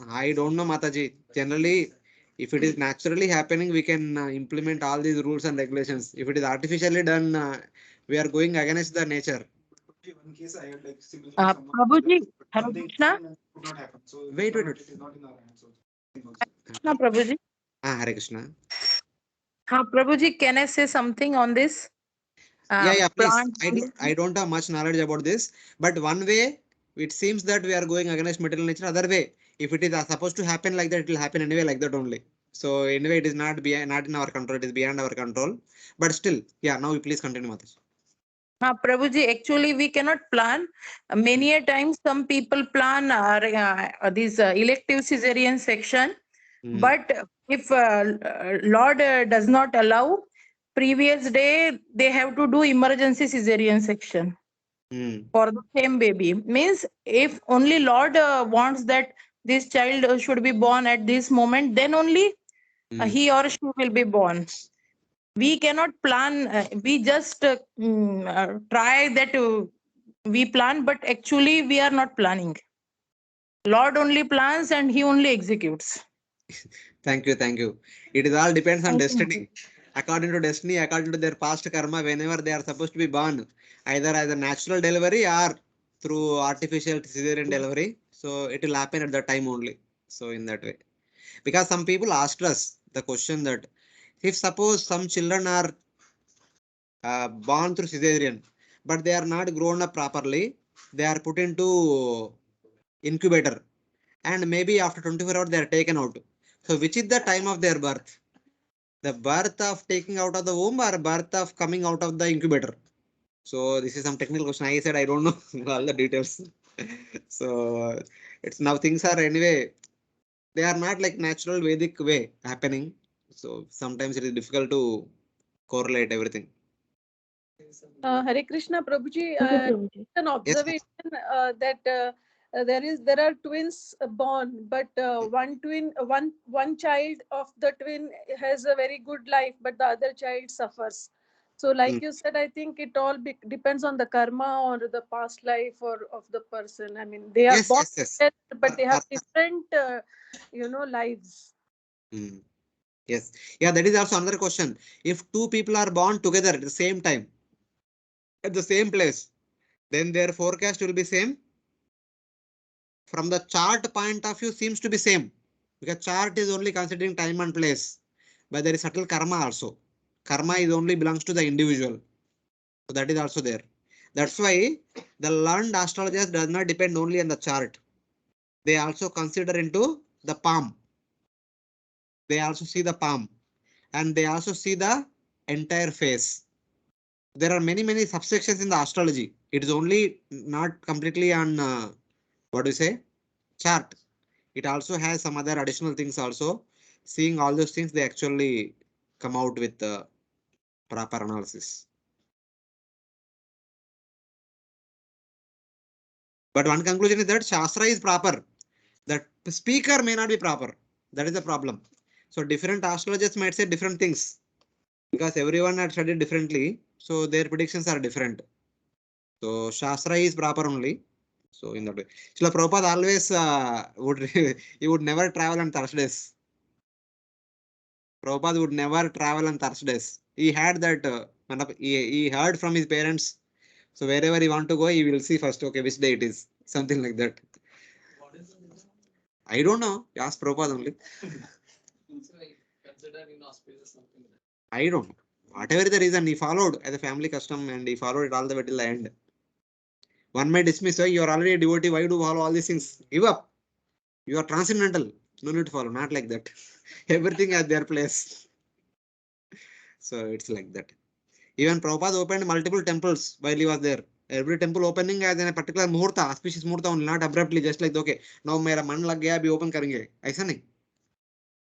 I don't know, Mataji. Generally, if it is naturally happening, we can implement all these rules and regulations. If it is artificially done, we are going against the nature. One case I had like similar. Prabhuji, Hare Krishna. Could not happen. So Wait. it is not in our hands. No, Prabhuji. Hare Krishna. Prabhuji, can I say something on this? Yeah, please. Plant. I don't have much knowledge about this, but one way it seems that we are going against material nature. Other way, if it is supposed to happen like that, it will happen anyway like that only. So anyway, it is not in our control. It is beyond our control. But still, yeah. Now you please continue, Mataji. Prabhuji, actually we cannot plan. Many a times some people plan this elective cesarean section, but if Lord does not allow, previous day they have to do emergency cesarean section for the same baby. Means if only Lord wants that this child should be born at this moment, then only he or she will be born. We cannot plan. We just try that we plan, but actually we are not planning. Lord only plans and he only executes. Thank you. It is all depends on Thank you. destiny. According to destiny, according to their past karma, whenever they are supposed to be born, either as a natural delivery or through artificial cesarean delivery, so it will happen at that time only. So in that way, because some people asked us the question that if suppose some children are born through cesarean, but they are not grown up properly, they are put into incubator, and maybe after 24 hours they are taken out. So which is the time of their birth? The birth of taking out of the womb or birth of coming out of the incubator? So this is some technical question. I said I don't know all the details. So it's now things are anyway, they are not like natural Vedic way happening. So sometimes it is difficult to correlate everything. Hare Krishna Prabhuji, Thank you, Prabhuji. an Yes, observation that there are twins born, but one child of the twin has a very good life, but the other child suffers. So, like you said, I think it all depends on the karma or the past life or of the person. I mean, they are yes, born, yes, yes. together, but they have Karma. different, lives. Hmm. Yes. Yeah, that is also another question. If two people are born together at the same time, at the same place, then their forecast will be same. From the chart point of view, seems to be same. Because chart is only considering time and place. But there is subtle karma also. Karma is only belongs to the individual. So that is also there. That's why the learned astrologers does not depend only on the chart. They also consider into the palm. They also see the palm. And they also see the entire face. There are many subsections in the astrology. It is only not completely on what do you say, chart. It also has some other additional things also. Seeing all those things, they actually come out with the proper analysis. But one conclusion is that Shastra is proper. The speaker may not be proper. That is the problem. So different astrologers might say different things because everyone had studied differently. So their predictions are different. So Shastra is proper only. So in that way, Srila Prabhupada always would he would never travel on Thursdays. Prabhupada would never travel on Thursdays. He had that he heard from his parents. So wherever he want to go, he will see first. Okay, which day it is. Something like that. I don't know. You ask Prabhupada only. Consider inauspicious something. I don't know. Whatever the reason, he followed as a family custom and he followed it all the way till the end. One may dismiss, you are already a devotee, why do you follow all these things? Give up. You are transcendental. No need to follow. Not like that. Everything at their place. So it's like that. Even Prabhupada opened multiple temples while he was there. Every temple opening as in a particular muhurta, auspicious muhurta only, not abruptly, just like okay, now mera man lag gaya, abhi open karenge. Aisa nahi.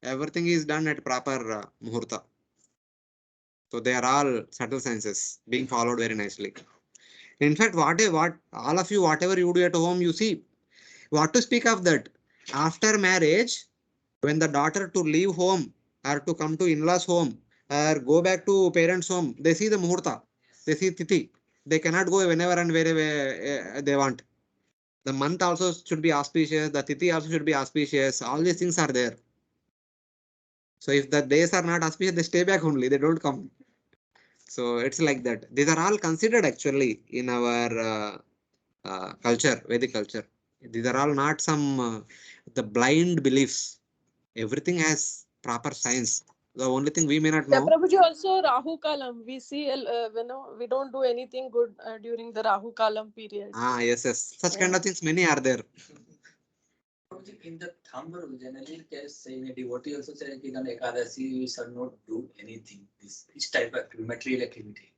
Everything is done at proper muhurta. So they are all subtle sciences being followed very nicely. In fact, what all of you, whatever you do at home, you see, what to speak of that? After marriage, when the daughter to leave home or to come to in-laws home or go back to parents' home, they see the muhurta, they see tithi. They cannot go whenever and wherever they want. The month also should be auspicious, the tithi also should be auspicious. All these things are there. So if the days are not auspicious, they stay back only, they don't come. So it's like that. These are all considered actually in our culture, Vedic culture. These are all not some the blind beliefs. Everything has proper science. The only thing we may not Yeah, know. Prabhuji, also Rahu Kalam. We see, we don't do anything good during the Rahu Kalam period. Yes. Such kind of things many are there. In the thumb, generally, saying a devotee also says that on Ekadasi, you should not do anything. This type of material activity,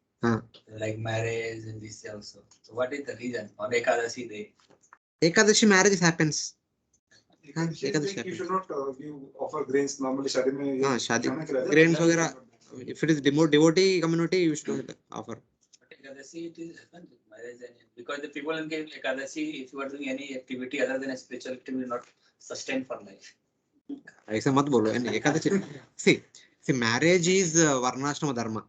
like marriage and this also. So, what is the reason on Ekadasi day? Ekadashi marriage happens. You should not offer grains normally. Shadi mein Grains वगैरह. If it is devotee community, you should not offer. Ekadasi, it is marriage because the people in Ekadasi, if you are doing any activity other than a spiritual activity, will not sustain for life. ऐसा मत बोलो. Ekadashi. See, marriage is Varnasrama dharma.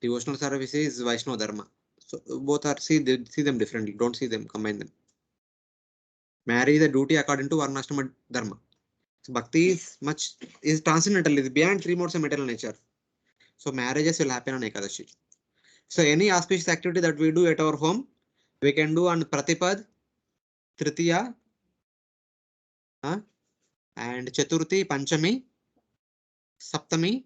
Devotional service is Vaishnava dharma. So both are see them differently. Don't see them, combine them. Marriage is a duty according to Varnasrama dharma. So Bhakti is transcendental, is beyond three modes of material nature. So marriages will happen on Ekadashi. So any auspicious activity that we do at our home, we can do on Pratipad, Tritiya, and Chaturthi, Panchami, Saptami,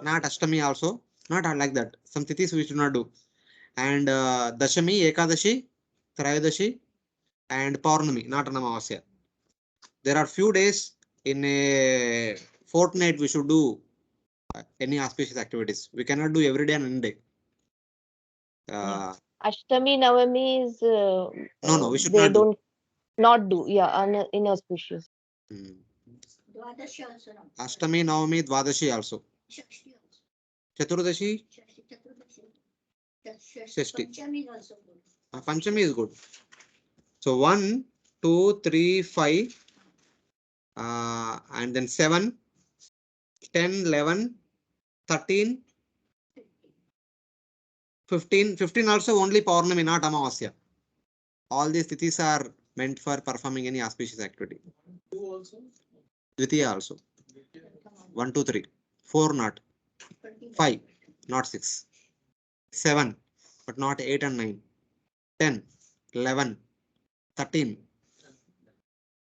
not Ashtami also, not like that. Some tithis we should not do. And Dashami, Ekadashi, Trayadashi, and Paurnami, not Amavasya. There are few days in a fortnight we should do any auspicious activities. We cannot do every day and any day. Ashtami, Navami is No, we should they not do. don't not do. Yeah, inauspicious. Dwadashi also not. Ashtami, Navami, Dwadashi also. Shashti also. Chaturdashi, Shashti, Chaturdashi. Shashti. Panchami is also good. Panchami is good. So 1, 2, 3, 5, and then 7, 10, 11, 13, 15. 15 also only Paurnami, not Amavasya. All these tithis are meant for performing any auspicious activity. Dvitiya also. 1, 2, 3. 4 not. 5 not 6. 7 but not 8 and 9. 10, 11, 13,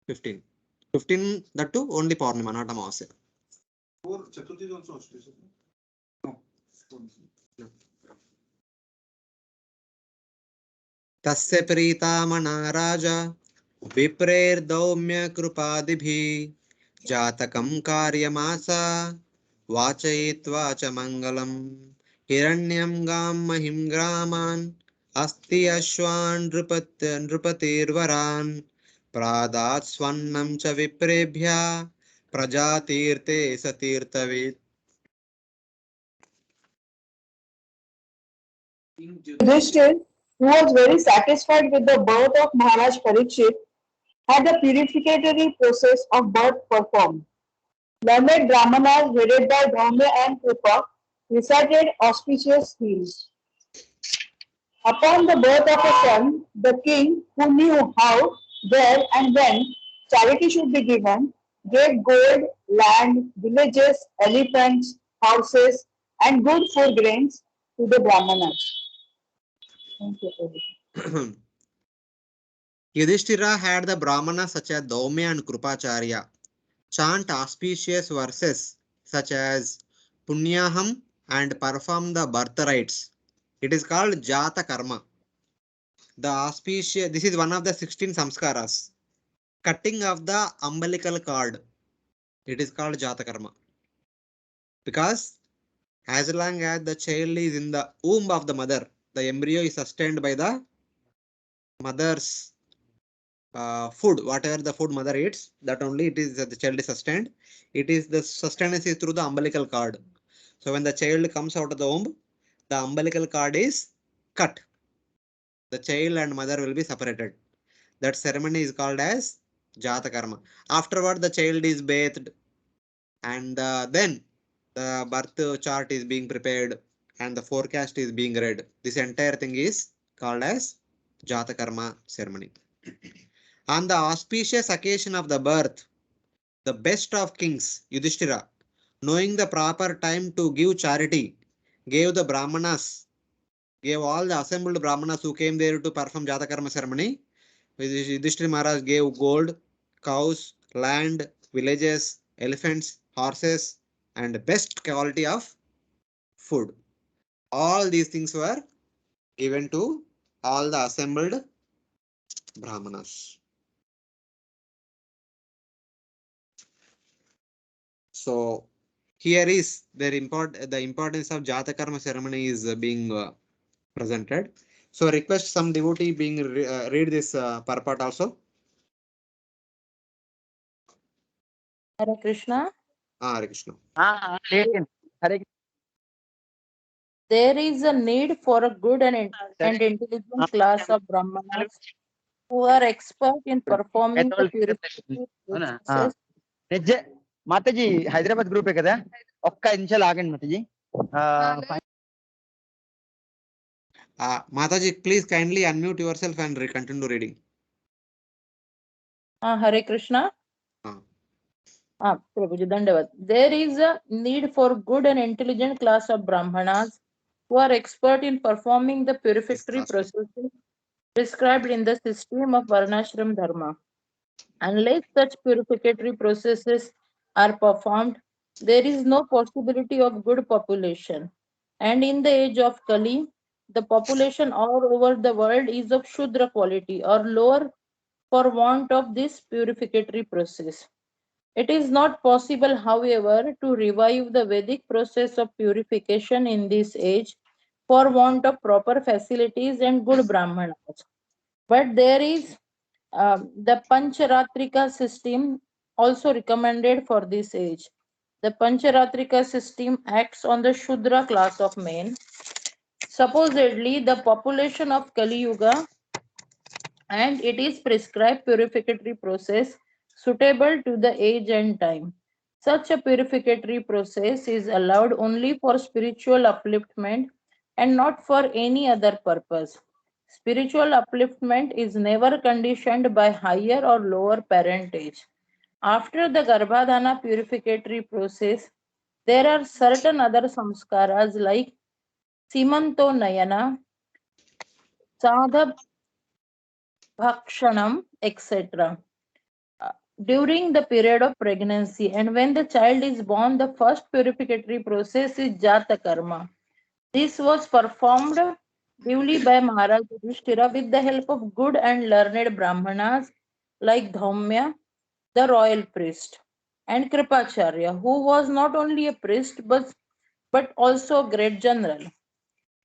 15. 15 that too only Paurnima, not Amavasya. For Chaturthi is also auspicious. No. तस्य प्रीता महाराजा विप्रेर्दौम्य कृपादिभिः जातकं कार्यमासा वाचयित्वा च मङ्गलम् हिरण्यं गां महिं ग्रामान् अस्ति अश्वान् नृपतिर्वरान् प्रादात् स्वर्णं च विप्रेभ्यः प्रजातीर्थे सतीर्थवेत्. Yudhishthir, who was very satisfied with the birth of Maharaj Pariksit, had the purificatory process of birth performed. Learned Brahmanas headed by Dhaumya and Kripa recited auspicious hymns. Upon the birth of a son, the king, who knew how, where, and when charity should be given, gave gold, land, villages, elephants, horses, and good food grains to the Brahmanas. Thank you, Prabhu. Yudhishthira had the Brahmanas such as Dhaumya and Krupacharya chant auspicious verses such as Punyaham and perform the birth rites. It is called Jata Karma. The auspicious, this is one of the 16 samskaras. Cutting of the umbilical cord. It is called Jata Karma. Because as long as the child is in the womb of the mother, the embryo is sustained by the mother's food, whatever the food mother eats, that only it is the child is sustained. It is the sustenance is through the umbilical cord. So when the child comes out of the womb, the umbilical cord is cut. The child and mother will be separated. That ceremony is called as Jata Karma. Afterward, the child is bathed, and then the birth chart is being prepared and the forecast is being read. This entire thing is called as Jata Karma ceremony. On the auspicious occasion of the birth, the best of kings, Yudhishthira, knowing the proper time to give charity, gave the Brahmanas, gave all the assembled Brahmanas who came there to perform Jata Karma ceremony. Yudhishthira Maharaj gave gold, cows, land, villages, elephants, horses, and best quality of food. All these things were given to all the assembled Brahmanas. So here is the importance of Jata Karma ceremony is being presented. So request some devotee being read this purport also. Hare Krishna. Hare Krishna. There is a need for a good and intelligent class of Brahmanas who are expert in performing the purification processes. Mataji Hyderabad గ్రూపే కదా, ఒక్క నిమిషాలు ఆగండి Mataji. Mataji, please kindly unmute yourself and continue reading. Hare Krishna. Prabhuji, Dandavad. There is a need for good and intelligent class of Brahmanas who are expert in performing the purificatory processes prescribed in the system of Varnasrama Dharma. Unless such purificatory processes are performed, there is no possibility of good population. And in the age of Kali, the population all over the world is of Shudra quality or lower for want of this purificatory process. It is not possible, however, to revive the Vedic process of purification in this age for want of proper facilities and good Brahmanas. But there is the Pancharatrika system also recommended for this age. The Pancharatrika system acts on the Shudra class of men. Supposedly, the population of Kali Yuga, and it is prescribed purificatory process suitable to the age and time. Such a purificatory process is allowed only for spiritual upliftment and not for any other purpose. Spiritual upliftment is never conditioned by higher or lower parentage. After the Garbhadhana purificatory process, there are certain other samskaras like Simanto Nayana, Sadha Bhakshanam, etc. During the period of pregnancy, and when the child is born, the first purificatory process is Jata Karma. This was performed duly by Maharaja Yudhishthira with the help of good and learned Brahmanas like Dhaumya, the royal priest, and Kripacharya, who was not only a priest but also a great general.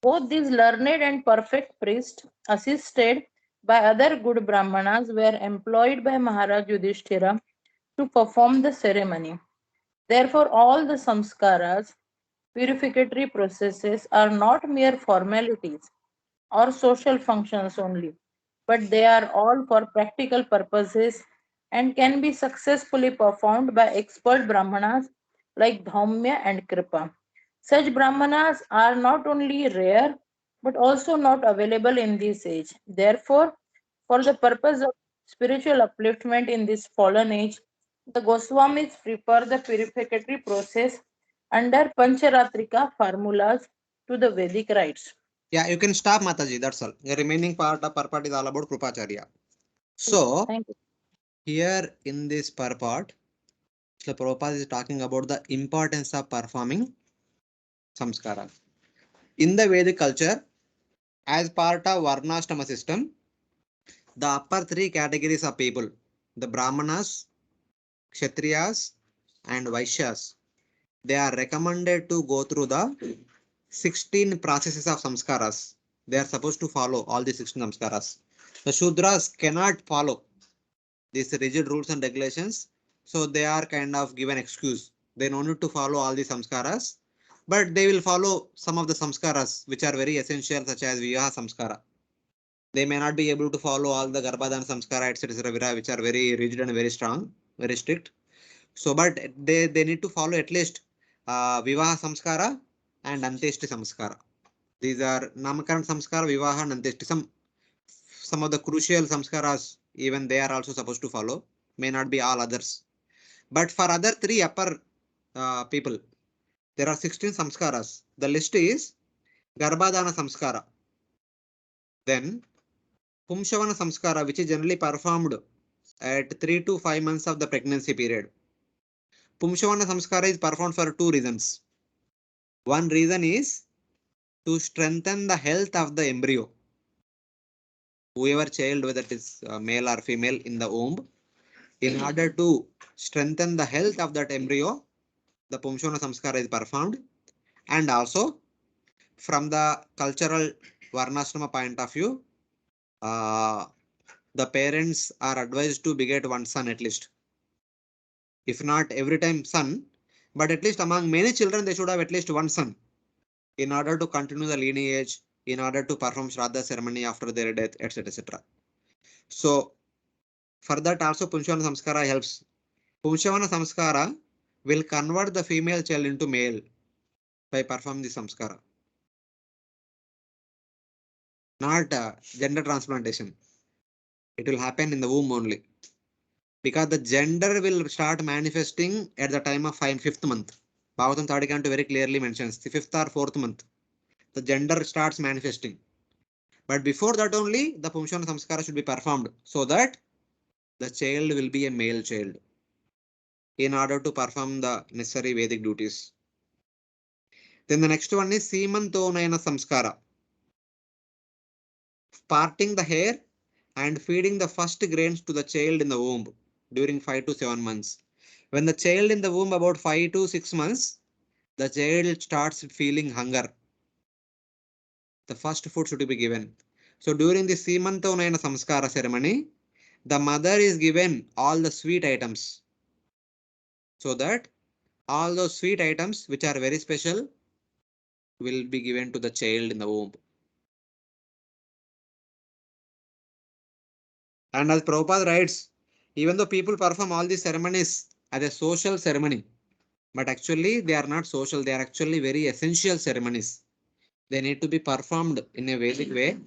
Both these learned and perfect priests, assisted by other good Brahmanas, were employed by Maharaj Yudhishthira to perform the ceremony. Therefore, all the samskaras, purificatory processes, are not mere formalities or social functions only, but they are all for practical purposes and can be successfully performed by expert Brahmanas like Dhaumya and Kripa. Such Brahmanas are not only rare but also not available in this age. Therefore, for the purpose of spiritual upliftment in this fallen age, the Goswamis prefer the purificatory process under Pancharatrika formulas to the Vedic rites. Yeah, you can stop, Mataji. That's all. The remaining part of purport is all about Krupacharya. So, Thank you. here in this purport, Srila Prabhupada is talking about the importance of performing samskara. In the Vedic culture, as part of Varnasrama system, the upper three categories of people, the Brahmanas, Kshatriyas, and Vaishyas, they are recommended to go through the 16 processes of samskaras. They are supposed to follow all the 16 samskaras. The Shudras cannot follow these rigid rules and regulations, so they are kind of given excuse. They don't need to follow all the samskaras, but they will follow some of the samskaras which are very essential, such as Vivaha samskara. They may not be able to follow all the Garbhadana samskara, etc., which are very rigid and very strong, very strict. So, but they need to follow at least Vivaha samskara and Anteshti samskara. These are Namakaran samskara, Vivaha, and Anteshti. Some of the crucial samskaras, even they are also supposed to follow. May not be all others. But for other three upper people, there are 16 samskaras. The list is Garbhadana samskara. Then Pumshavana samskara, which is generally performed at 3 to 5 months of the pregnancy period. Pumshavana samskara is performed for two reasons. One reason is to strengthen the health of the embryo. Whoever child, whether it is male or female in the womb, in order to strengthen the health of that embryo, the Pumshavana samskara is performed. And also, from the cultural Varnasrama point of view, the parents are advised to beget one son at least. If not every time son, but at least among many children, they should have at least one son in order to continue the lineage, in order to perform Shraddha ceremony after their death, etc. etc. So, for that also Pumshavana samskara helps. Pumshavana samskara will convert the female child into male by performing the samskara. Not gender transplantation. It will happen in the womb only. Because the gender will start manifesting at the time of 5th month. Bhagavatam 3rd canto very clearly mentions the 5th or 4th month. The gender starts manifesting. But before that only, the Pumshavana samskara should be performed so that the child will be a male child in order to perform the necessary Vedic duties. Then the next one is Simantonayana samskara. Parting the hair and feeding the first grains to the child in the womb during 5 to 7 months. When the child in the womb about 5 to 6 months, the child starts feeling hunger. The first food should be given. So during the Seemantanayana Samskara ceremony, the mother is given all the sweet items, so that all those sweet items which are very special will be given to the child in the womb. And as Prabhupada writes, even though people perform all these ceremonies as a social ceremony, but actually they are not social, they are actually very essential ceremonies. They need to be performed in a Vedic way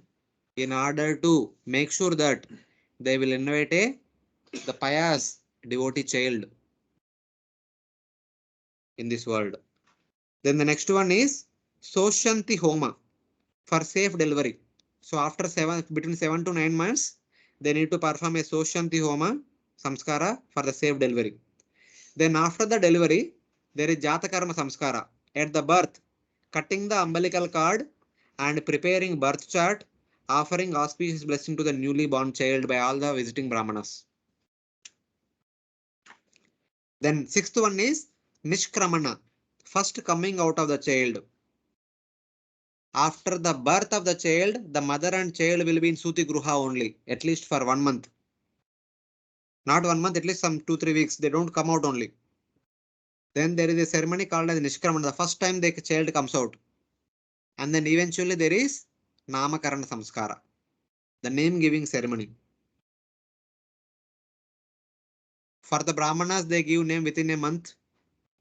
in order to make sure that they will invite the pious devotee child in this world. Then the next one is Soshanti Homa for safe delivery. So after between 7 to 9 months, they need to perform a Soshanti Homa Samskara for the safe delivery. Then after the delivery, there is Jata Karma Samskara. At the birth, cutting the umbilical cord and preparing birth chart, offering auspicious blessing to the newly born child by all the visiting Brahmanas. Then sixth one is Nishkramana, first coming out of the child. After the birth of the child, the mother and child will be in Suti Gruha only, at least for 1 month. Not 1 month, at least some 2-3 weeks. They don't come out only. Then there is a ceremony called as Nishkramana. The first time the child comes out. And then eventually there is Namakarana Samskara, the name giving ceremony. For the Brahmanas, they give name within a month.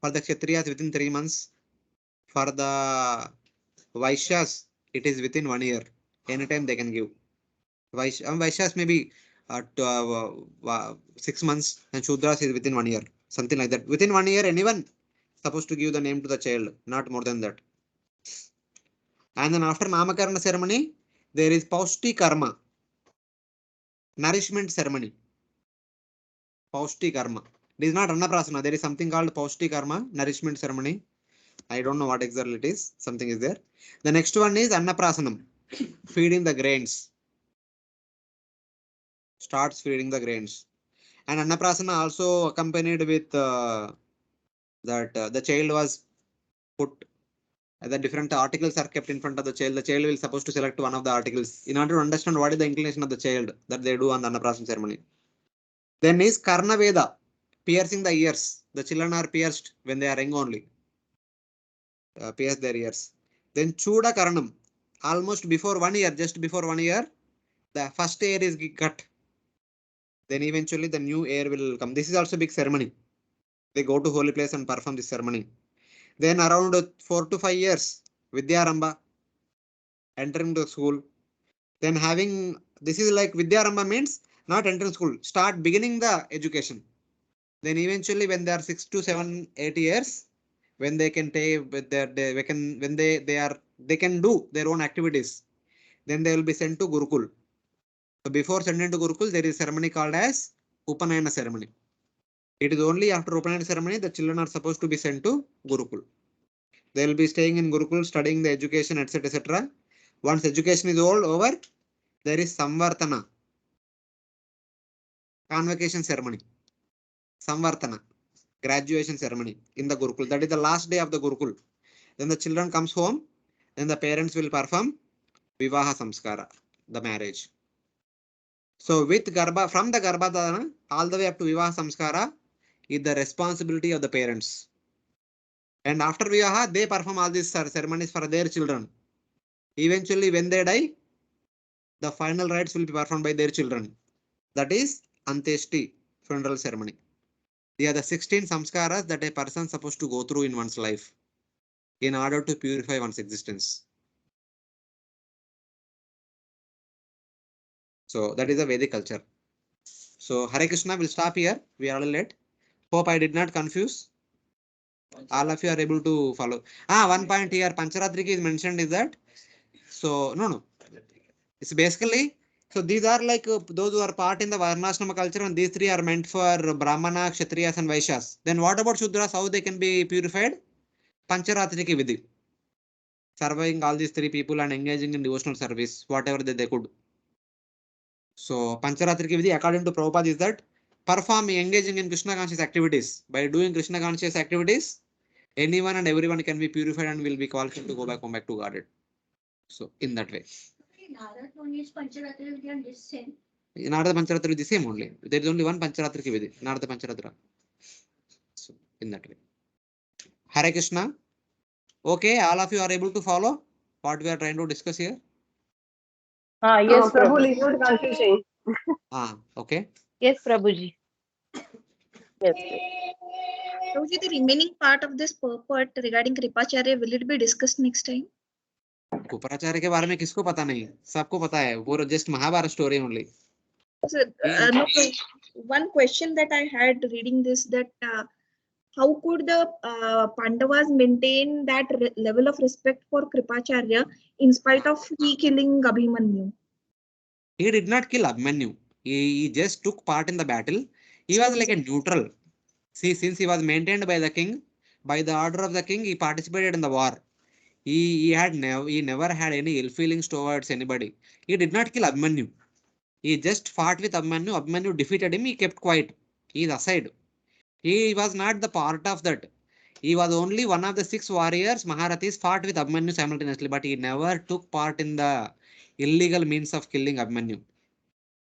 For the Kshatriyas, within 3 months. For the Vaishyas, it is within 1 year. Anytime they can give. Vaishyas may be 6 months and Shudras is within 1 year. Something like that. Within 1 year, anyone supposed to give the name to the child, not more than that. And then after Namakarana ceremony, there is Paushti Karma, nourishment ceremony. Paushti Karma. It is not Annaprasana. There is something called Paushti Karma, nourishment ceremony. I don't know what exactly it is. Something is there. The next one is Annaprasanam, feeding the grains. Starts feeding the grains. And Annaprasana also accompanied with that the child was put, the different articles are kept in front of the child. The child will supposed to select one of the articles in order to understand what is the inclination of the child that they do on the Annaprasana ceremony. Then is Karna Veda, piercing the ears. The children are pierced when they are young only. Pierce their ears. Then Chuda Karanam, almost before 1 year, just before 1 year, the first ear is cut. Then eventually the new ear will come. This is also big ceremony. They go to holy place and perform this ceremony. Then around 4 to 5 years, Vidyaramba, entering the school. Then having, this is like Vidyaramba means not entering school, start beginning the education. Then eventually when they are 6 to 7, 8 years, when they can take with their, they can, when they can do their own activities, then they will be sent to Gurukul. So before sending to Gurukul, there is a ceremony called as Upanayana ceremony. It is only after Upanayana ceremony the children are supposed to be sent to Gurukul. They will be staying in Gurukul, studying the education, etc. etc. Once education is all over, there is Samvartana, convocation ceremony. Samvartana, graduation ceremony in the Gurukul. That is the last day of the Gurukul. Then the children comes home, then the parents will perform Vivaha Samskara, the marriage. So with Garbha, from the Garbhadana all the way up to Vivaha Samskara is the responsibility of the parents. And after Vivaha, they perform all these ceremonies for their children. Eventually, when they die, the final rites will be performed by their children. That is Anteshti, funeral ceremony. They are the 16 samskaras that a person is supposed to go through in one's life in order to purify one's existence. So that is a Vedic culture. So Hare Krishna, will stop here. We are all late. Hope I did not confuse. All of you are able to follow. One point here, Pancharatriki is mentioned is that. So no. It's basically, so these are like those who are part in the Varnasrama culture, and these three are meant for Brahmana, Kshatriyas and Vaishyas. Then what about Shudras? How they can be purified? Pancharatriki Vidhi. Surviving all these three people and engaging in devotional service, whatever they could. So Pancharatriki Vidhi, according to Prabhupada, is that perform engaging in Krishna conscious activities. By doing Krishna conscious activities, anyone and everyone can be purified and will be qualified to go back home back to Godhead. So in that way. Narad Muni's Pancharatri Vidya is same. Narada Pancharatri is the same only. There is only one Pancharatri Vidya, Narada Pancharatra. So in that way. Hare Krishna. Okay, all of you are able to follow what we are trying to discuss here. Yes, Prabhu, Prabhu. little confusing. Okay. Yes, Prabhuji. Yes. Prabhuji, the remaining part of this purport regarding Kripacharya, will it be discussed next time? कुपराचार्य के बारे में किसको पता नहीं, सबको पता है, वो just Mahabharata story only. So, no, one question that I had reading this, that how could the Pandavas maintain that level of respect for Kripacharya in spite of he killing Abhimanyu? He did not kill Abhimanyu. He just took part in the battle. He was like a neutral. See, since he was maintained by the king, by the order of the king, he participated in the war. He never had any ill feelings towards anybody. He did not kill Abhimanyu. He just fought with Abhimanyu. Abhimanyu defeated him. He kept quiet. He is aside. He was not the part of that. He was only one of the 6 warriors. Maharathis fought with Abhimanyu simultaneously, but he never took part in the illegal means of killing Abhimanyu.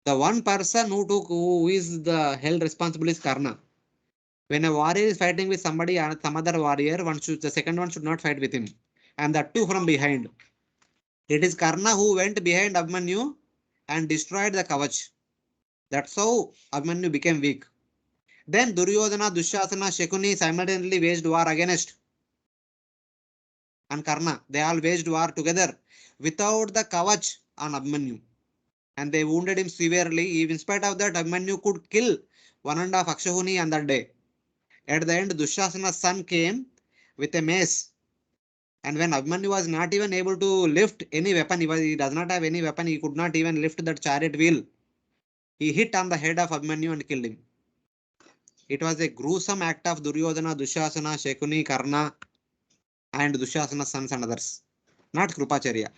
The one person who is the held responsible is Karna. When a warrior is fighting with somebody, some other warrior, the second one should not fight with him, and that too from behind. It is Karna who went behind Abhimanyu and destroyed the Kavach. That's how Abhimanyu became weak. Then Duryodhana, Dushasana, Shakuni simultaneously waged war against and Karna. They all waged war together without the Kavach on Abhimanyu. And they wounded him severely. In spite of that, Abhimanyu could kill 1.5 Akshahuni on that day. At the end, Dushasana's son came with a mace. And when Abhimanyu was not even able to lift any weapon, he does not have any weapon, he could not even lift that chariot wheel. He hit on the head of Abhimanyu and killed him. It was a gruesome act of Duryodhana, Dushasana, Shakuni, Karna, and Dushasana's sons and others. Not Kripacharya.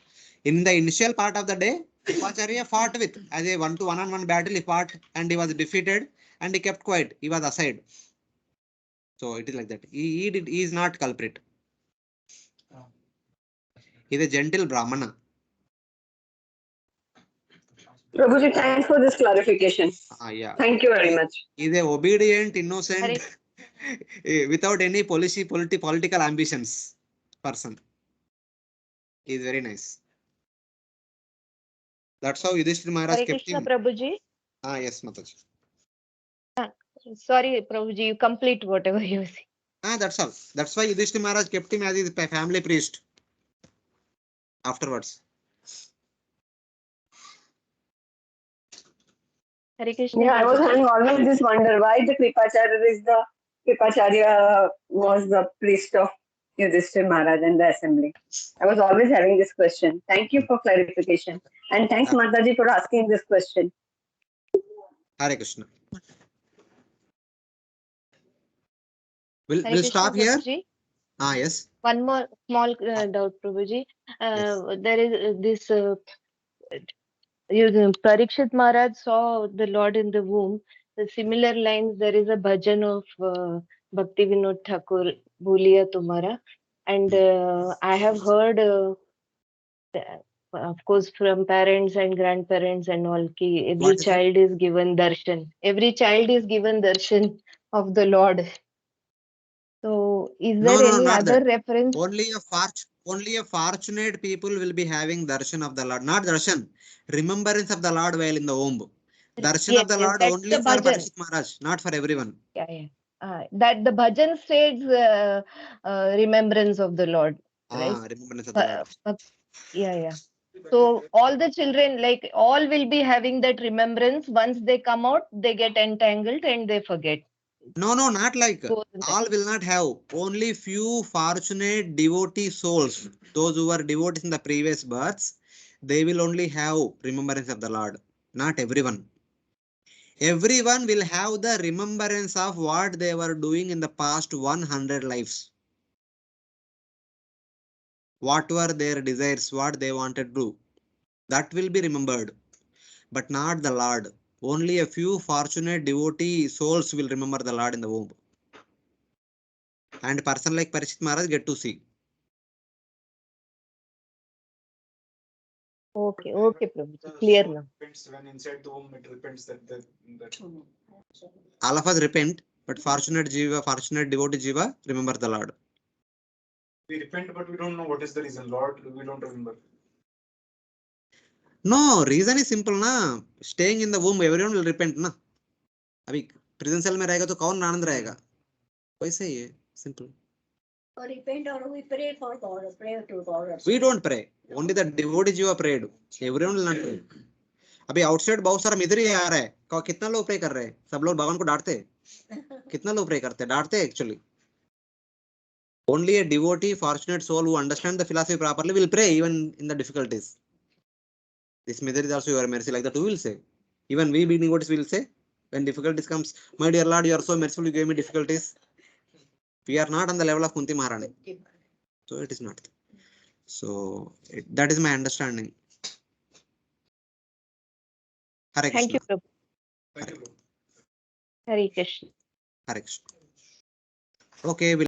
In the initial part of the day, Kripacharya fought with, as a 1-to-1-on-1 battle, he fought and he was defeated and he kept quiet. He was aside. So it is like that. He is not culprit. He is a gentle Brahmana. Prabhuji, thanks for this clarification. Yeah. Thank you very much. He is a obedient, innocent, without any political ambitions person. He is very nice. That's how Yudhishthira Maharaj Hare kept Krishna, him. Prabhuji. Yes, Mataji. Sorry, Prabhuji, you complete whatever you say. That's all. That's why Yudhishthira Maharaj kept him as his family priest afterwards. Hare Krishna. Yeah, I was having always this wonder why the Kripacharya was the priest of Yudhishthira Maharaj in the assembly. I was always having this question. Thank you for clarification. And thanks, Mataji, for asking this question. Hare Krishna. We'll Krishna, stop here. Prabhuji. Yes. One more small doubt, Prabhuji. There is this Pariksit Maharaj saw the Lord in the womb. The similar lines, there is a bhajan of Bhakti Vinod Thakur, Bhuliya Tumhara. And I have heard, of course, from parents and grandparents and all, ki every child is given darshan. Every child is given darshan of the Lord. So, is there any other reference? Only a fortunate people will be having darshan of the Lord, not darshan, remembrance of the Lord while in the womb. Darshan of the Lord only for Pariksit Maharaj, not for everyone. That the bhajan says remembrance of the Lord, right? Remembrance of the Lord. Yeah. So all the children, like all will be having that remembrance. Once they come out, they get entangled and they forget. No, not like all will not have. Only few fortunate devotee souls, those who were devotees in the previous births, they will only have remembrance of the Lord. Not everyone. Everyone will have the remembrance of what they were doing in the past 100 lives. What were their desires, what they wanted to do. That will be remembered, but not the Lord. Only a few fortunate devotee souls will remember the Lord in the womb. And person like Pariksit Maharaj get to see. Okay, okay, Prabhuji. Clear now. Repents when inside the womb, it repents that. All of us repent, but fortunate jiva, fortunate devotee jiva, remember the Lord. We repent, but we don't know what is the reason. Lord, we don't remember. No, reason is simple ना. Staying in the womb, everyone will repent ना. अभी prison cell में रहेगा तो कौन आनंद रहेगा? वैसे ही है, simple. Or repent or we pray for God, pray to God. We don't pray. Only the devotee jiva prayed. Everyone will not pray. अभी outside बहुत सारा मिधर ही आ रहा है. कितना लोग pray कर रहे हैं? सब लोग भगवान को डांटते हैं. कितना लोग pray करते हैं? डांटते हैं actually. Only a devotee, fortunate soul who understand the philosophy properly will pray even in the difficulties. This method is also your mercy, like that we will say. Even we being devotees will say, when difficulties comes, my dear Lord, you are so merciful, you gave me difficulties. We are not on the level of Kunti Maharani. So it is not. So that is my understanding. Hare Thank you, Krishna. Prabhu. Thank you. Hare Krishna. Hare Krishna. Okay.